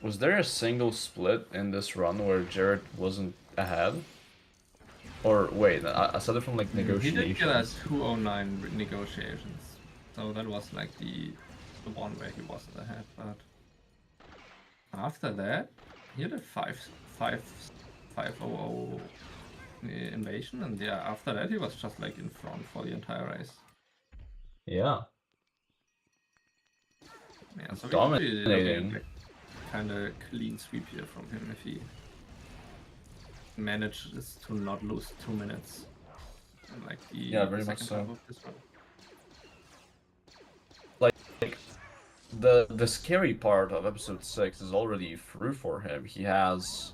Speaker 3: was there a single split in this run where Jared wasn't ahead? Or wait, aside from like negotiations.
Speaker 2: He did get us 209 negotiations, so that was like the one where he wasn't ahead. But after that, he had a 500 invasion, and yeah, after that he was just like in front for the entire race.
Speaker 3: Yeah.
Speaker 2: Yeah, so we could be looking at
Speaker 3: Dominating.
Speaker 2: like kind of clean sweep here from him if he manages to not lose 2 minutes. And like the
Speaker 3: Very much
Speaker 2: second
Speaker 3: so.
Speaker 2: half of this one.
Speaker 3: Like the scary part of episode 6 is already through for him. He has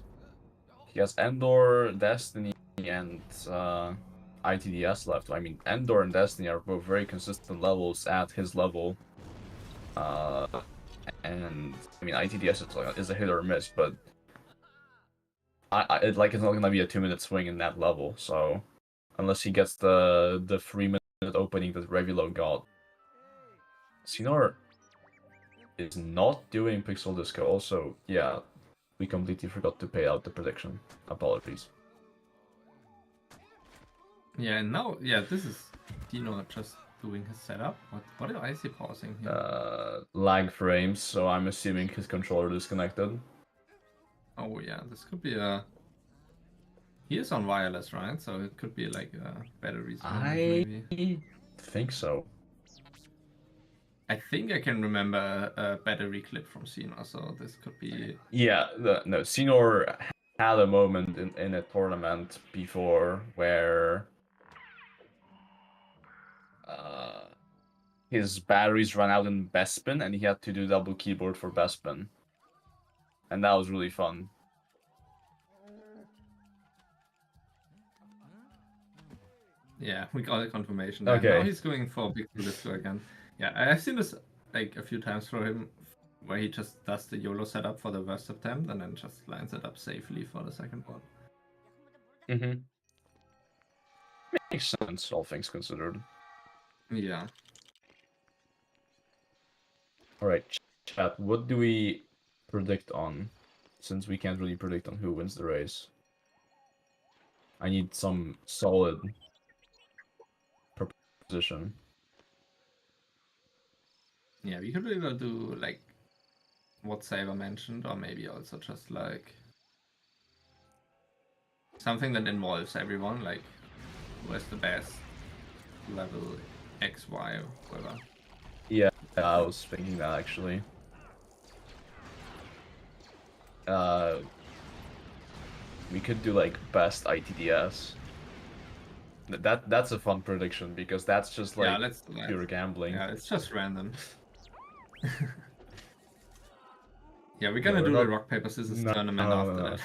Speaker 3: Endor, Destiny, and ITDS left. I mean, Endor and Destiny are both very consistent levels at his level. And I mean, ITDS is a hit or miss, but it's not gonna be a 2-minute swing in that level. So unless he gets the 3-minute opening that Revulo got, SCYNOR is not doing Pixel Disco. Also, yeah, we completely forgot to pay out the prediction. Apologies.
Speaker 2: Yeah, and now, yeah, this is Dino just doing his setup. What is he pausing here?
Speaker 3: Lag frames, so I'm assuming his controller disconnected.
Speaker 2: Oh yeah, this could be a... He is on wireless, right? So it could be like a batteries moment, maybe.
Speaker 3: Think so.
Speaker 2: I think I can remember a battery clip from SCYNOR, so this could be...
Speaker 3: Yeah, no, SCYNOR had a moment in a tournament before where his batteries ran out in Bespin and he had to do double keyboard for Bespin. And that was really fun.
Speaker 2: Yeah, we got a confirmation there.
Speaker 3: Okay.
Speaker 2: Now he's going for Big Disco again. Yeah, I've seen this like a few times for him, where he just does the YOLO setup for the first attempt and then just lines it up safely for the second one.
Speaker 3: Mm-hmm. Makes sense, all things considered.
Speaker 2: Yeah.
Speaker 3: Alright, chat, what do we predict on? Since we can't really predict on who wins the race. I need some solid proposition.
Speaker 2: Yeah, we could either do like what Saber mentioned, or maybe also just like something that involves everyone, like who has the best level X, Y, or whatever.
Speaker 3: Yeah, I was thinking that actually. We could do like best ITDS. That's a fun prediction because that's just like
Speaker 2: let's do that.
Speaker 3: pure gambling.
Speaker 2: Yeah, it's just random. Yeah, we're gonna do the rock paper scissors tournament after that.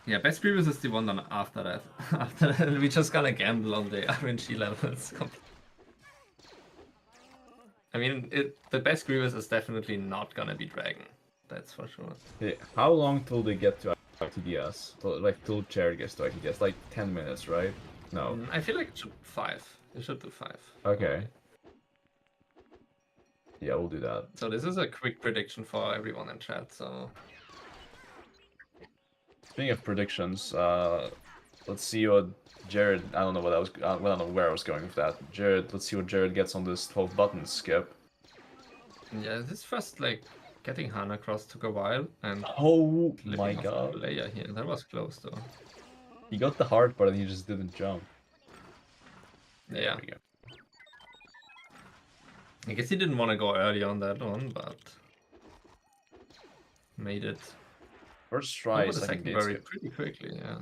Speaker 2: Yeah, best previous is the one done after that. After that, we just gonna gamble on the RNG levels. I mean, the best Grievous is definitely not gonna be Dragon. That's for sure.
Speaker 3: Yeah, how long till they get to ITDS? Till Jared gets to ITDS? Like 10 minutes, right? No.
Speaker 2: I feel like it should 5. It should do 5.
Speaker 3: Okay. Yeah, we'll do that.
Speaker 2: So this is a quick prediction for everyone in chat, so...
Speaker 3: Speaking of predictions, let's see what Jared... I don't know what I don't know where I was going with that. Jared, let's see what Jared gets on this 12 buttons skip.
Speaker 2: Yeah, this first, like, getting Han across took a while, and...
Speaker 3: Oh my god.
Speaker 2: Layer here. That was close, though.
Speaker 3: He got the hard part and he just didn't jump. There
Speaker 2: Yeah.
Speaker 3: we go.
Speaker 2: I guess he didn't want to go early on that one, but... made it...
Speaker 3: First try,
Speaker 2: over the
Speaker 3: second gate
Speaker 2: secondary
Speaker 3: skip.
Speaker 2: pretty quickly, yeah.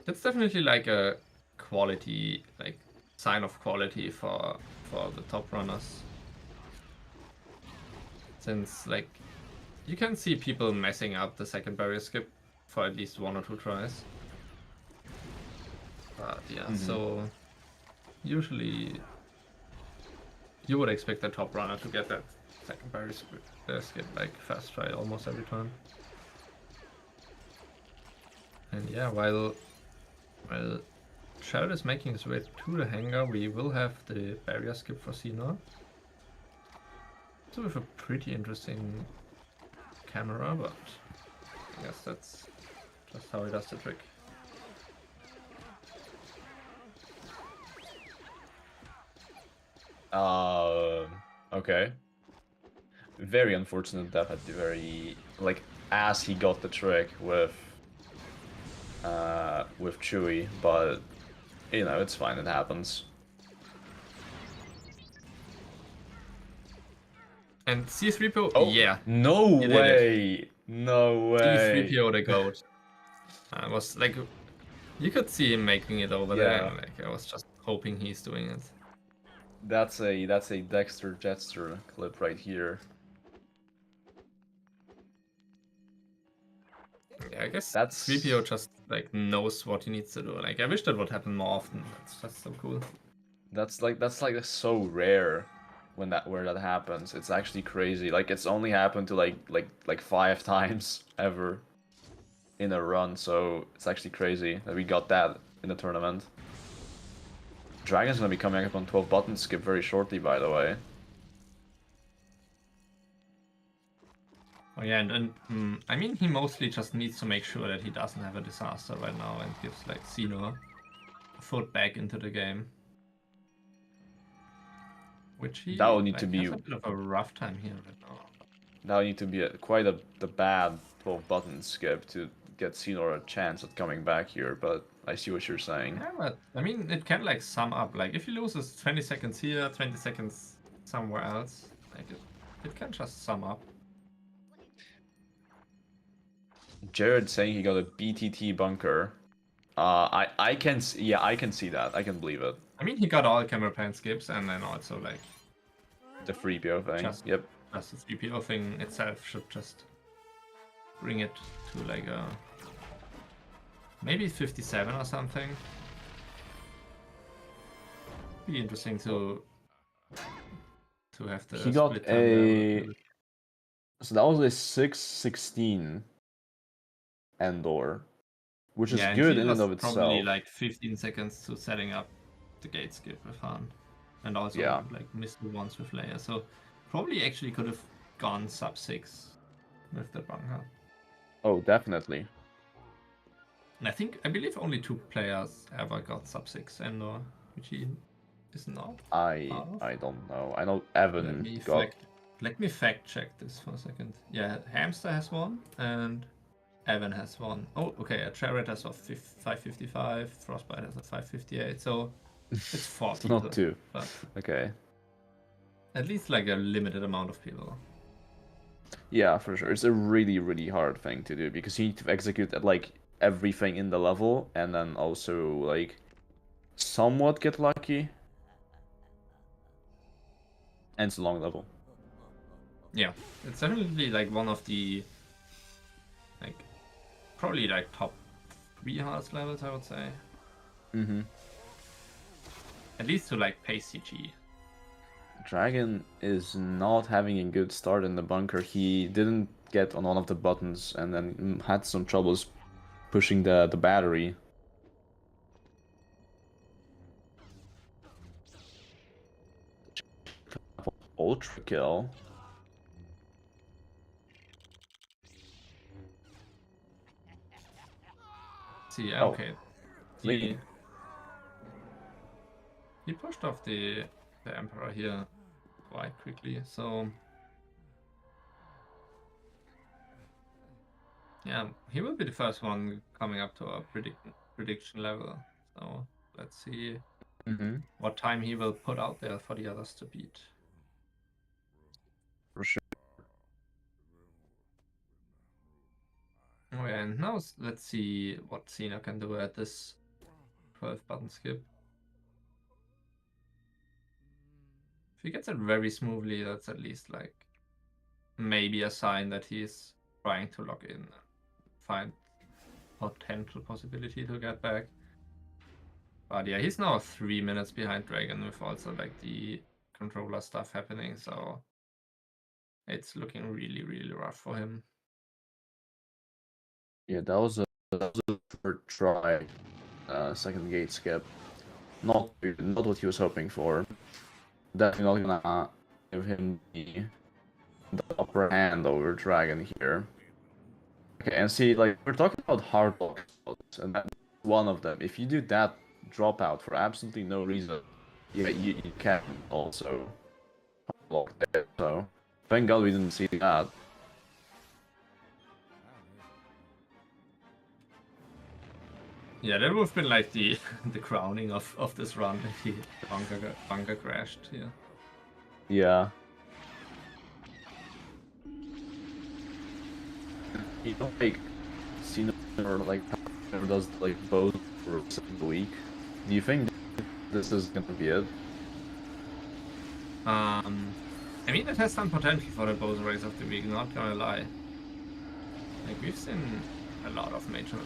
Speaker 2: That's definitely like a quality, like sign of quality for the top runners. Since like you can see people messing up the second barrier skip for at least 1 or 2 tries. But yeah, so usually you would expect the top runner to get that second barrier skip like first try almost every time. And yeah, while Jared is making his way to the hangar, we will have the barrier skip for SCYNOR. So with a pretty interesting camera, but I guess that's just how he does the trick.
Speaker 3: Okay. very unfortunate death at the very, like, as he got the trick with Chewie, but you know, it's fine, it happens.
Speaker 2: And C3PO,
Speaker 3: Oh,
Speaker 2: yeah.
Speaker 3: no way! No way!
Speaker 2: C3PO the goat. I was like, you could see him making it over there,
Speaker 3: Yeah.
Speaker 2: and like I was just hoping he's doing it.
Speaker 3: That's a Dexter Jetster clip right here.
Speaker 2: Yeah, I guess
Speaker 3: That's
Speaker 2: 3PO just like knows what he needs to do. Like I wish that would happen more often. That's just so cool.
Speaker 3: that's like so rare when where that happens. It's actually crazy. Like it's only happened to like 5 times ever in a run, so it's actually crazy that we got that in the tournament. Dragon's gonna be coming up on 12 button skip very shortly, by the way.
Speaker 2: Oh yeah, and I mean he mostly just needs to make sure that he doesn't have a disaster right now and gives like SCYNOR a foot back into the game. Which he
Speaker 3: That would need to be
Speaker 2: has a bit of a rough time here right now.
Speaker 3: that would need to be quite the bad 12 button skip to get SCYNOR a chance at coming back here, but I see what you're saying.
Speaker 2: Yeah, but I mean it can like sum up. Like if he loses 20 seconds here, 20 seconds somewhere else, like it can just sum up.
Speaker 3: Jared saying he got a BTT bunker. I can yeah, I can see that. I can believe it.
Speaker 2: I mean he got all camera pan skips and then also like
Speaker 3: The 3PO thing. Yep.
Speaker 2: just the 3PO thing itself should just bring it to like a maybe 57 or something. Be interesting to have the
Speaker 3: He got
Speaker 2: split time
Speaker 3: a
Speaker 2: level.
Speaker 3: So that was a 616 Endor, which is
Speaker 2: Yeah, and
Speaker 3: good
Speaker 2: he
Speaker 3: in and
Speaker 2: was
Speaker 3: of
Speaker 2: probably
Speaker 3: itself.
Speaker 2: like 15 seconds to setting up the gate skip with Han. And also
Speaker 3: Yeah.
Speaker 2: like missed the ones with Leia. So probably actually could have gone sub 6 with the bunker.
Speaker 3: Oh, definitely.
Speaker 2: And I believe only 2 players ever got sub 6 Endor, which he is not.
Speaker 3: I don't know. I know Evan got.
Speaker 2: Let me fact check this for a second. Yeah, Hamster has one and Evan has one. Oh, okay. A Jared has a 555. Frostbite has a 558. So it's 4
Speaker 3: It's
Speaker 2: people.
Speaker 3: not 2.
Speaker 2: But
Speaker 3: Okay.
Speaker 2: at least like a limited amount of people.
Speaker 3: Yeah, for sure. It's a really hard thing to do because you need to execute like everything in the level and then also like somewhat get lucky. And it's a long level.
Speaker 2: Yeah, it's definitely like one of the like probably like top 3 hardest levels, I would say.
Speaker 3: Mm-hmm.
Speaker 2: At least to like pace CG.
Speaker 3: Dragon is not having a good start in the bunker. He didn't get on one of the buttons and then had some troubles pushing the battery. Ultra kill.
Speaker 2: See,
Speaker 3: Oh.
Speaker 2: okay. He pushed off the Emperor here quite quickly, so yeah, he will be the first one coming up to a prediction level. So let's see what time he will put out there for the others to beat.
Speaker 3: For sure.
Speaker 2: Oh yeah, and now let's see what SCYNOR can do at this 12 button skip. If he gets it very smoothly, that's at least like maybe a sign that he's trying to lock in, find potential possibility to get back. But yeah, he's now 3 minutes behind Dragon with also like the controller stuff happening, so it's looking really rough for him.
Speaker 3: Yeah, that was a third try, second gate skip. Not what he was hoping for. Definitely not gonna give him the upper hand over Dragon here. Okay, and see, like, we're talking about hard lock, and that's one of them. If you do that dropout for absolutely no reason, yeah, you can also lock there. So Thank God we didn't see that.
Speaker 2: Yeah, that would have been like the the crowning of this run if the bunker crashed here.
Speaker 3: Yeah. You know, like, SCYNOR, like, never does, like, both for a single week. Do you think this is gonna be it?
Speaker 2: I mean, it has some potential for the both race of the week, not gonna lie. Like, we've seen a lot of major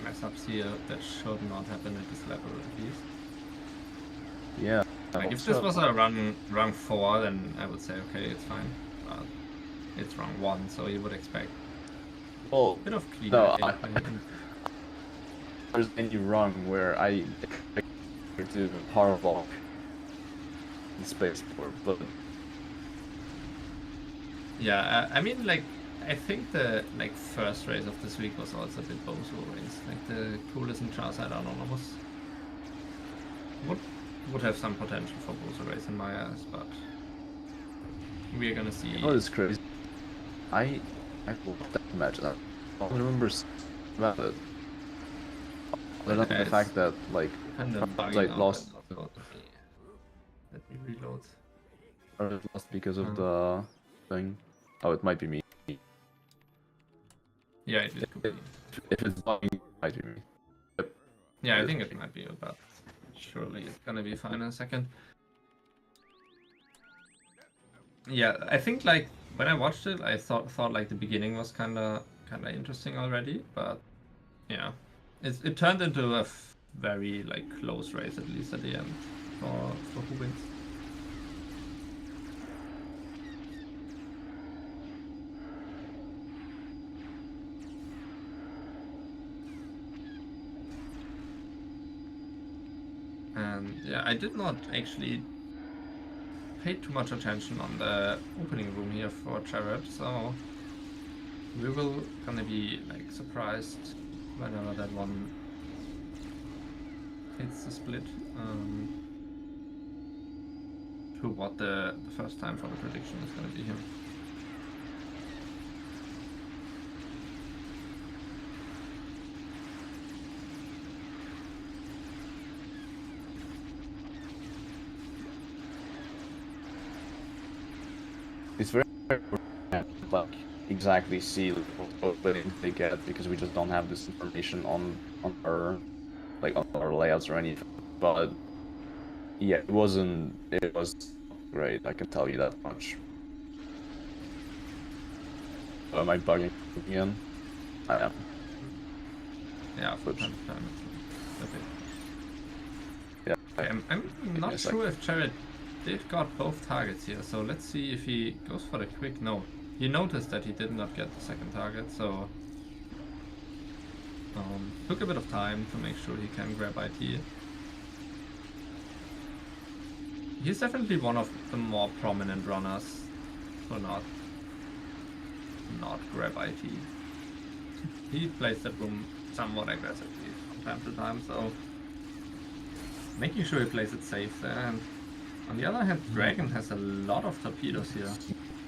Speaker 2: mess-ups here that should not happen at this level, at least.
Speaker 3: Yeah.
Speaker 2: Like, if this was a run 4, then I would say, okay, it's fine. But it's run 1, so you would expect
Speaker 3: Well,
Speaker 2: a bit of cleaner
Speaker 3: no,
Speaker 2: gameplay.
Speaker 3: there's any wrong where I expect her to hardball in spaceport, but
Speaker 2: Yeah, I mean, like, I think the like first race of this week was also a bit bozo race. Like the coolest and Charside Anonymous would have some potential for bozo race in my eyes, but we're gonna see.
Speaker 3: you know it's crazy. I love that match. I don't remember about it. Other than the fact that like
Speaker 2: kind of
Speaker 3: like lost.
Speaker 2: Let me reload.
Speaker 3: Or lost because of the thing. Oh, it might be me.
Speaker 2: Yeah, it could be.
Speaker 3: If it's not me, it might be me. Yep.
Speaker 2: Yeah, I think it might be, but surely it's gonna be fine in a second. Yeah, I think like when I watched it, I thought like the beginning was kinda interesting already, but yeah, it turned into a very like close race, at least at the end for who wins. And yeah, I did not actually pay too much attention on the opening room here for Jared, so we will gonna be like surprised whenever that one hits the split. To what the first time for the prediction is gonna be here.
Speaker 3: It's very like exactly see what buildings they get because we just don't have this information on our layouts or anything. But yeah, it was great. I can tell you that much. Am I bugging again? I am.
Speaker 2: Yeah, from time to time. Okay.
Speaker 3: Yeah.
Speaker 2: Okay, I'm not sure if Jared did got both targets here, so let's see if he goes for the quick. No, he noticed that he did not get the second target, so took a bit of time to make sure he can grab IT. He's definitely one of the more prominent runners to not grab IT. He plays that room somewhat aggressively from time to time, so making sure he plays it safe there. And on the other hand, Dragon has a lot of torpedoes here.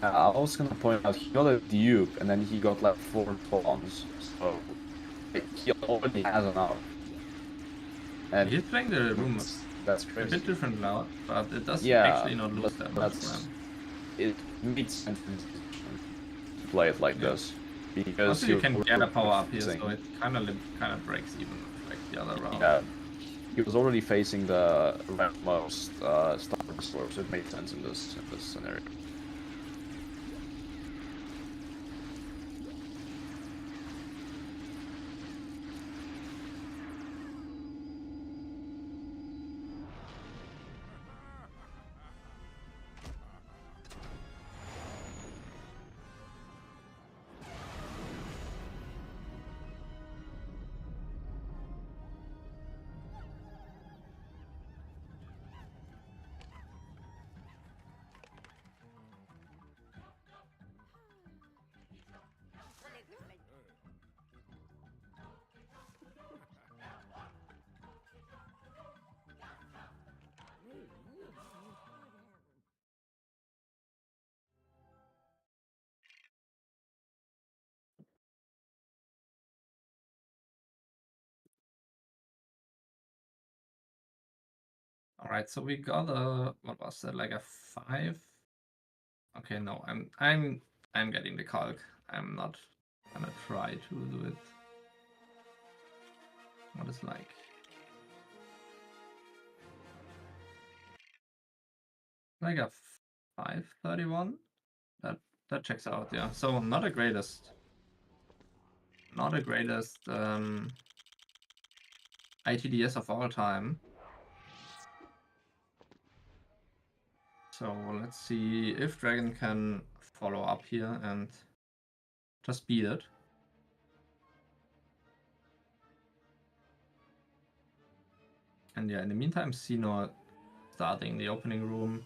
Speaker 3: I was gonna point out he got a dupe and then he got like 4 pawns, so he already has enough. And
Speaker 2: He's playing the room
Speaker 3: that's
Speaker 2: a
Speaker 3: crazy.
Speaker 2: bit different now, but it does
Speaker 3: Yeah,
Speaker 2: actually not lose that much.
Speaker 3: It makes sense to play it like this because
Speaker 2: Also, you can get a power up here, so it kind of breaks even like the other round.
Speaker 3: Yeah, he was already facing the most Star Store, so it made sense in this scenario.
Speaker 2: All right, so we got a, what was that, like a 5? Okay, no, I'm getting the calc. I'm not gonna try to do it. What is like? Like a 531? That checks out, yeah. So not the greatest. Not the greatest ITDS of all time. So let's see if Dragon can follow up here and just beat it. And yeah, in the meantime, SCYNOR starting the opening room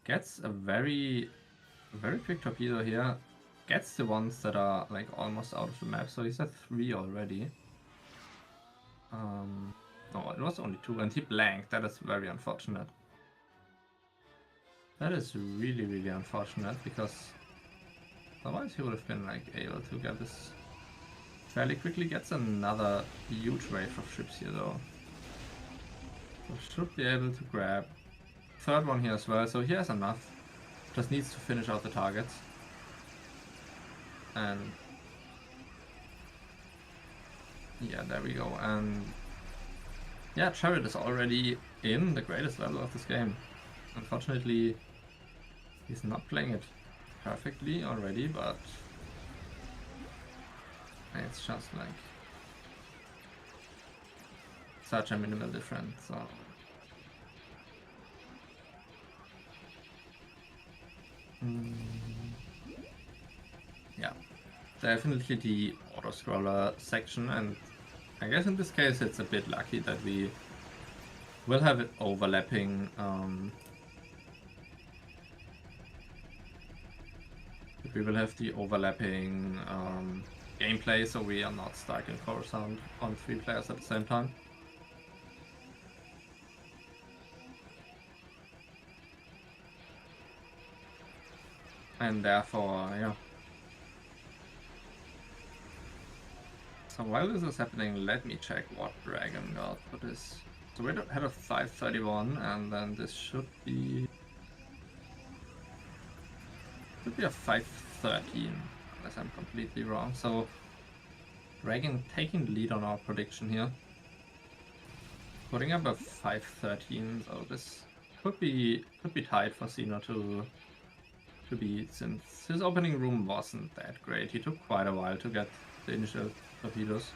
Speaker 2: gets a very quick torpedo here. Gets the ones that are like almost out of the map. So he's at 3 already. No, it was only 2 and he blanked. That is very unfortunate. That is really unfortunate because otherwise he would have been like able to get this fairly quickly. Gets another huge wave of ships here though. So should be able to grab third one here as well. So he has enough. Just needs to finish out the targets. And yeah, there we go. And yeah, Jared is already in the greatest level of this game. Unfortunately, he's not playing it perfectly already, but it's just like such a minimal difference. So yeah, definitely the auto-scroller section, and I guess in this case it's a bit lucky that we will have it overlapping gameplay, so we are not stuck in Coruscant on 3 players at the same time. And therefore, yeah. So while this is happening, let me check what Dragon got for this. So we had a 531, and then this should be a 513, unless I'm completely wrong. So Dragon taking the lead on our prediction here, putting up a 513. So this could be tight for SCYNOR to beat, since his opening room wasn't that great. He took quite a while to get the initial torpedoes.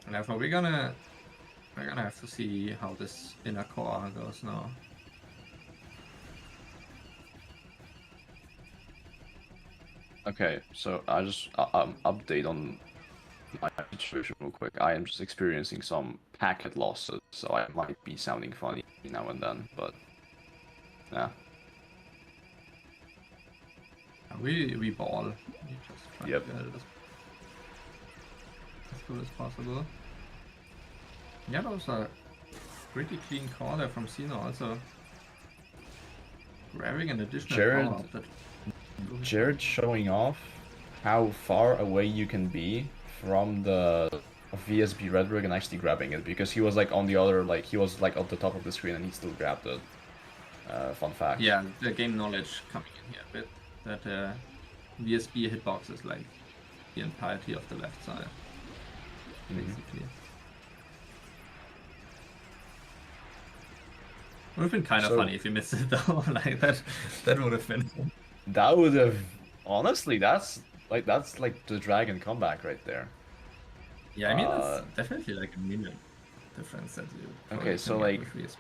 Speaker 2: And therefore we're gonna have to see how this inner core goes now.
Speaker 3: Okay, so I just update on my situation real quick. I am just experiencing some packet losses, so I might be sounding funny now and then, but yeah.
Speaker 2: We ball. We just try
Speaker 3: Yep.
Speaker 2: to get it as good as possible. Yeah, that was a pretty clean call there from SCYNOR, also grabbing an additional
Speaker 3: Jared-
Speaker 2: power up that
Speaker 3: Jared showing off how far away you can be from the VSB Red Rig and actually grabbing it, because he was like on the other, like he was like at the top of the screen and he still grabbed it. Fun fact.
Speaker 2: Yeah, the game knowledge coming in here a bit. That VSB hitbox is like the entirety of the left side, basically. Would have been kind of funny if you missed it though. Like that would have been.
Speaker 3: That would have, honestly, that's like the Dragon comeback right there.
Speaker 2: Yeah, I mean that's definitely like a minute difference that you.
Speaker 3: Okay, so
Speaker 2: can
Speaker 3: like,
Speaker 2: get with VSB.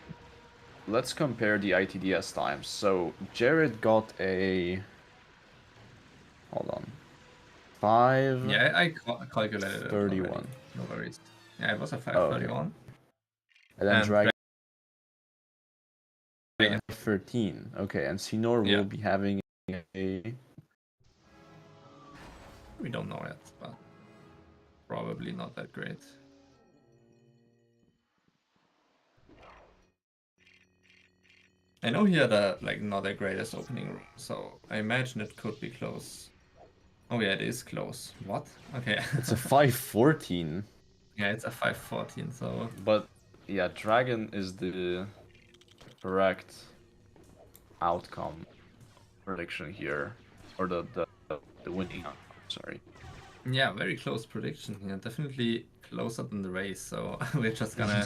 Speaker 3: let's compare the ITDS times. So Jared got a, hold on, 5.
Speaker 2: Yeah, I calculated it.
Speaker 3: 31.
Speaker 2: Already. No worries. Yeah, it was a 531.
Speaker 3: Okay. And then Dragon 13. Okay, and SCYNOR will be having a.
Speaker 2: We don't know yet, but probably not that great. I know he had a not the greatest opening room, so I imagine it could be close. Oh yeah, it is close. What? Okay.
Speaker 3: It's a 514.
Speaker 2: Yeah, it's a 514, so
Speaker 3: But yeah, Dragon is the correct outcome prediction here, or the winning outcome. Sorry.
Speaker 2: yeah, very close prediction here. Definitely closer than the race. So we're just gonna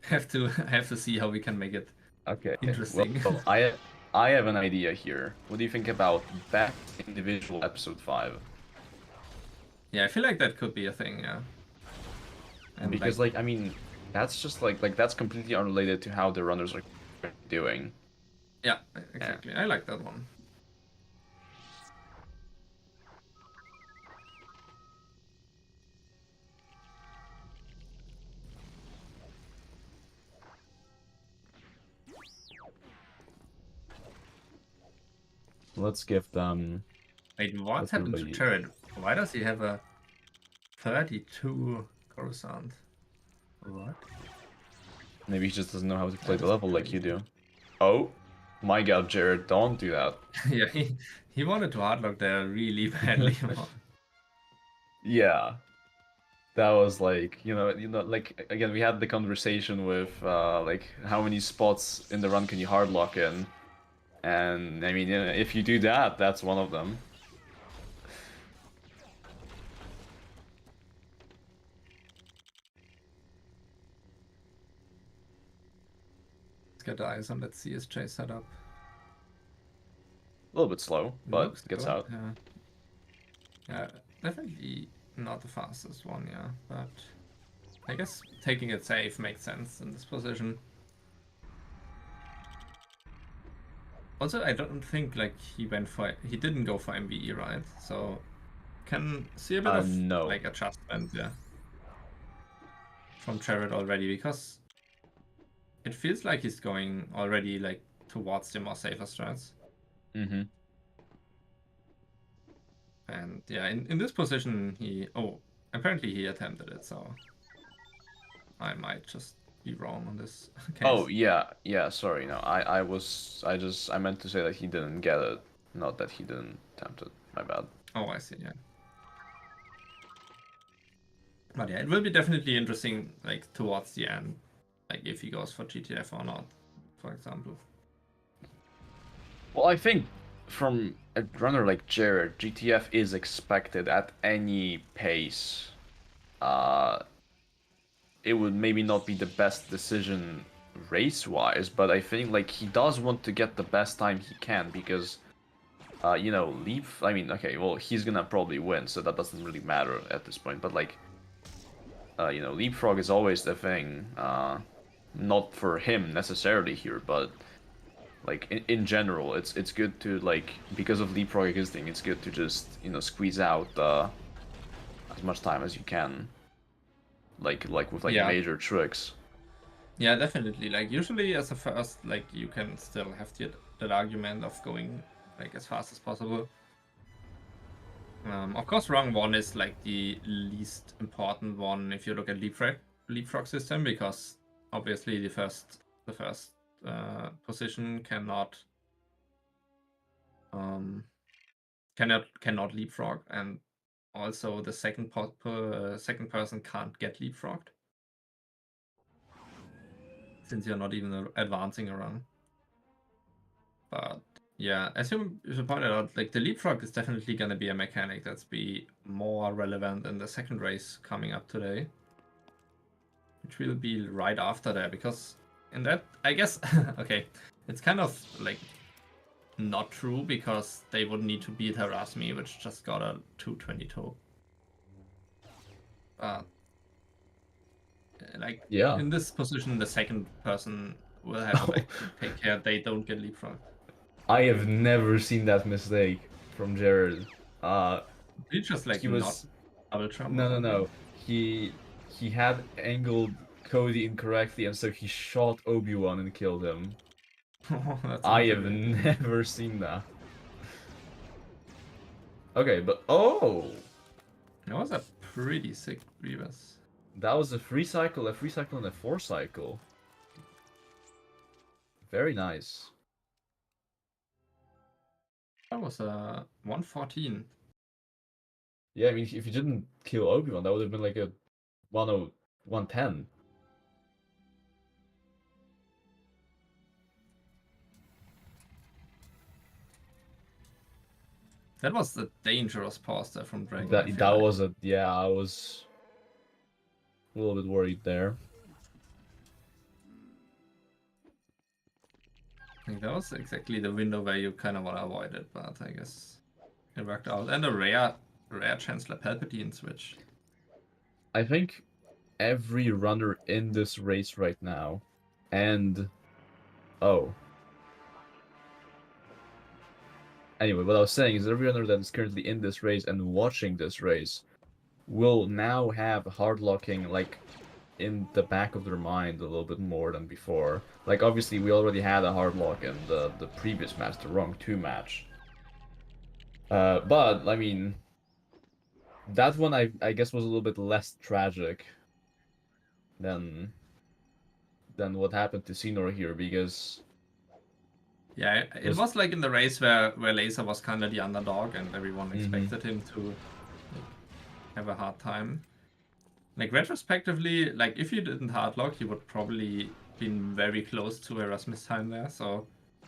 Speaker 2: have to see how we can make it
Speaker 3: Okay.
Speaker 2: interesting.
Speaker 3: Well, I have an idea here. What do you think about best individual episode 5?
Speaker 2: Yeah, I feel like that could be a thing. Yeah, and
Speaker 3: Because like I mean, that's just like that's completely unrelated to how the runners are doing.
Speaker 2: yeah, exactly. I like that one.
Speaker 3: Let's give them.
Speaker 2: Wait, what
Speaker 3: Let's
Speaker 2: happened to
Speaker 3: really.
Speaker 2: Jared? Why does he have a 32 Coruscant? What?
Speaker 3: Maybe he just doesn't know how to play
Speaker 2: That
Speaker 3: the
Speaker 2: is
Speaker 3: level like you
Speaker 2: crazy.
Speaker 3: do. Oh my God, Jared, don't do that.
Speaker 2: Yeah, he wanted to hardlock there really badly.
Speaker 3: Yeah, that was like like again we had the conversation with like how many spots in the run can you hard lock in, and I mean if you do that, that's one of them.
Speaker 2: Let's get eyes on that CSJ setup.
Speaker 3: A little bit slow, but
Speaker 2: Looks
Speaker 3: gets
Speaker 2: good.
Speaker 3: out.
Speaker 2: Yeah. Yeah, definitely not the fastest one, yeah, but I guess taking it safe makes sense in this position. Also, I don't think like he didn't go for MVE, right? So can see a bit of
Speaker 3: No.
Speaker 2: like adjustment, yeah, from Jared already, because it feels like he's going already like towards the more safer strats.
Speaker 3: Mm-hmm.
Speaker 2: And yeah, in this position apparently he attempted it, so I might just be wrong on this case.
Speaker 3: Oh yeah, sorry, no, I meant to say that he didn't get it, not that he didn't attempt it. My bad.
Speaker 2: Oh, I see, yeah. But yeah, it will be definitely interesting, like, towards the end, like, if he goes for GTF or not, for example.
Speaker 3: Well, I think from a runner like Jared, GTF is expected at any pace. It would maybe not be the best decision race-wise, but I think like he does want to get the best time he can because, I mean, okay, well, he's gonna probably win, so that doesn't really matter at this point. But like, Leapfrog is always the thing. Not for him necessarily here, but like in general, it's good to like because of Leapfrog existing, it's good to just squeeze out as much time as you can. Like with like
Speaker 2: Yeah,
Speaker 3: major tricks.
Speaker 2: yeah, definitely. Like, usually as a first, like, you can still have that argument of going, like, as fast as possible. Of course, rung 1 is, like, the least important one if you look at leapfrog system, because obviously the first position cannot leapfrog, and also the second person can't get leapfrogged since you're not even advancing a run. But yeah, as you pointed out, like the leapfrog is definitely going to be a mechanic that's be more relevant in the second race coming up today, which will be right after there, because in that, I guess, okay, it's kind of like not true, because they would need to beat Harasmi, which just got a 222. But like,
Speaker 3: Yeah.
Speaker 2: in this position, the second person will have like to take care they don't get leapfrogged.
Speaker 3: I have never seen that mistake from Jared.
Speaker 2: He just like
Speaker 3: He
Speaker 2: not
Speaker 3: was
Speaker 2: double jump or
Speaker 3: no no
Speaker 2: something.
Speaker 3: no. He had angled Cody incorrectly, and so he shot Obi-Wan and killed him.
Speaker 2: That's
Speaker 3: I have
Speaker 2: intimidating.
Speaker 3: never seen that. Okay, but oh,
Speaker 2: That was a pretty sick Rebus.
Speaker 3: that was a free cycle, and a 4 cycle. Very nice.
Speaker 2: That was a 114.
Speaker 3: Yeah, I mean, if you didn't kill Obi-Wan, that would have been like a 110.
Speaker 2: That was a dangerous pause there from Dragon.
Speaker 3: That was a, yeah, I was a little bit worried there.
Speaker 2: I think that was exactly the window where you kind of want to avoid it, but I guess it worked out. And a rare Chancellor Palpatine switch.
Speaker 3: I think every runner in this race right now, and anyway, what I was saying is every runner that is currently in this race and watching this race will now have hard locking like in the back of their mind a little bit more than before. Like obviously we already had a hard lock in the previous match, the RUNG 2 match. But I mean, that one I guess was a little bit less tragic than what happened to SCYNOR here, because
Speaker 2: yeah, it was like in the race where Laser was kind of the underdog and everyone expected him to like, have a hard time. Like retrospectively, like if you didn't hardlock, he would probably been very close to Erasmus time there, so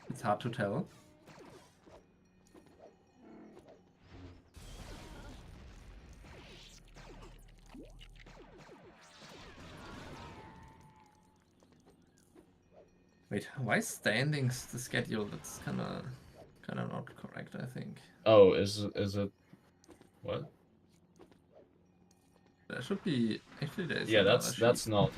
Speaker 2: it's hard to tell. Wait, why is standings the schedule? That's kind of not correct, I think.
Speaker 3: Oh, is it what?
Speaker 2: There should be actually there is.
Speaker 3: Yeah, that's not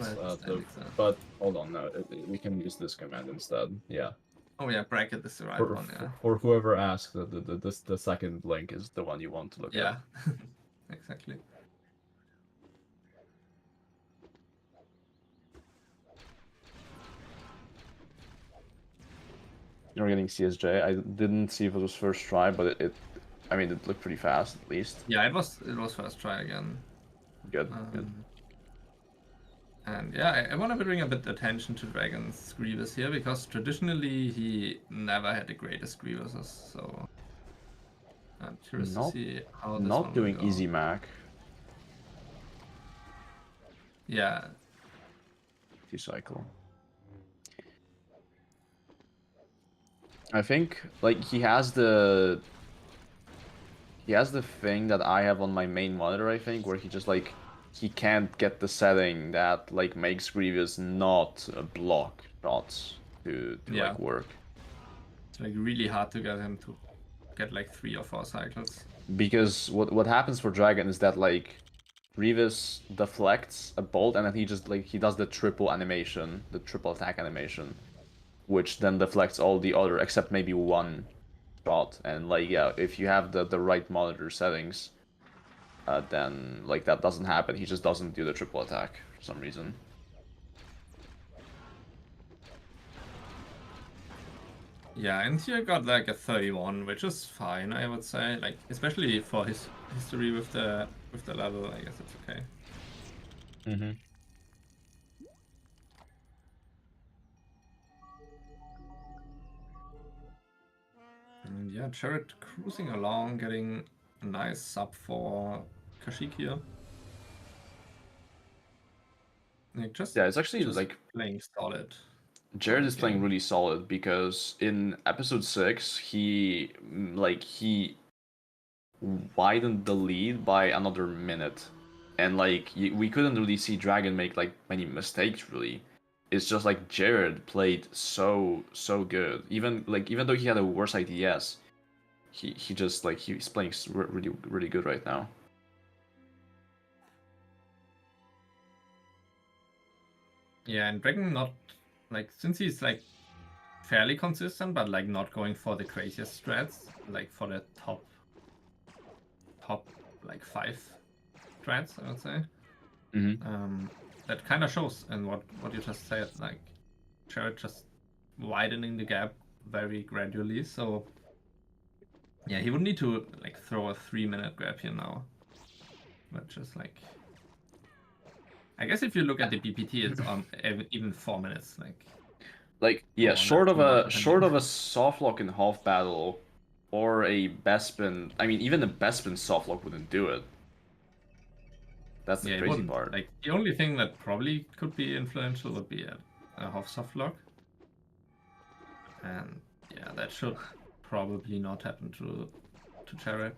Speaker 3: but hold on, no, we can use this command instead. Yeah.
Speaker 2: Oh yeah, bracket is the right one. Yeah.
Speaker 3: For whoever asked, the second link is the one you want to look at.
Speaker 2: Yeah, exactly.
Speaker 4: You're getting CSJ. I didn't see if it was first try, but I mean, it looked pretty fast at least.
Speaker 2: Yeah, it was first try again.
Speaker 4: Good, good.
Speaker 2: And yeah, I want to bring a bit attention to Dragon's Grievous here, because traditionally he never had the greatest Grievuses, so I'm curious to see how this
Speaker 4: Not
Speaker 2: one
Speaker 4: doing
Speaker 2: will go.
Speaker 4: easy Mac.
Speaker 2: Yeah.
Speaker 4: T-cycle. I think like he has the thing that I have on my main monitor, I think, where he just like he can't get the setting that like makes Grievous not block shots to like work.
Speaker 2: It's like really hard to get him to get like 3 or 4 cycles.
Speaker 4: Because what happens for Dragon is that like Grievous deflects a bolt and then he just like he does the triple animation, the triple attack animation, which then deflects all the other except maybe one shot. And like yeah, if you have the right monitor settings, then like that doesn't happen. He just doesn't do the triple attack for some reason.
Speaker 2: Yeah, and here got like a 31, which is fine, I would say. Like especially for his history with the level, I guess it's okay.
Speaker 3: Mm-hmm.
Speaker 2: And yeah, Jared cruising along, getting a nice sub for Kashyyyk here. Like
Speaker 4: Yeah, it's actually
Speaker 2: just
Speaker 4: like
Speaker 2: playing solid.
Speaker 4: Jared is playing really solid, because in episode 6 he widened the lead by another minute, and like we couldn't really see Dragon make like many mistakes really. It's just like Jared played so good, even though he had a worse ITS, he just like he's playing really good right now.
Speaker 2: Yeah, and Dragon not like, since he's like fairly consistent, but like not going for the craziest strats, like for the top like 5 strats, I would say.
Speaker 3: Mm-hmm.
Speaker 2: That kind of shows in what you just said, like Jared just widening the gap very gradually. So yeah, he would need to like throw a 3-minute grab here now, but just like, I guess if you look at the BPT, it's on even 4 minutes.
Speaker 4: Like yeah, short of a soft lock in half battle, or a Bespin. I mean, even a Bespin soft lock wouldn't do it. That's the
Speaker 2: Yeah, it
Speaker 4: crazy
Speaker 2: wouldn't.
Speaker 4: part.
Speaker 2: Like the only thing that probably could be influential would be a half soft lock. And yeah, that should probably not happen to Jared.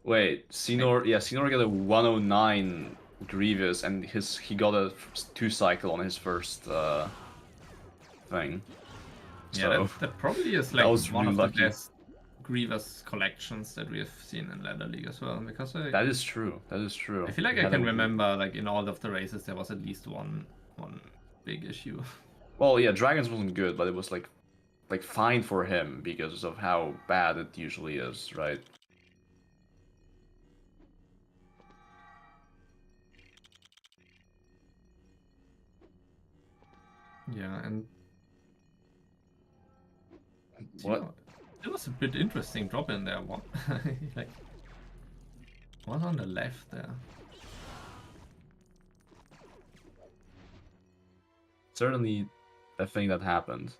Speaker 4: Wait, SCYNOR, yeah, SCYNOR got a 109 Grievous, and he got a 2 cycle on his first thing.
Speaker 2: Yeah,
Speaker 4: So
Speaker 2: that probably is
Speaker 4: that
Speaker 2: like
Speaker 4: was
Speaker 2: one
Speaker 4: really
Speaker 2: of the
Speaker 4: lucky.
Speaker 2: best Grievous collections that we have seen in Ladder League as well. Because
Speaker 4: That is true. That is true.
Speaker 2: I feel like
Speaker 4: He
Speaker 2: I
Speaker 4: had
Speaker 2: can
Speaker 4: a-
Speaker 2: remember like in all of the races there was at least one big issue.
Speaker 4: Well, yeah, Dragons wasn't good, but it was like fine for him because of how bad it usually is, right?
Speaker 2: Yeah, and
Speaker 4: What?
Speaker 2: It was a bit interesting drop in there. What like was on the left there?
Speaker 4: Certainly a thing that happened.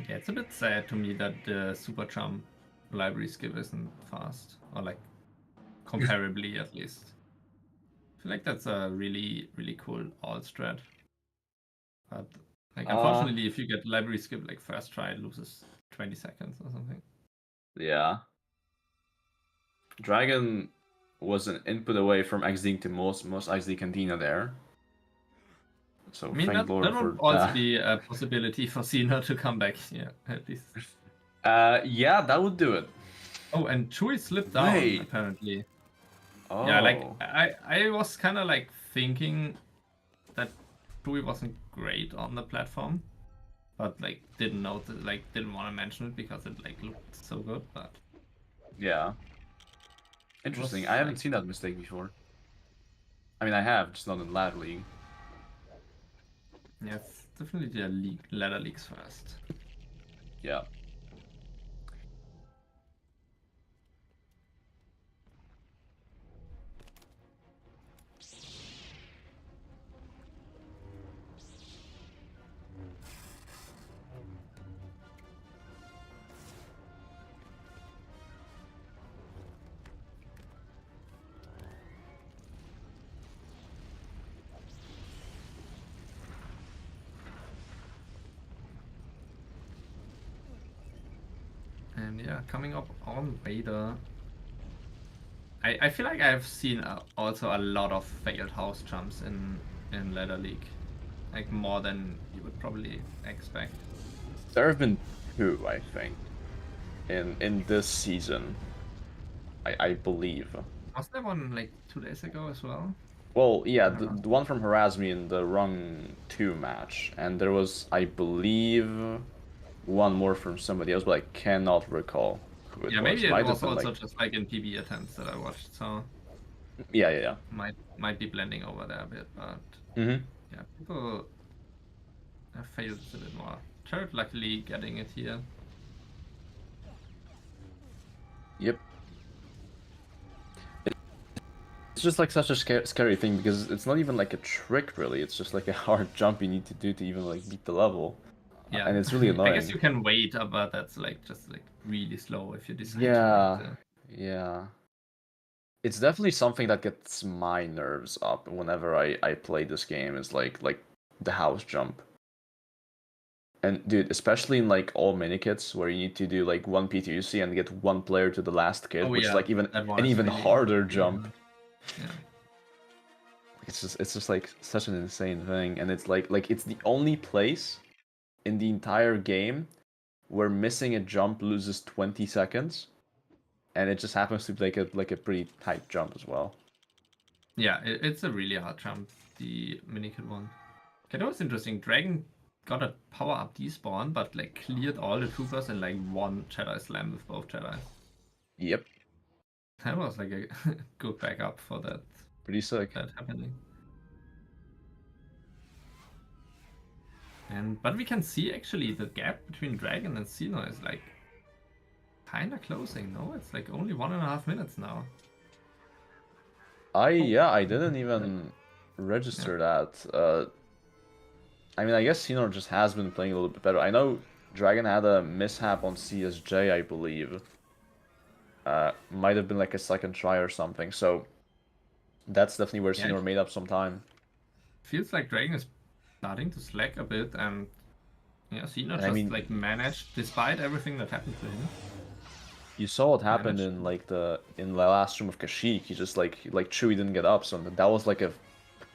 Speaker 2: Yeah, it's a bit sad to me that the super jump library skip isn't fast, or like comparably at least. I feel like that's a really cool alt strat. But like unfortunately, if you get library skip like first try, it loses 20 seconds or something.
Speaker 4: Yeah. Dragon was an input away from XDing to most XD Cantina there. So
Speaker 2: I mean,
Speaker 4: thank
Speaker 2: that
Speaker 4: Lord
Speaker 2: would
Speaker 4: for
Speaker 2: also be a possibility for SCYNOR to come back. Yeah, at least.
Speaker 4: yeah, that would do it.
Speaker 2: Oh, and Chewie slipped down
Speaker 4: Wait.
Speaker 2: apparently.
Speaker 4: Oh.
Speaker 2: Yeah, like I was kind of like thinking that Chewie wasn't great on the platform, but like didn't want to mention it because it like looked so good. But
Speaker 4: Yeah. Interesting.
Speaker 2: was,
Speaker 4: I haven't
Speaker 2: like-
Speaker 4: seen that mistake before. I mean, I have, just not in Ladder League.
Speaker 2: yeah, it's definitely the ladder leagues first.
Speaker 4: Yeah.
Speaker 2: And yeah, coming up on Vader. I feel like I've seen also a lot of failed house jumps in Ladder League, like more than you would probably expect.
Speaker 4: There have been 2, I think, in this season. I believe.
Speaker 2: Was there one like 2 days ago as well?
Speaker 4: Well, yeah, the one from Harass Me in the RUNG 2 match, and there was, I believe, one more from somebody else, but I cannot recall who it was.
Speaker 2: Yeah, maybe it
Speaker 4: Might have
Speaker 2: was
Speaker 4: been,
Speaker 2: also
Speaker 4: like...
Speaker 2: just like in PB attempts that I watched, so
Speaker 4: Yeah.
Speaker 2: might be blending over there a bit, but
Speaker 4: Mm-hmm.
Speaker 2: yeah, people have failed a bit more. Jared luckily getting it here.
Speaker 4: Yep. It's just like such a scary thing because it's not even like a trick really. It's just like a hard jump you need to do to even like beat the level.
Speaker 2: Yeah,
Speaker 4: And it's really annoying.
Speaker 2: I guess you can wait, but that's like just like really slow if you decide to
Speaker 4: Yeah,
Speaker 2: wait.
Speaker 4: yeah. It's definitely something that gets my nerves up whenever I play this game. Is like the house jump. And dude, especially in like all mini kits where you need to do like one PTUC and get one player to the last kit, which is like even
Speaker 2: that one
Speaker 4: an
Speaker 2: is
Speaker 4: even
Speaker 2: really-
Speaker 4: harder jump.
Speaker 2: Yeah.
Speaker 4: It's just like such an insane thing, and it's like it's the only place in the entire game where missing a jump loses 20 seconds, and it just happens to be like a pretty tight jump as well.
Speaker 2: Yeah, it's a really hard jump, the minikit one. Okay, that was interesting. Dragon got a power up despawn, but like cleared all the troopers and like one Jedi slam with both Jedi.
Speaker 4: Yep,
Speaker 2: That was like a good backup for that
Speaker 4: pretty sick.
Speaker 2: happening. But we can see actually the gap between Dragon and SCYNOR is like kinda closing, no? It's like only 1.5 minutes now.
Speaker 4: I didn't even register that. I mean, I guess SCYNOR just has been playing a little bit better. I know Dragon had a mishap on CSJ, I believe. Might have been like a second try or something. So that's definitely where
Speaker 2: Yeah.
Speaker 4: SCYNOR made up some time.
Speaker 2: Feels like Dragon is starting to slack a bit, and yeah, SCYNOR
Speaker 4: And
Speaker 2: just
Speaker 4: I mean,
Speaker 2: like managed, despite everything that happened to him.
Speaker 4: you saw what happened
Speaker 2: Managed.
Speaker 4: in like the last room of Kashyyyk. He just like Chewie didn't get up, so that was like a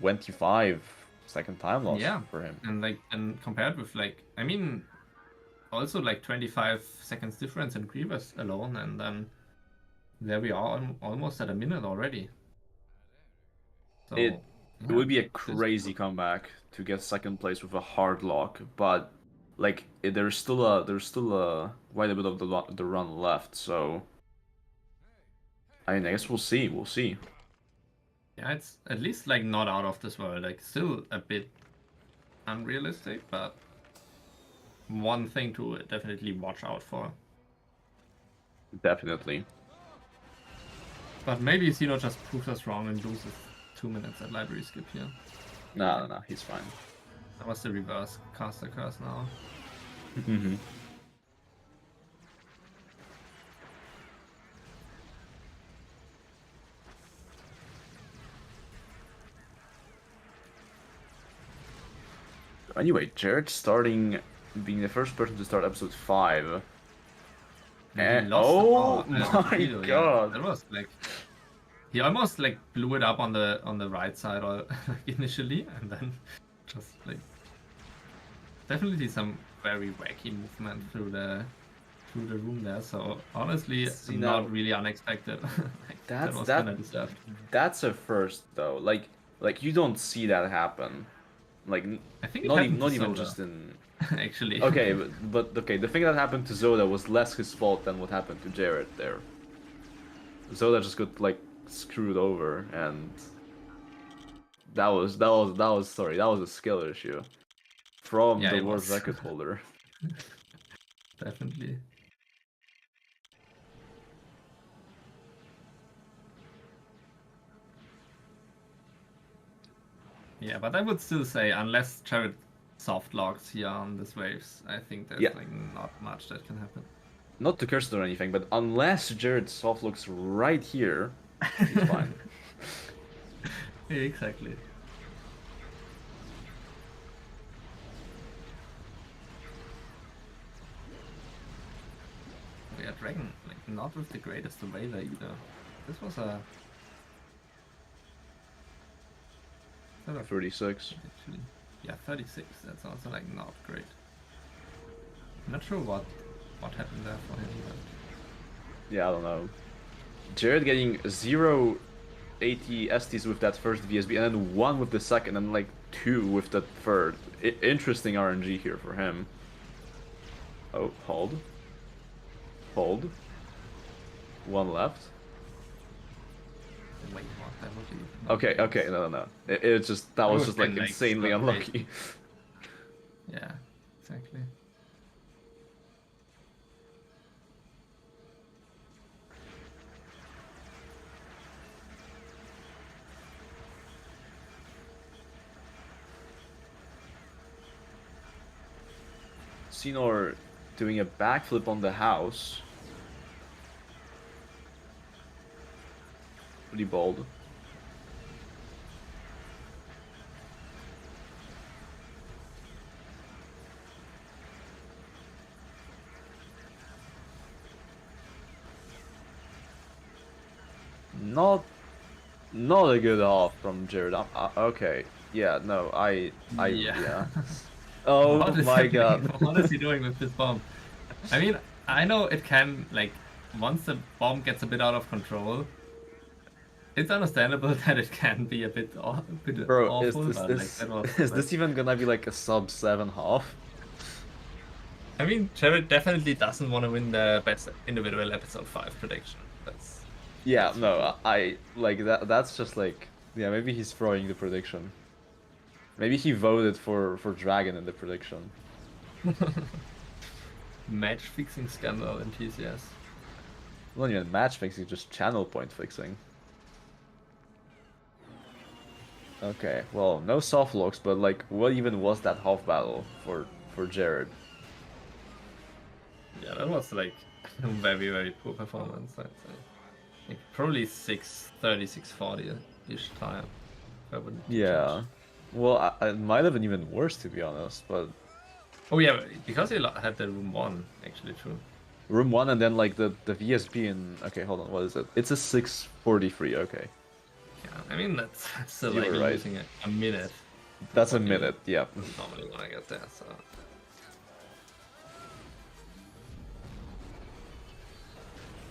Speaker 4: 25-second time loss
Speaker 2: Yeah,
Speaker 4: for him.
Speaker 2: and compared with like, I mean, also like 25 seconds difference in Grievous alone, and then there we are almost at a minute already. So
Speaker 4: It
Speaker 2: yeah,
Speaker 4: would be a
Speaker 2: this-
Speaker 4: crazy comeback to get second place with a hard lock, but like there's still quite a bit of the run left. So I mean, I guess we'll see. We'll see.
Speaker 2: Yeah, it's at least like not out of this world. Like still a bit unrealistic, but one thing to definitely watch out for.
Speaker 4: Definitely.
Speaker 2: But maybe SCYNOR just proves us wrong and loses 2 minutes at library skip here.
Speaker 4: No, he's fine.
Speaker 2: That was the reverse caster curse now.
Speaker 4: Mm-hmm. Anyway, Jared starting, being the first person to start episode 5.
Speaker 2: And
Speaker 4: And,
Speaker 2: he lost
Speaker 4: oh
Speaker 2: the
Speaker 4: my
Speaker 2: power, yeah.
Speaker 4: god!
Speaker 2: That was like he almost like blew it up on the right side or initially, and then just like definitely some very wacky movement through the room there. So honestly,
Speaker 4: See,
Speaker 2: not
Speaker 4: now-
Speaker 2: really unexpected. Like, that was
Speaker 4: that-
Speaker 2: kind of deserved.
Speaker 4: That's a first though. Like you don't see that happen. Like
Speaker 2: I think it
Speaker 4: not
Speaker 2: happened
Speaker 4: even, not
Speaker 2: to
Speaker 4: even
Speaker 2: Zoda,
Speaker 4: just in.
Speaker 2: actually.
Speaker 4: Okay, but okay, the thing that happened to Zoda was less his fault than what happened to Jared there. Zoda just got like screwed over, and that was a skill issue from
Speaker 2: Yeah,
Speaker 4: the
Speaker 2: it
Speaker 4: world
Speaker 2: was.
Speaker 4: record holder.
Speaker 2: Definitely. Yeah, but I would still say, unless Jared soft locks here on this waves, I think there's
Speaker 4: Yeah.
Speaker 2: like not much that can happen.
Speaker 4: Not to curse it or anything, but unless Jared soft looks right here, he's fine.
Speaker 2: Exactly. Yeah, Dragon, like not with the greatest Availor either. This was a
Speaker 4: 36.
Speaker 2: actually. Yeah, 36. That's also like not great. Not sure what happened there for him, but
Speaker 4: Yeah, I don't know. Jared getting 0 80 STs with that first VSB, and then 1 with the second, and like 2 with the third. Interesting RNG here for him. Oh, hold. Hold. 1 left.
Speaker 2: wait, what? That would be
Speaker 4: Okay, no. It's just, that was
Speaker 2: was
Speaker 4: just like
Speaker 2: kinda like
Speaker 4: insanely
Speaker 2: stuck
Speaker 4: unlucky.
Speaker 2: Yeah, exactly.
Speaker 4: SCYNOR doing a backflip on the house. Pretty bold. Not a good half from Jared. Okay, yeah, no, yeah. Oh
Speaker 2: What is
Speaker 4: my
Speaker 2: happening?
Speaker 4: god.
Speaker 2: What is he doing with this bomb? I mean, I know it can, like, once the bomb gets a bit out of control, it's understandable that it can be a bit,
Speaker 4: Bro,
Speaker 2: awful,
Speaker 4: is
Speaker 2: but
Speaker 4: this
Speaker 2: like, that was,
Speaker 4: is this even gonna be like a sub 7 half?
Speaker 2: I mean, Jared definitely doesn't want to win the best individual episode 5 prediction. That's
Speaker 4: Yeah, no, I like that. That's just like, yeah, maybe he's throwing the prediction. Maybe he voted for Dragon in the prediction.
Speaker 2: match fixing scandal in TCS.
Speaker 4: Not even match fixing, just channel point fixing. Okay, well, no soft locks, but like, what even was that half battle for Jared?
Speaker 2: Yeah, that was like Very, very poor performance, I'd say. Like, probably 6:30, 6:40-ish time. If I wouldn't judge.
Speaker 4: Yeah. Well, it might have been even worse, to be honest, but
Speaker 2: Oh yeah, because he had the room 1, actually, true.
Speaker 4: room 1 and then like the VSP in... Okay, hold on, what is it? It's a 6:43, okay.
Speaker 2: Yeah, I mean, that's still
Speaker 4: You
Speaker 2: like
Speaker 4: were right.
Speaker 2: losing a minute.
Speaker 4: That's a
Speaker 2: What you
Speaker 4: minute, yeah.
Speaker 2: normally want to get there, so...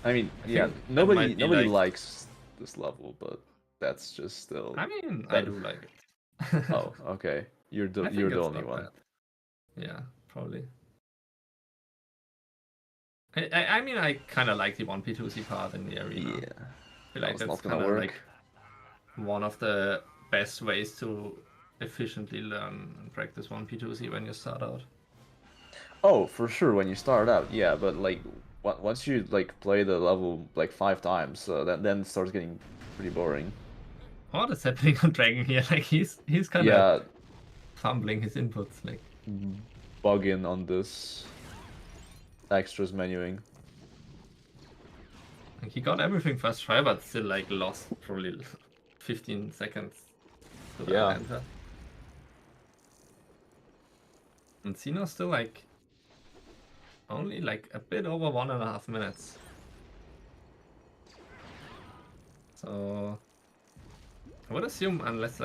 Speaker 4: I mean,
Speaker 2: I
Speaker 4: yeah,
Speaker 2: think that
Speaker 4: nobody
Speaker 2: might be, like-
Speaker 4: likes this level, but that's just still...
Speaker 2: I mean, I
Speaker 4: that-
Speaker 2: do like it.
Speaker 4: Oh, okay. You're
Speaker 2: I
Speaker 4: the
Speaker 2: think
Speaker 4: you're the
Speaker 2: it's
Speaker 4: only
Speaker 2: not
Speaker 4: one.
Speaker 2: bad. Yeah, probably. I mean, I kind of like the 1P2C part in the arena.
Speaker 4: Yeah.
Speaker 2: I feel
Speaker 4: That
Speaker 2: like
Speaker 4: was
Speaker 2: that's
Speaker 4: not gonna
Speaker 2: kind of
Speaker 4: work.
Speaker 2: like one of the best ways to efficiently learn and practice 1P2C when you start out.
Speaker 4: Oh, for sure, when you start out, yeah, but like once you like play the level like 5 times, then it starts getting pretty boring.
Speaker 2: What is happening on Dragon here? Like he's kind of
Speaker 4: Yeah,
Speaker 2: fumbling his inputs. Like
Speaker 4: bug in on this extras menuing.
Speaker 2: he got everything first try, but still like lost probably 15 seconds to that
Speaker 4: Yeah.
Speaker 2: enter. And SCYNOR still like only like a bit over 1.5 minutes. So I would assume unless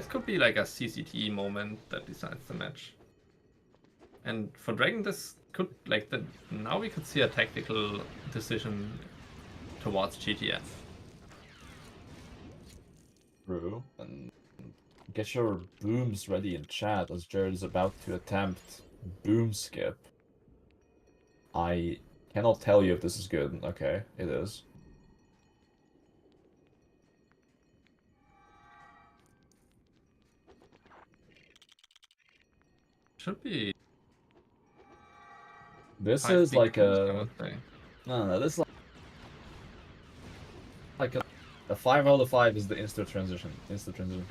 Speaker 2: could be like a CCT moment that decides the match. And for Dragon this could like now we could see a tactical decision towards GTF.
Speaker 3: True. And get your booms ready in chat as Jared is about to attempt boom skip. I cannot tell you if this is good. Okay, it is.
Speaker 2: Should be
Speaker 3: This
Speaker 2: 5
Speaker 3: is
Speaker 2: big
Speaker 3: like
Speaker 2: booms, I
Speaker 3: a
Speaker 2: would say.
Speaker 3: no. This is like a 5 out of 5 is the insta transition.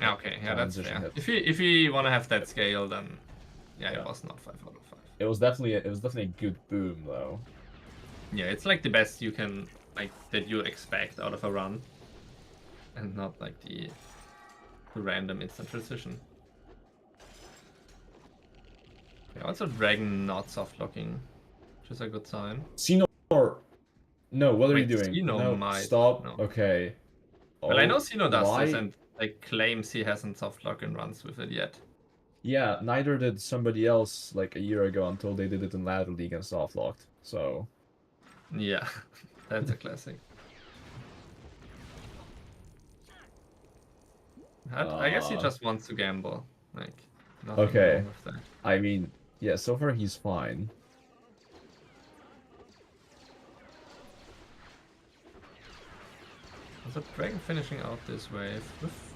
Speaker 2: Yeah, okay, yeah, that's
Speaker 3: transition
Speaker 2: fair.
Speaker 3: hit.
Speaker 2: If you want to have that scale, then yeah,
Speaker 3: Yeah.
Speaker 2: it was not 5 out of 5.
Speaker 3: It was definitely a good boom though.
Speaker 2: Yeah, it's like the best you can like that you expect out of a run, and not like the random instant transition. Okay, also Dragon not soft locking, which is a good sign.
Speaker 3: SCYNOR. No, what are you
Speaker 2: Wait,
Speaker 3: doing?
Speaker 2: SCYNOR
Speaker 3: No,
Speaker 2: might-
Speaker 3: stop.
Speaker 2: no.
Speaker 3: Okay.
Speaker 2: Well, I know
Speaker 3: Oh,
Speaker 2: SCYNOR does
Speaker 3: why?
Speaker 2: this and like claims he hasn't soft locked and runs with it yet.
Speaker 3: Yeah, neither did somebody else like a year ago until they did it in Ladder League and soft locked. So
Speaker 2: Yeah, that's a classic. I guess he just wants to gamble. Like, nothing
Speaker 3: Okay.
Speaker 2: wrong with that.
Speaker 3: I mean, yeah, so far he's fine.
Speaker 2: So Dragon finishing out this wave with,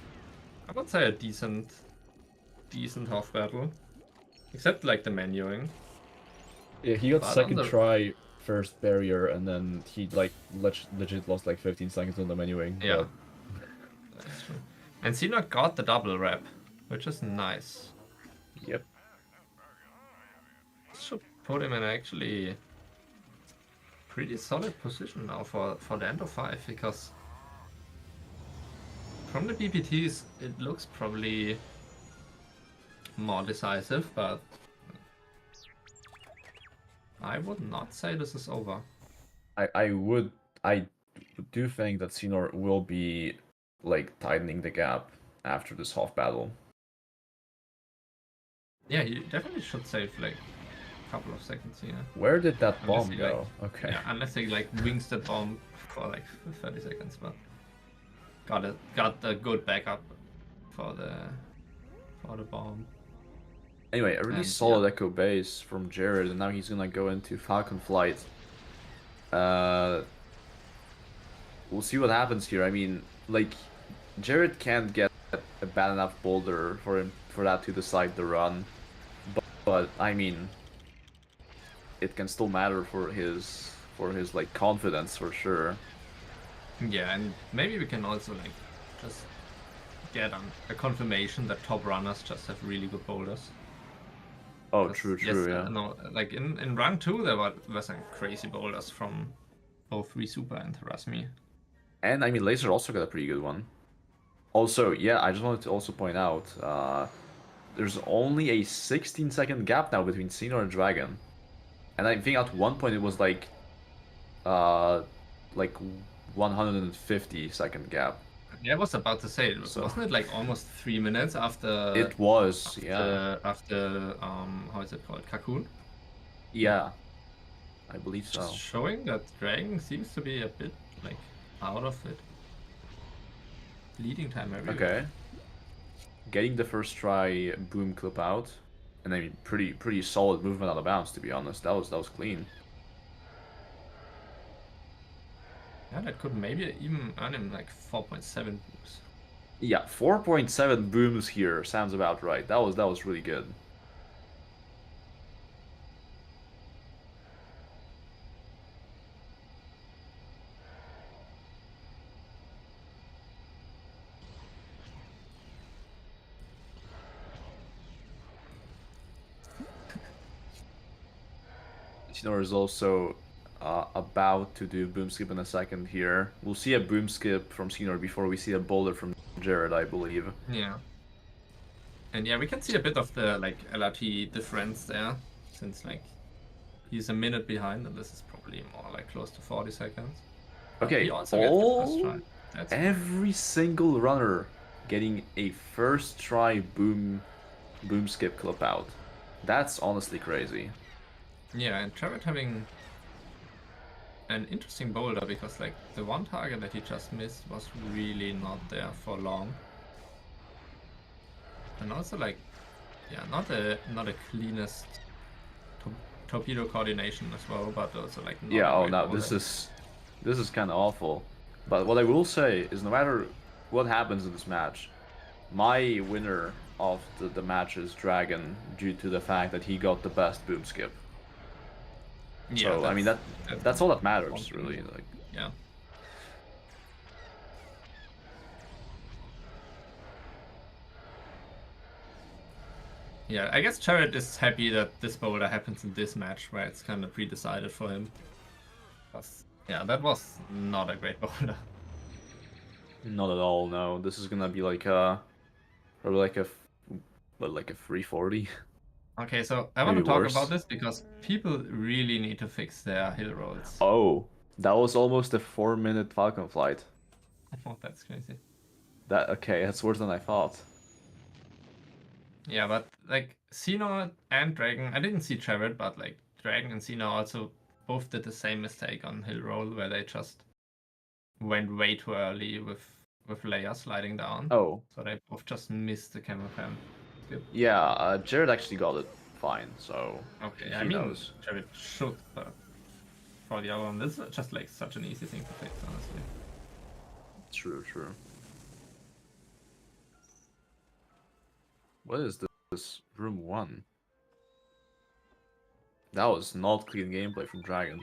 Speaker 2: I would say, a decent half battle, except like the menuing.
Speaker 3: Yeah, he got
Speaker 2: But on
Speaker 3: second
Speaker 2: the-
Speaker 3: try first barrier, and then he like legit lost like 15 seconds on the menuing.
Speaker 2: Yeah, that's true. And SCYNOR got the double rep, which is nice.
Speaker 3: But, yep.
Speaker 2: Should put him in actually pretty solid position now for the end of 5, because from the BPTs it looks probably more decisive, but I would not say this is over.
Speaker 3: I do think that SCYNOR will be like tightening the gap after this half battle.
Speaker 2: Yeah, you definitely should save like a couple of seconds here.
Speaker 3: Where did that
Speaker 2: Unless
Speaker 3: bomb
Speaker 2: he,
Speaker 3: go? Okay.
Speaker 2: Yeah, unless he like wings the bomb for like 30 seconds, but got a good backup for the bomb.
Speaker 4: Anyway, a really
Speaker 2: And,
Speaker 4: solid
Speaker 2: yeah.
Speaker 4: echo base from Jared, and now he's gonna go into Falcon Flight. We'll see what happens here. I mean, like, Jared can't get a bad enough boulder for that to decide the run, but I mean, it can still matter for his like confidence for sure.
Speaker 2: Yeah, and maybe we can also like just get a confirmation that top runners just have really good boulders.
Speaker 3: Oh,
Speaker 2: 'Cause
Speaker 3: true,
Speaker 2: yes,
Speaker 3: true, yeah.
Speaker 2: no, like in run 2 there were some crazy boulders from both Super and Rasmi.
Speaker 3: And I mean, Laser also got a pretty good one. Also, yeah, I just wanted to also point out, there's only a 16-second gap now between SCYNOR and Dragon. And I think at one point it was uh, like 150-second gap.
Speaker 2: Yeah, I was about to say,
Speaker 3: So-
Speaker 2: wasn't it like almost 3 minutes after
Speaker 3: It was, yeah.
Speaker 2: after how is it called, Cocoon?
Speaker 3: Yeah, I believe
Speaker 2: Just
Speaker 3: so.
Speaker 2: showing that Dragon seems to be a bit like out of it. Leading time everywhere.
Speaker 3: Okay. Getting the first try boom clip out. And I mean, pretty solid movement out of bounds, to be honest. That was clean.
Speaker 2: Yeah, that could maybe even earn him like 4.7 boosts.
Speaker 3: Yeah, 4.7 booms here sounds about right. That was really good. SCYNOR is also about to do boom skip in a second here. We'll see a boom skip from SCYNOR before we see a boulder from Jared, I believe.
Speaker 2: Yeah. And yeah, we can see a bit of the like LRT difference there, since like he's a minute behind, and this is probably more like close to 40 seconds. But
Speaker 3: Okay,
Speaker 2: he also gets the first try. That's
Speaker 3: every single runner getting a first try boom skip clip out. That's honestly crazy.
Speaker 2: yeah, and Jared having an interesting boulder because like the one target that he just missed was really not there for long. And also like, yeah, not the cleanest torpedo coordination as well, but also like not
Speaker 3: Yeah,
Speaker 2: a
Speaker 3: oh
Speaker 2: great
Speaker 3: no,
Speaker 2: boulder.
Speaker 3: this is kind of awful. But what I will say is no matter what happens in this match, my winner of the match is Dragon due to the fact that he got the best boom skip.
Speaker 2: Yeah,
Speaker 3: So I mean that's all that matters really. Like
Speaker 2: yeah. Yeah, I guess Jared is happy that this boulder happens in this match where it's kind of pre-decided for him. Yeah, that was not a great boulder.
Speaker 3: not at all. No, this is gonna be like probably like like a 340.
Speaker 2: Okay, so I want
Speaker 3: Maybe
Speaker 2: to talk
Speaker 3: worse.
Speaker 2: about this because people really need to fix their hill rolls.
Speaker 3: Oh, that was almost a 4-minute Falcon flight.
Speaker 2: Oh, that's crazy.
Speaker 3: Okay, that's worse than I thought.
Speaker 2: Yeah, but like SCYNOR and Dragon, I didn't see Jared, but like Dragon and SCYNOR also both did the same mistake on hill roll where they just went way too early with Leia sliding down.
Speaker 3: Oh.
Speaker 2: So they both just missed the camera cam. Skip.
Speaker 3: Yeah, Jared actually got it fine, so
Speaker 2: Okay,
Speaker 3: he
Speaker 2: I mean,
Speaker 3: knows.
Speaker 2: Jared should, but for the other one, this is just like such an easy thing to fix, honestly.
Speaker 3: True, true. What is this room 1? That was not clean gameplay from Dragon.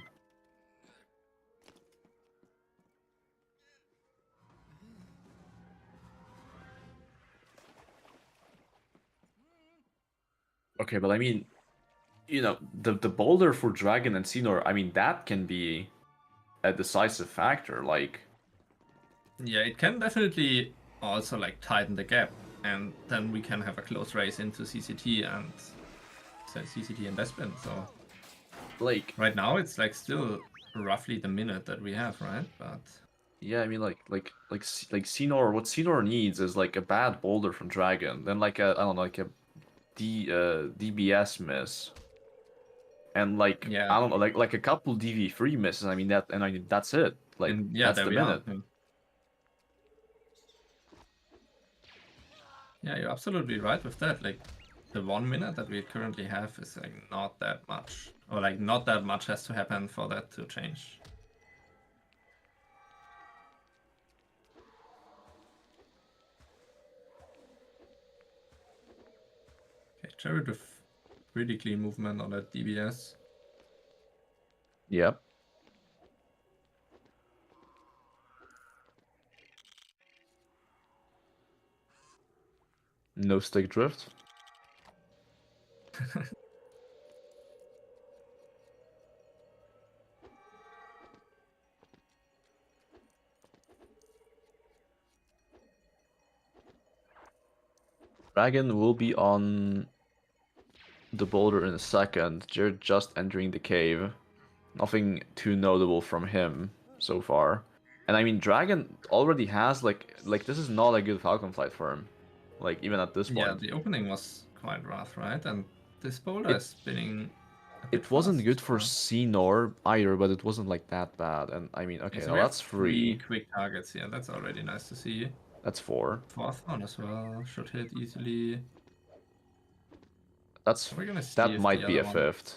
Speaker 3: Okay, but I mean, you know, the boulder for Dragon and SCYNOR, I mean, that can be a decisive factor. Like,
Speaker 2: Yeah, it can definitely also like tighten the gap, and then we can have a close race into CCT and Bespin. So
Speaker 3: like
Speaker 2: right now it's like still roughly the minute that we have, right? But
Speaker 3: yeah, I mean, like SCYNOR. What SCYNOR needs is like a bad boulder from Dragon, then like I don't know, like a DBS miss, and like
Speaker 2: yeah,
Speaker 3: I don't know, like a couple DV3 misses. I mean that's it. Like
Speaker 2: and yeah,
Speaker 3: that's
Speaker 2: there
Speaker 3: the
Speaker 2: we are.
Speaker 3: minute.
Speaker 2: Yeah, you're absolutely right with that. Like the 1 minute that we currently have is like not that much, or like not that much has to happen for that to change. Okay, Jared with pretty clean movement on that DBS.
Speaker 3: Yep. No stick drift.
Speaker 4: Dragon will be on the boulder in a second. Jared just entering the cave. Nothing too notable from him so far. And I mean, Dragon already has like this is not a good Falcon flight for him. Like even at this
Speaker 2: Yeah,
Speaker 4: point.
Speaker 2: the opening was quite rough, right? And this boulder
Speaker 4: It-
Speaker 2: is spinning. A bit
Speaker 4: It wasn't
Speaker 2: fast,
Speaker 4: good for
Speaker 2: so-
Speaker 4: SCYNOR either, but it wasn't like that bad. And I mean, okay,
Speaker 2: Yeah, so
Speaker 4: now
Speaker 2: we have
Speaker 4: that's
Speaker 2: 3
Speaker 4: free.
Speaker 2: quick targets here. That's already nice to see.
Speaker 4: That's 4.
Speaker 2: Fourth one as well should hit easily.
Speaker 4: That's
Speaker 2: We're gonna see
Speaker 4: that
Speaker 2: if
Speaker 4: might
Speaker 2: the
Speaker 4: be
Speaker 2: other
Speaker 4: a
Speaker 2: one...
Speaker 4: 5th.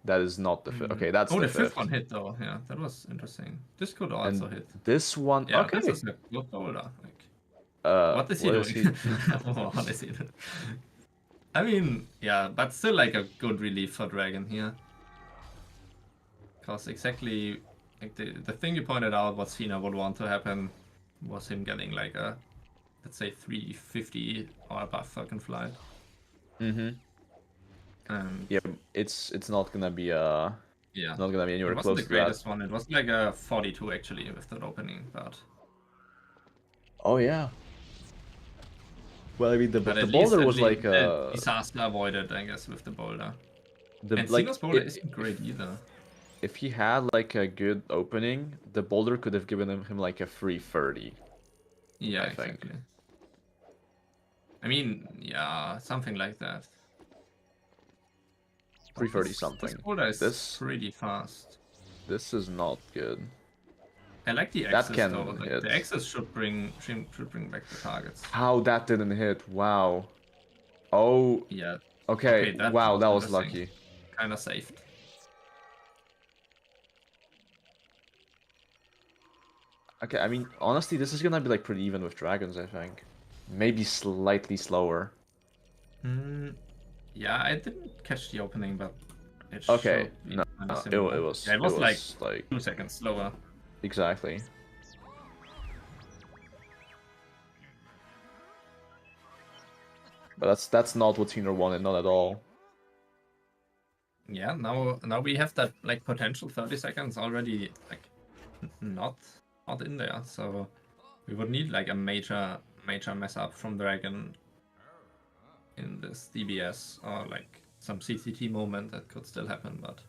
Speaker 4: That is not the 5th. Okay, that's
Speaker 2: oh,
Speaker 4: the
Speaker 2: the 5th
Speaker 4: 5th.
Speaker 2: one hit though. Yeah, that was interesting. This could
Speaker 4: And
Speaker 2: also hit.
Speaker 4: this one,
Speaker 2: Yeah,
Speaker 4: okay.
Speaker 2: this is a good boulder. Like, what is he
Speaker 4: what
Speaker 2: doing?
Speaker 4: is he?
Speaker 2: What is he doing? I mean, yeah, but still like a good relief for Dragon here. Because exactly like the thing you pointed out, what Cena would want to happen, was him getting like a, let's say 350 or above Falcon flight.
Speaker 4: Mm-hmm.
Speaker 2: And
Speaker 4: Yeah, it's not gonna be
Speaker 2: yeah,
Speaker 4: not gonna be anywhere
Speaker 2: it wasn't
Speaker 4: close
Speaker 2: the
Speaker 4: to that.
Speaker 2: greatest one. It was like a 42 actually with that opening, but
Speaker 4: Oh yeah. Well, I mean, the
Speaker 2: at least
Speaker 4: boulder
Speaker 2: at
Speaker 4: was
Speaker 2: least
Speaker 4: like
Speaker 2: a disaster avoided, I guess, with the boulder. And
Speaker 4: like
Speaker 2: Cena's boulder isn't great either.
Speaker 4: if he had like a good opening, the boulder could have given him like a free 30.
Speaker 2: Yeah,
Speaker 4: I think.
Speaker 2: exactly. I mean, yeah, something like that.
Speaker 4: 330 something.
Speaker 2: This boulder is
Speaker 4: This-
Speaker 2: pretty fast.
Speaker 4: This is not good.
Speaker 2: I like the
Speaker 4: That
Speaker 2: axis
Speaker 4: can
Speaker 2: though. Like,
Speaker 4: hit.
Speaker 2: the axis should bring back the targets.
Speaker 4: How that didn't hit? Wow. Oh.
Speaker 2: Yeah,
Speaker 4: Okay.
Speaker 2: that
Speaker 4: wow,
Speaker 2: was
Speaker 4: that was
Speaker 2: interesting.
Speaker 4: lucky.
Speaker 2: kind of saved.
Speaker 4: Okay, I mean, honestly, this is gonna be like pretty even with dragons, I think. Maybe slightly slower.
Speaker 2: Yeah, I didn't catch the opening, but it
Speaker 4: Okay,
Speaker 2: should be
Speaker 4: no,
Speaker 2: kinda
Speaker 4: it
Speaker 2: similar.
Speaker 4: was.
Speaker 2: Yeah, it was like
Speaker 4: like
Speaker 2: 2 seconds slower.
Speaker 4: exactly. But that's not what SCYNOR wanted, not at all.
Speaker 2: Yeah, now we have that like potential 30 seconds already like not in there, so we would need like a major mess up from Dragon in this DBS or like some CCT moment that could still happen, but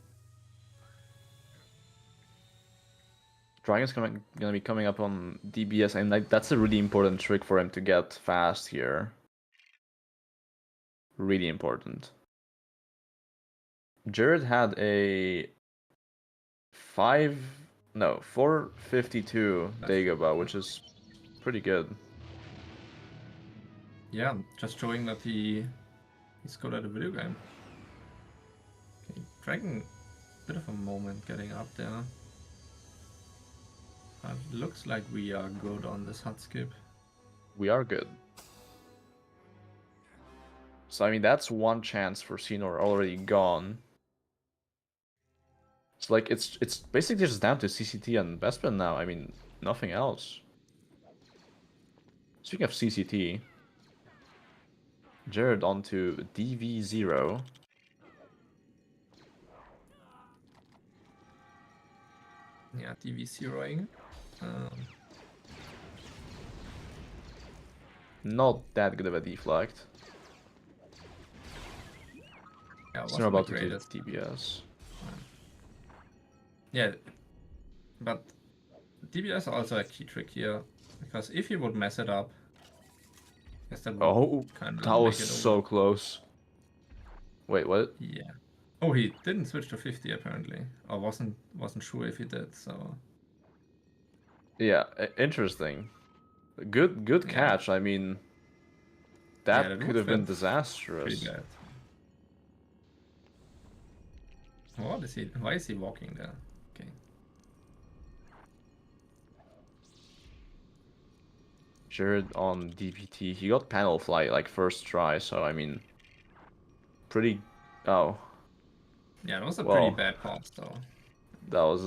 Speaker 4: Dragon's gonna be coming up on DBS, and like that's a really important trick for him to get fast here. Really important. Jared had a 452 Dagobah, which is pretty good.
Speaker 2: yeah, just showing that he's good at a video game. Okay, Dragon, bit of a moment getting up there. But it looks like we are good on this hot skip.
Speaker 4: We are good. So I mean, that's one chance for SCYNOR already gone. It's like it's basically just down to CCT and Bespin now. I mean, nothing else. Speaking of CCT, Jared onto DV0.
Speaker 2: Yeah, DV zeroing.
Speaker 4: Not that good of a deflect.
Speaker 2: Yeah,
Speaker 4: SCYNOR
Speaker 2: wasn't
Speaker 4: about
Speaker 2: the
Speaker 4: to do
Speaker 2: greatest.
Speaker 4: DBS.
Speaker 2: Yeah, but DBS also a key trick here, because if he would mess it up, I guess that would
Speaker 4: Oh,
Speaker 2: kind of
Speaker 4: that was so close. Wait, what?
Speaker 2: Yeah. Oh, he didn't switch to 50 apparently, or wasn't sure if he did. So
Speaker 4: Yeah, interesting. Good
Speaker 2: Yeah.
Speaker 4: catch. I mean,
Speaker 2: Yeah,
Speaker 4: that
Speaker 2: that
Speaker 4: could have been
Speaker 2: would've been
Speaker 4: disastrous.
Speaker 2: pretty bad. What is he? Why is he walking there? Okay.
Speaker 4: Jared on DPT. He got panel flight like first try, so I mean, pretty. Oh,
Speaker 2: Yeah, it was a
Speaker 4: Well.
Speaker 2: pretty bad pause though.
Speaker 4: that was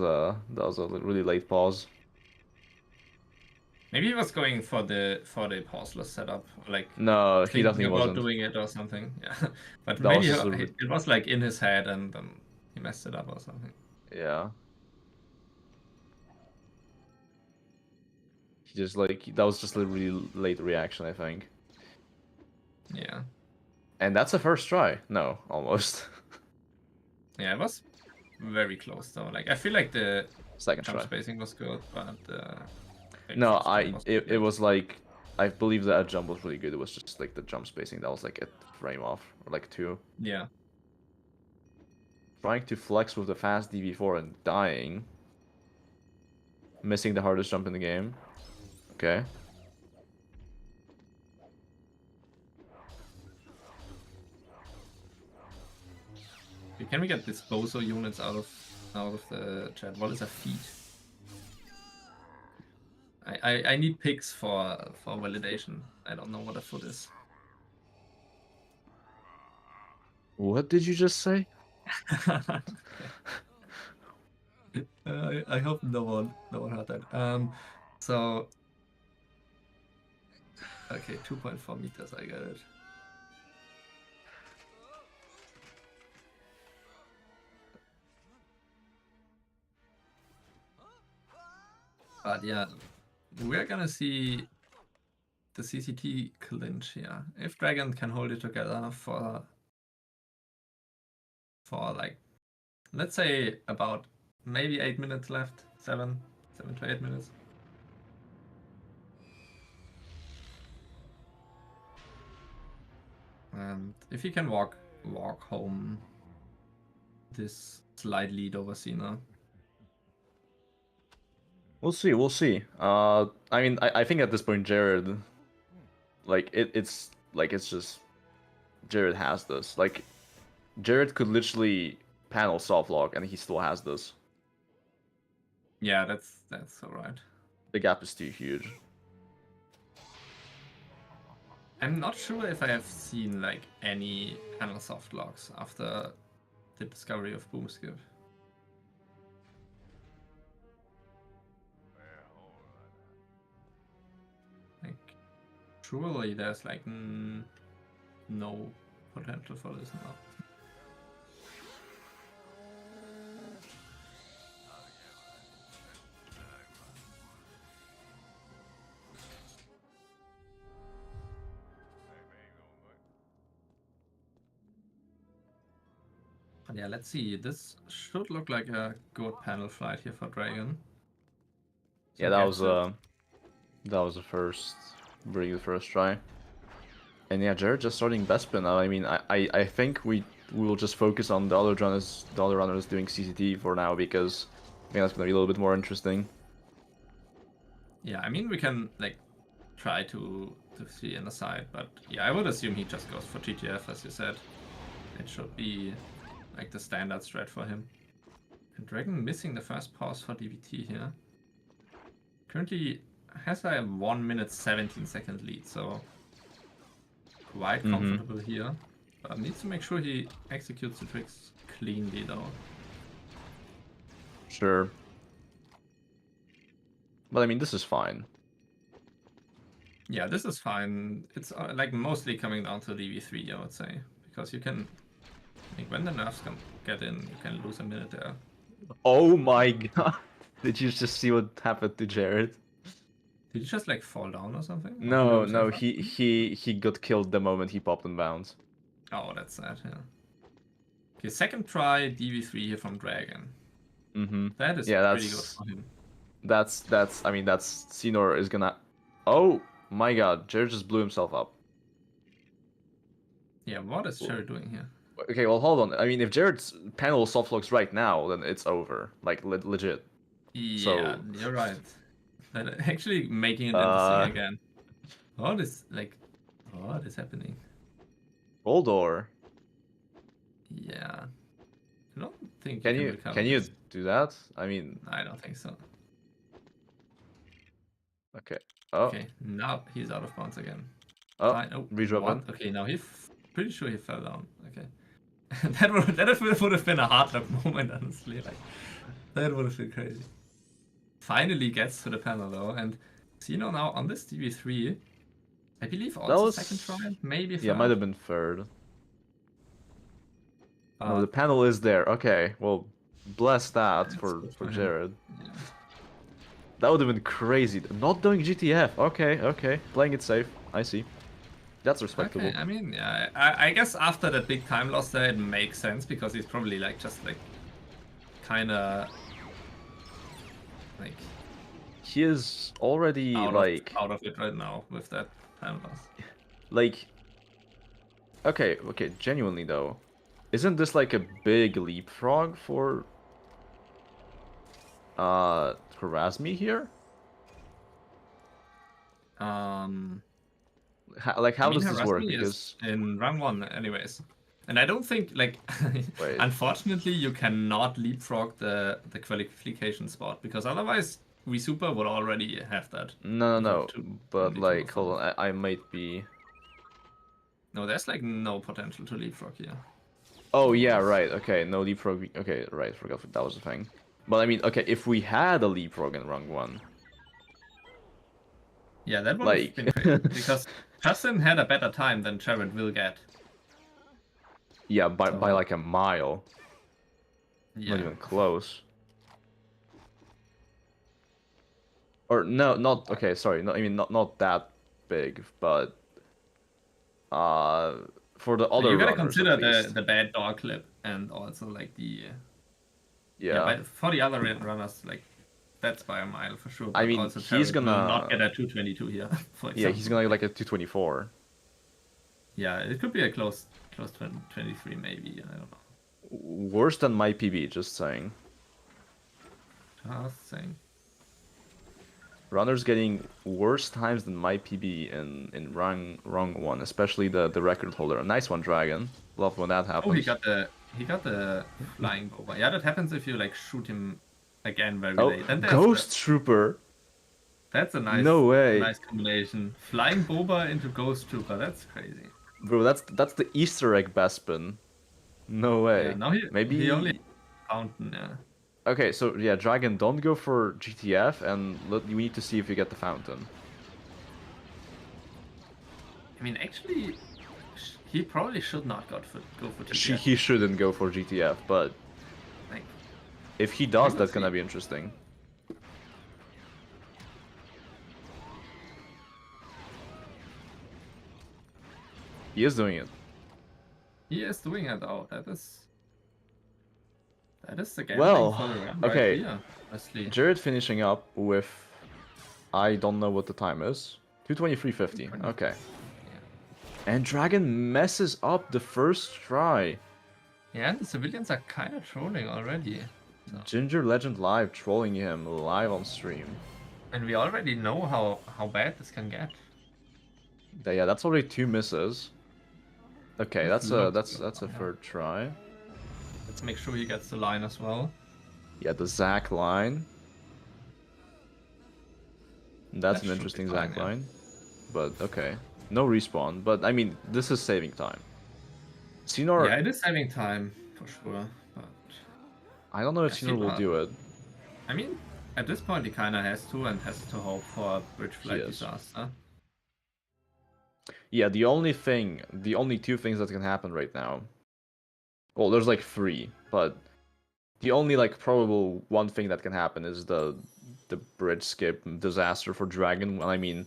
Speaker 4: a really late pause.
Speaker 2: Maybe he was going for the pauseless setup, like
Speaker 4: No, he
Speaker 2: thinking
Speaker 4: definitely
Speaker 2: about
Speaker 4: wasn't.
Speaker 2: doing it or something. Yeah, but
Speaker 4: That
Speaker 2: maybe
Speaker 4: was just a
Speaker 2: it was like in his head and he messed it up or something.
Speaker 4: Yeah. He just like that was just a really late reaction, I think.
Speaker 2: Yeah.
Speaker 4: And that's a first try. No, almost.
Speaker 2: Yeah, it was very close though. Like I feel like the
Speaker 4: Second
Speaker 2: jump
Speaker 4: try.
Speaker 2: spacing was good, but maybe
Speaker 4: No,
Speaker 2: first try wasn't
Speaker 4: it
Speaker 2: great.
Speaker 4: was like, I believe that jump was really good. It was just like the jump spacing that was like a frame off, or like 2.
Speaker 2: Yeah.
Speaker 4: Trying to flex with the fast DV4 and dying. Missing the hardest jump in the game. Okay.
Speaker 2: Okay, can we get disposal units out of the chat? What is a feat? I need picks for validation. I don't know what a foot is.
Speaker 4: What did you just say?
Speaker 2: I hope no one heard that. So okay, 2.4 meters. I got it. But yeah, we're gonna see the CCT clinch here. If Dragon can hold it together for like, let's say about maybe 8 minutes left, 7 to 8 minutes. And if he can walk home this slight lead over SCYNOR.
Speaker 4: We'll see, we'll see. I mean, I think at this point, Jared, like, it's just, Jared has this. Like, Jared could literally panel soft lock, and he still has this.
Speaker 2: Yeah, that's alright.
Speaker 4: The gap is too huge.
Speaker 2: I'm not sure if I have seen like any panel soft locks after the discovery of Boom Skip. Like, surely there's like no potential for this now. But yeah, let's see. This should look like a good panel flight here for Dragon. So
Speaker 4: Yeah, that was the first, really the first try. And yeah, Jared just starting Bespin now. I mean, I think we will just focus on the other runners doing CCT for now, because I think that's gonna be a little bit more interesting.
Speaker 2: Yeah, I mean we can like try to see in the side, but yeah, I would assume he just goes for GTF as you said. It should be like the standard strat for him. And Dragon missing the first pause for DVT here. Currently has a 1 minute 17-second lead, so quite comfortable here. But needs to make sure he executes the tricks cleanly though.
Speaker 4: Sure. But I mean, this is fine.
Speaker 2: Yeah, this is fine. It's like mostly coming down to DV3, I would say, because you can, like, when the nerfs can get in, you can lose a minute there.
Speaker 4: Oh my god! Did you just see what happened to Jared?
Speaker 2: Did he just like fall down or something? Or
Speaker 4: No,
Speaker 2: blow
Speaker 4: no,
Speaker 2: himself up?
Speaker 4: he got killed the moment he popped and bounced.
Speaker 2: Oh, that's sad. Yeah. Okay, second try DV3 here from Dragon. That is pretty good for him.
Speaker 4: That's I mean, that's SCYNOR is gonna. Oh my god, Jared just blew himself up.
Speaker 2: Yeah, what is Jared doing here?
Speaker 4: Okay, well, hold on. I mean, if Jared's panel softlocks right now, then it's over. Like, legit.
Speaker 2: Yeah,
Speaker 4: So-
Speaker 2: you're right. That actually making it interesting again. What is happening?
Speaker 4: Goldor.
Speaker 2: Yeah. I don't think
Speaker 4: Can
Speaker 2: you
Speaker 4: you
Speaker 2: recover
Speaker 4: can you
Speaker 2: this.
Speaker 4: do that? I mean,
Speaker 2: I don't think so.
Speaker 4: okay. Oh,
Speaker 2: Okay, now he's out of bounds again.
Speaker 4: oh,
Speaker 2: Fine. Oh,
Speaker 4: redrop
Speaker 2: what?
Speaker 4: in.
Speaker 2: Okay, now pretty sure he fell down. Okay. that would have been a hard luck moment, honestly. Like, that would have been crazy. Finally gets to the panel though, and SCYNOR now on this DB3, I believe also
Speaker 4: was-
Speaker 2: second try, maybe third.
Speaker 4: Yeah, might have been third. No,
Speaker 2: Uh,
Speaker 4: the panel is there. Okay, well, bless that
Speaker 2: That's
Speaker 4: for
Speaker 2: good for him.
Speaker 4: Jared.
Speaker 2: yeah.
Speaker 4: That would have been crazy. Not doing GTF. Okay, okay. Playing it safe. I see. That's respectable.
Speaker 2: Okay, I mean, yeah, I guess after that big time loss there, it makes sense because he's probably like just like kind of like
Speaker 4: He is already
Speaker 2: out of it right now with that time loss.
Speaker 4: like okay, genuinely though. Isn't this like a big leapfrog for Razmi here? How does this work?
Speaker 2: Harasmi
Speaker 4: Because
Speaker 2: is in run 1 anyways. And I don't think, like,
Speaker 4: Wait.
Speaker 2: unfortunately, you cannot leapfrog the qualification spot, because otherwise, we super would already have that.
Speaker 4: no, but
Speaker 2: 22
Speaker 4: like,
Speaker 2: or
Speaker 4: hold on, I might be.
Speaker 2: No, there's like no potential to leapfrog here.
Speaker 4: Oh yeah, right. Okay, no leapfrog. Okay, right. Forgot that was a thing. But I mean, okay, if we had a leapfrog in rung 1,
Speaker 2: Yeah, that would
Speaker 4: like,
Speaker 2: have been crazy, because Justin had a better time than Jared will get.
Speaker 4: yeah, by like a mile.
Speaker 2: Yeah.
Speaker 4: Not even close. Or no, not okay. Sorry, no, I mean not that big, but for the other
Speaker 2: You gotta
Speaker 4: runners
Speaker 2: consider
Speaker 4: at least.
Speaker 2: the bad dog clip and also like the
Speaker 4: Yeah.
Speaker 2: but for the other runners, like that's by a mile for sure. But
Speaker 4: I mean,
Speaker 2: also
Speaker 4: he's
Speaker 2: Jared will not
Speaker 4: gonna.
Speaker 2: get a 222 here. For example.
Speaker 4: Yeah, he's gonna get like a 224.
Speaker 2: Yeah, it could be a close 23 maybe. I don't know.
Speaker 4: Worse than my PB, just saying.
Speaker 2: Just saying.
Speaker 4: Runners getting worse times than my PB in rung 1, especially the record holder. A nice one, Dragon. Love when that happens.
Speaker 2: Oh, he got the flying boba. Yeah, that happens if you like shoot him again very
Speaker 4: Oh,
Speaker 2: late. Then there's
Speaker 4: Ghost Trooper.
Speaker 2: that's a nice,
Speaker 4: No way.
Speaker 2: nice combination. Flying boba into Ghost Trooper. That's crazy.
Speaker 4: Bro, that's the Easter egg Bespin. No way.
Speaker 2: Yeah, now
Speaker 4: Maybe
Speaker 2: he only fountain. Yeah.
Speaker 4: Okay, so yeah, Dragon, don't go for GTF, and we need to see if you get the fountain.
Speaker 2: I mean, actually, he probably should not go for GTF.
Speaker 4: He shouldn't go for GTF, but
Speaker 2: Like,
Speaker 4: if he does,
Speaker 2: will
Speaker 4: that's gonna
Speaker 2: see.
Speaker 4: be interesting. He is doing it.
Speaker 2: he is doing it out. That is the game
Speaker 4: Well,
Speaker 2: for the run
Speaker 4: okay.
Speaker 2: right here, honestly.
Speaker 4: Jared finishing up with, I don't know what the time is. 223.50. Okay. And Dragon messes up the first try.
Speaker 2: Yeah, and the civilians are kind of trolling already. So.
Speaker 4: Ginger Legend Live trolling him live on stream.
Speaker 2: And we already know how bad this can get.
Speaker 4: Yeah, that's already 2 misses. Okay, that's a
Speaker 2: Yeah.
Speaker 4: third try.
Speaker 2: Let's make sure he gets the line as well.
Speaker 4: Yeah, the Zac line. That's
Speaker 2: That
Speaker 4: an
Speaker 2: should
Speaker 4: interesting
Speaker 2: be fine,
Speaker 4: Zac
Speaker 2: yeah.
Speaker 4: line. But okay. No respawn, but I mean, this is saving time. SCYNOR,
Speaker 2: Yeah, it is saving time for sure, but
Speaker 4: I don't know if
Speaker 2: Yeah,
Speaker 4: SCYNOR will
Speaker 2: SCYNOR-
Speaker 4: do it.
Speaker 2: I mean, at this point he kind of has to and has to hope for a bridge flag
Speaker 4: Yes.
Speaker 2: disaster.
Speaker 4: Yeah, the only 2 things that can happen right now. Well, there's like 3, but the only like probable one thing that can happen is the bridge skip disaster for Dragon. Well, I mean,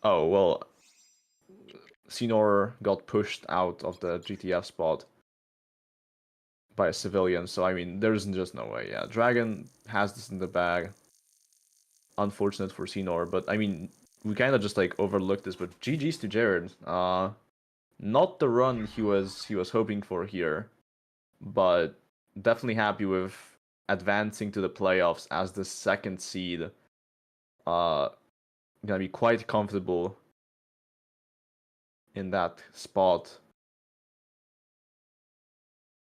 Speaker 4: oh well, SCYNOR got pushed out of the GTF spot by a civilian, so I mean, there's just no way. Yeah, Dragon has this in the bag. Unfortunate for SCYNOR, but I mean, we kind of just like overlooked this. But GG's to Jared. Not the run he was hoping for here, but definitely happy with advancing to the playoffs as the 2nd seed. Gonna be quite comfortable in that spot.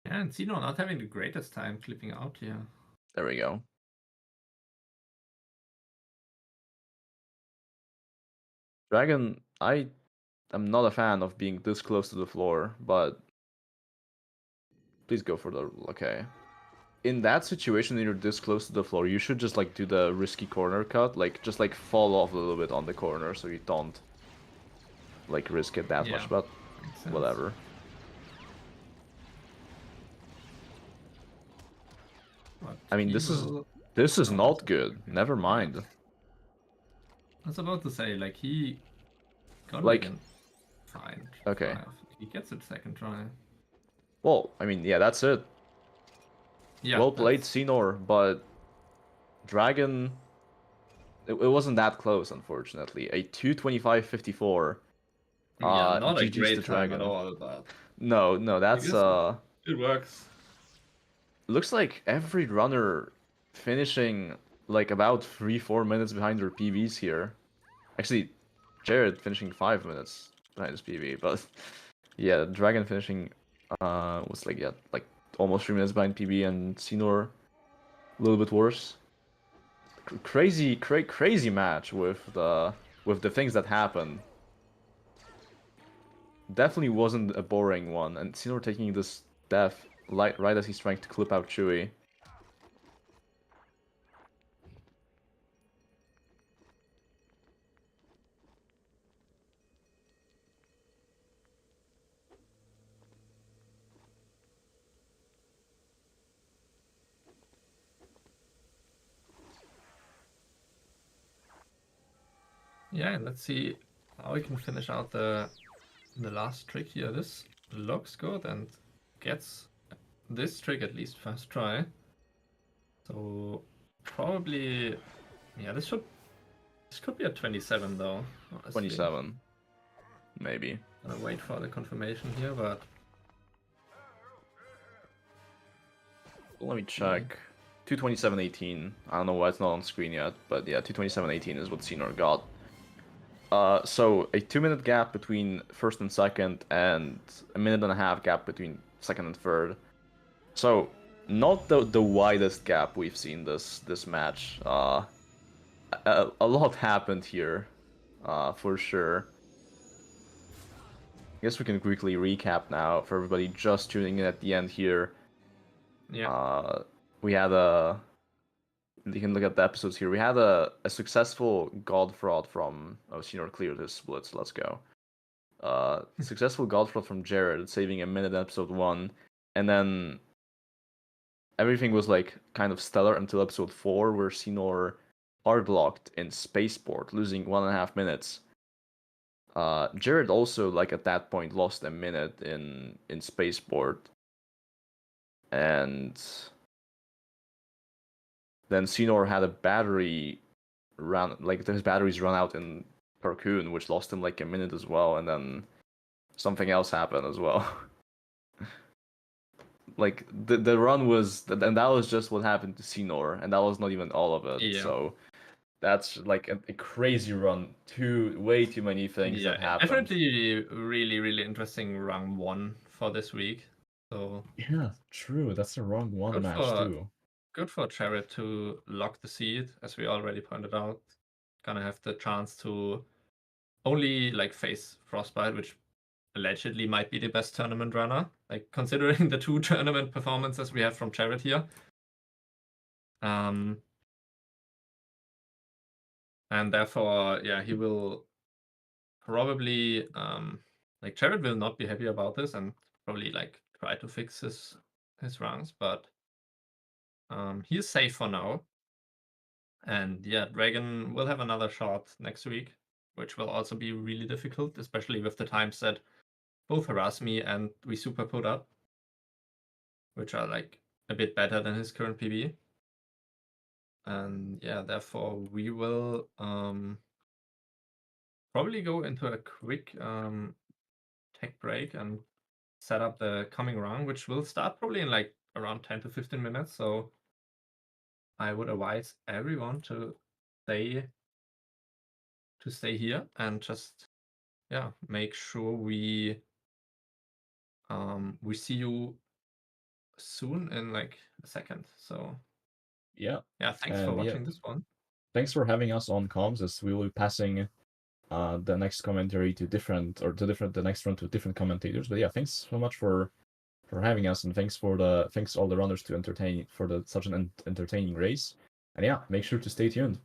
Speaker 2: Yeah, and SCYNOR not having the greatest time clipping out here.
Speaker 4: There we go. Dragon, I am not a fan of being this close to the floor, but please go for the okay. In that situation, when you're this close to the floor, you should just like do the risky corner cut, like just like fall off a little bit on the corner so you don't like risk it that
Speaker 2: Yeah.
Speaker 4: much, but
Speaker 2: Makes sense.
Speaker 4: whatever.
Speaker 2: But
Speaker 4: I mean,
Speaker 2: he
Speaker 4: this
Speaker 2: will-
Speaker 4: is
Speaker 2: No,
Speaker 4: not
Speaker 2: it's-
Speaker 4: good. Never mind.
Speaker 2: I was about to say, like, he got
Speaker 4: Like-
Speaker 2: like an fine.
Speaker 4: Okay.
Speaker 2: Try. He gets it second try.
Speaker 4: Well, I mean, yeah, that's it.
Speaker 2: Yeah.
Speaker 4: Well played,
Speaker 2: that's-
Speaker 4: SCYNOR, but Dragon. It wasn't that close, unfortunately. A 2:25.54.
Speaker 2: Yeah, not a
Speaker 4: GG's
Speaker 2: great
Speaker 4: to
Speaker 2: time
Speaker 4: Dragon.
Speaker 2: at all, but
Speaker 4: No, that's
Speaker 2: guess it works.
Speaker 4: looks like every runner finishing like about 3-4 minutes behind their PVs here. Actually, Jared finishing 5 minutes behind his PV, but yeah, Dragon finishing was like like almost 3 minutes behind PB, and SCYNOR a little bit worse. Crazy match with the things that happened. Definitely wasn't a boring one, and SCYNOR taking this death right as he's trying to clip out Chewy.
Speaker 2: Yeah, and let's see how we can finish out the last trick here. This looks good and gets this trick at least first try. So probably, yeah, this could be a 27 though. Honestly.
Speaker 4: 27, maybe.
Speaker 2: Gonna wait for the confirmation here, but
Speaker 4: Let me check. 2:27.18. I don't know why it's not on screen yet, but yeah, 2:27.18 is what SCYNOR got. So a 2-minute gap between first and second, and a minute and a half gap between second and third. So not the widest gap we've seen this match. A lot happened here, for sure. I guess we can quickly recap now for everybody just tuning in at the end here.
Speaker 2: yeah.
Speaker 4: We had you can look at the episodes here. We had a successful God Fraud from SCYNOR cleared his splits. Let's go. Successful God Fraud from Jared, saving a minute in episode 1, and then everything was like kind of stellar until episode 4, where SCYNOR hard locked in Spaceport, losing 1.5 minutes. Jared also, like at that point, lost a minute in Spaceport, and then SCYNOR had a battery run, like his batteries run out in Cocoon, which lost him like a minute as well, and then something else happened as well. Like the run was, and that was just what happened to SCYNOR, and that was not even all of it.
Speaker 2: Yeah.
Speaker 4: So that's like a crazy run. Way too many things that happened.
Speaker 2: Definitely really interesting round 1 for this week. So
Speaker 3: Yeah, true. That's the wrong one
Speaker 2: Good
Speaker 3: match
Speaker 2: for-
Speaker 3: too.
Speaker 2: good for Jared to lock the seed, as we already pointed out. Gonna have the chance to only like face Frostbite, which allegedly might be the best tournament runner, like considering the 2 tournament performances we have from Jared here. And therefore, yeah, he will probably like Jared will not be happy about this and probably like try to fix his runs, but he is safe for now. And yeah, Dragon will have another shot next week, which will also be really difficult, especially with the times that both harass me and we super put up, which are like a bit better than his current PB. And yeah, therefore we will probably go into a quick tech break and set up the coming round, which will start probably in like around 10 to 15 minutes. So I would advise everyone to stay here and just make sure we see you soon in like a second. So
Speaker 3: Yeah.
Speaker 2: thanks for
Speaker 3: And yeah.
Speaker 2: watching this one.
Speaker 3: Thanks for having us on comms, as we will be passing the next commentary to the next run to different commentators. But yeah, thanks so much for having us, and thanks all the runners to entertain for such an entertaining race. And yeah, make sure to stay tuned.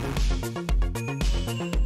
Speaker 1: yeah.